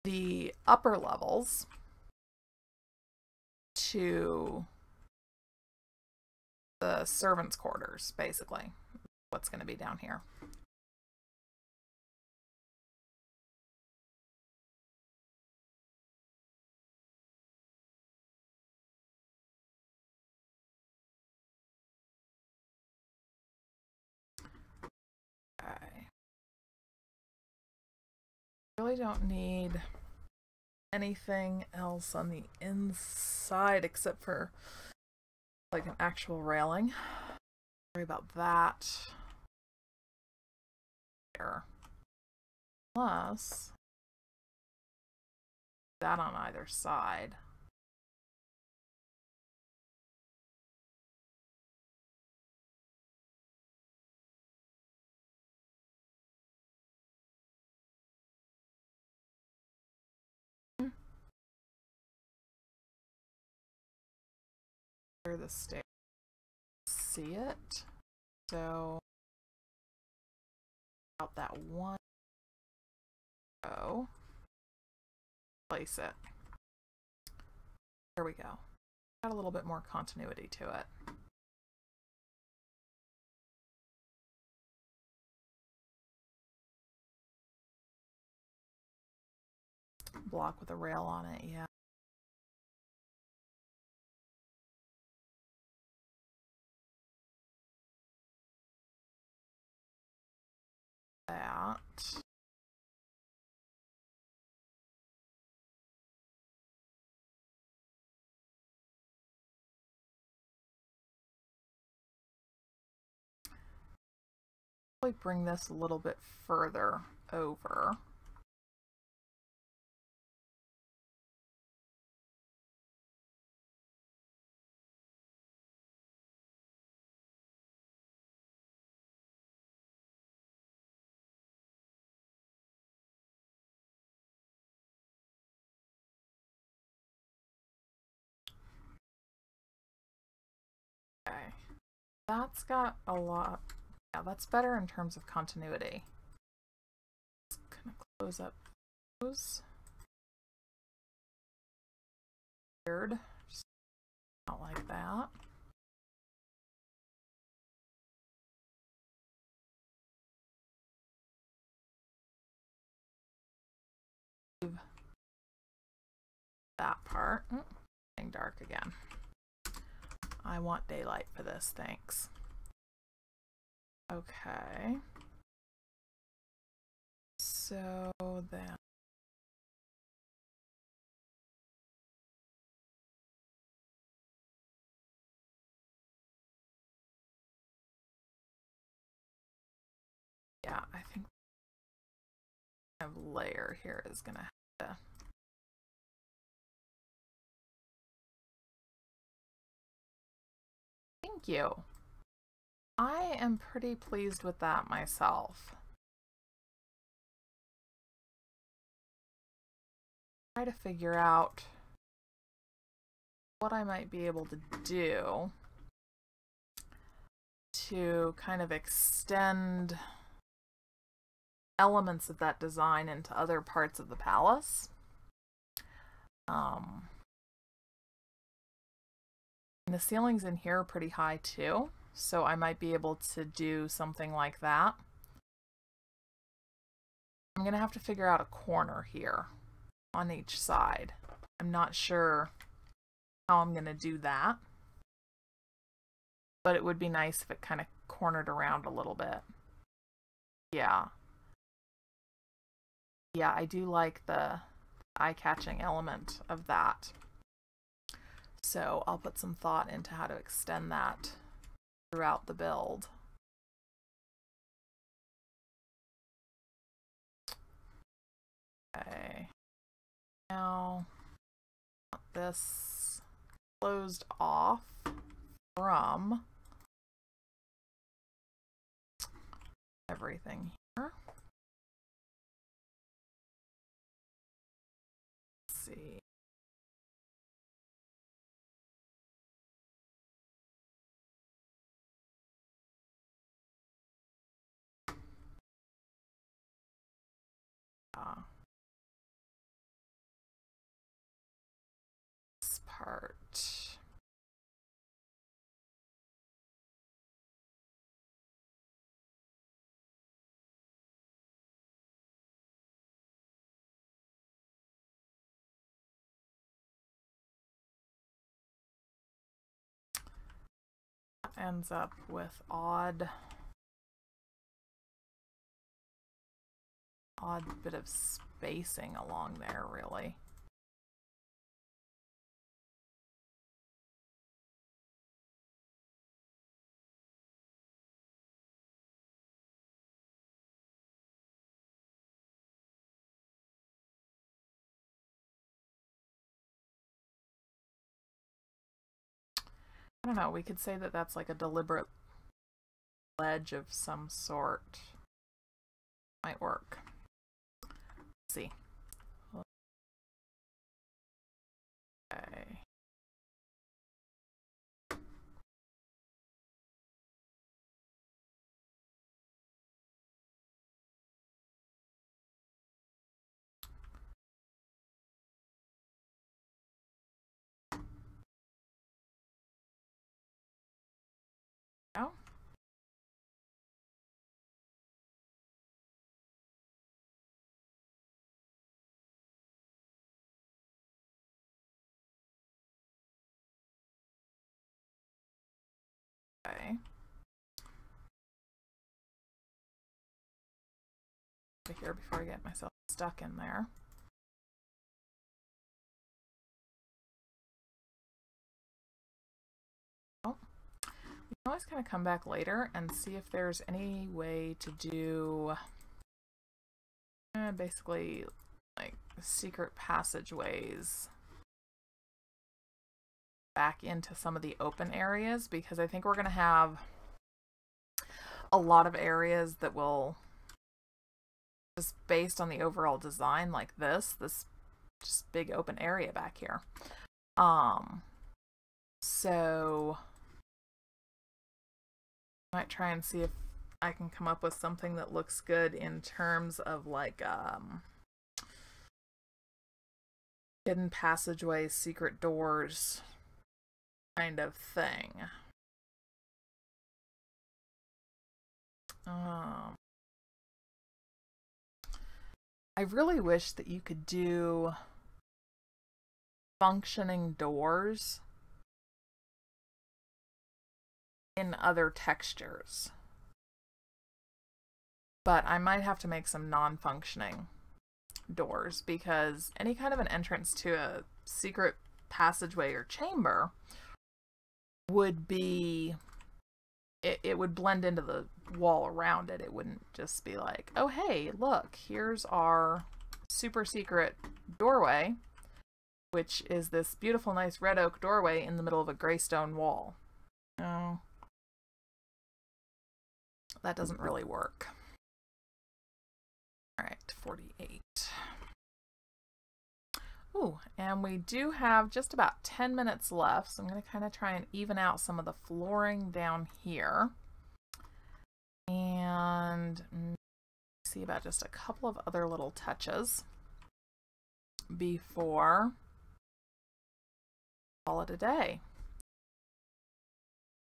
the upper levels to the servants' quarters, basically. What's going to be down here. Really don't need anything else on the inside except for like an actual railing. Sorry about that. There. Plus that on either side. The stairs, see it, so about that one row, place it. There we go. Got a little bit more continuity to it. Block with a rail on it, yeah. That. Probably bring this a little bit further over. Okay, that's got a lot. Yeah, that's better in terms of continuity. Just gonna close up those. Weird. Just not like that. That part. Getting dark again. I want daylight for this, thanks. Okay. So then yeah, I think kind of layer here is gonna have to thank you. I am pretty pleased with that myself. Try to figure out what I might be able to do to kind of extend elements of that design into other parts of the palace. The ceilings in here are pretty high too, so I might be able to do something like that. I'm gonna have to figure out a corner here on each side. I'm not sure how I'm gonna do that, but it would be nice if it kind of cornered around a little bit. Yeah. Yeah, I do like the eye-catching element of that. So I'll put some thought into how to extend that throughout the build. Okay. Now, this closed off from everything here. Let's see. This part. Ends up with odd odd bit of spacing along there, really. I don't know, we could say that that's like a deliberate ledge of some sort. Might work. Let's see. Okay. Oh. Okay. Here before I get myself stuck in there. Oh, you can always kind of come back later and see if there's any way to do basically like secret passageways back into some of the open areas, because I think we're going to have a lot of areas that will, just based on the overall design, like this just big open area back here. So I might try and see if I can come up with something that looks good in terms of like hidden passageways, secret doors kind of thing. I really wish that you could do functioning doors in other textures. But I might have to make some non-functioning doors, because any kind of an entrance to a secret passageway or chamber would be, it would blend into the wall around it. It wouldn't just be like, oh hey, look, here's our super secret doorway, which is this beautiful nice red oak doorway in the middle of a gray stone wall. No, that doesn't really work. All right, 48. Ooh, and we do have just about 10 minutes left, so I'm going to kind of try and even out some of the flooring down here. And see about just a couple of other little touches before call it a day.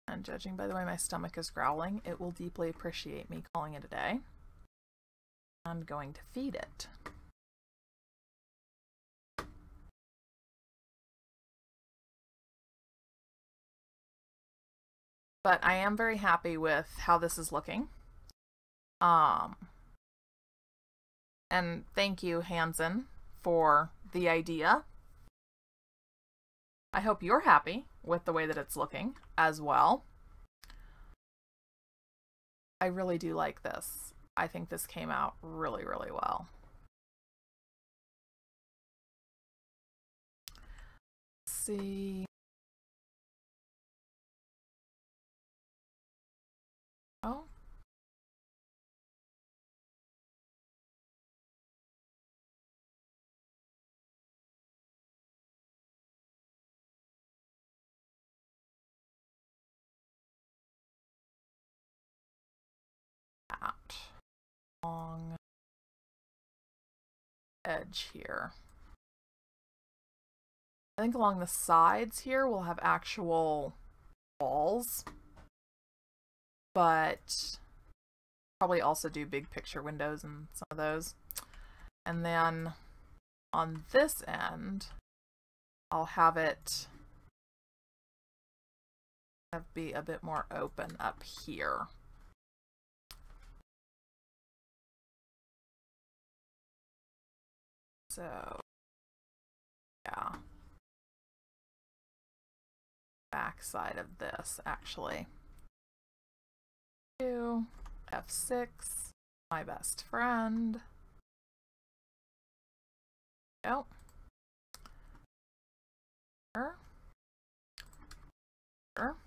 And judging by the way my stomach is growling, it will deeply appreciate me calling it a day. I'm going to feed it. But I am very happy with how this is looking. And thank you, Hansen, for the idea. I hope you're happy with the way that it's looking as well. I really do like this. I think this came out really, really well. Let's see. Oh. That long edge here. I think along the sides here we'll have actual walls, but probably also do big picture windows and some of those. And then on this end, I'll have it be a bit more open up here. So, yeah. Back side of this, actually. F6, my best friend. Go. Sure. Sure.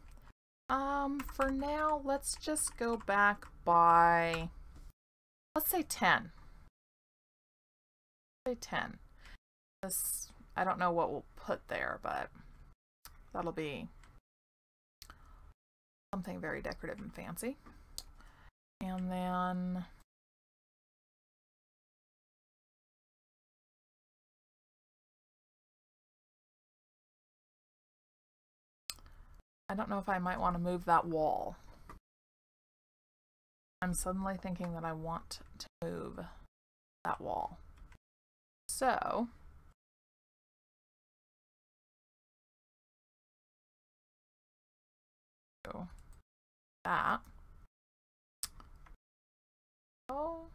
For now, let's just go back by, let's say 10. Say 10. This, I don't know what we'll put there, but that'll be something very decorative and fancy. And then I don't know if I might want to move that wall. I'm suddenly thinking that I want to move that wall. So that. Oh.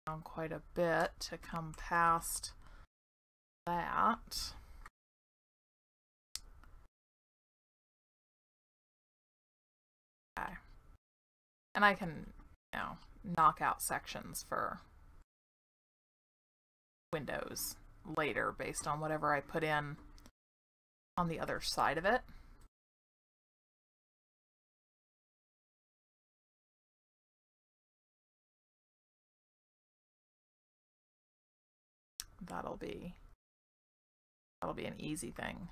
Down quite a bit to come past that. Okay. And I can, you know, knock out sections for windows later based on whatever I put in on the other side of it. That'll be an easy thing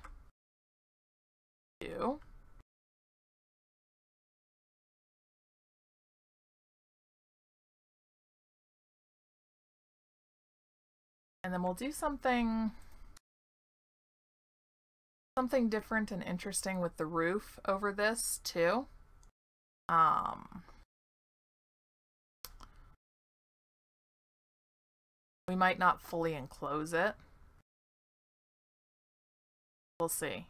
to do. And then we'll do something different and interesting with the roof over this too. We might not fully enclose it. We'll see.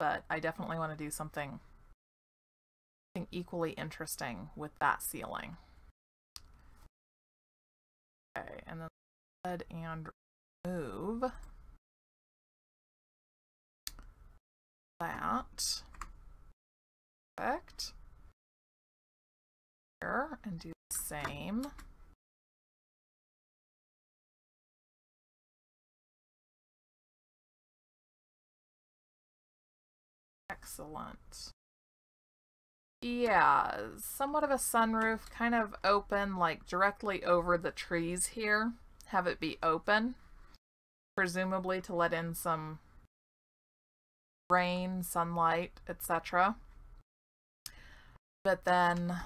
But I definitely want to do something equally interesting with that ceiling. Okay, and then go ahead and remove that. Perfect. Here, and do the same. Excellent. Yeah, somewhat of a sunroof, kind of open, like directly over the trees here. Have it be open, presumably to let in some rain, sunlight, etc. But then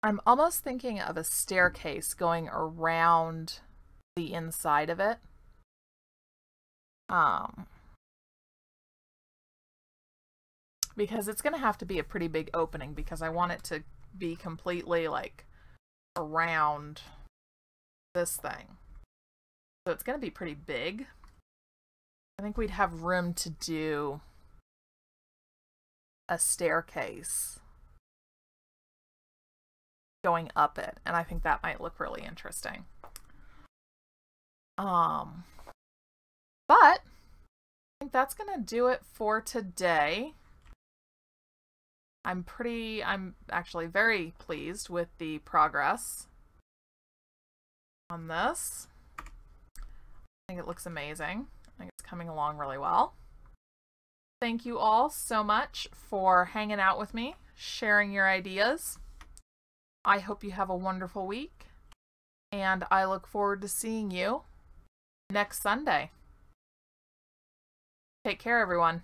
I'm almost thinking of a staircase going around the inside of it. Because it's going to have to be a pretty big opening because I want it to be completely like around this thing. So it's going to be pretty big. I think we'd have room to do a staircase going up it, and I think that might look really interesting. But I think that's gonna do it for today. I'm actually very pleased with the progress on this. I think it looks amazing. I think it's coming along really well. Thank you all so much for hanging out with me, sharing your ideas. I hope you have a wonderful week, and I look forward to seeing you next Sunday. Take care, everyone.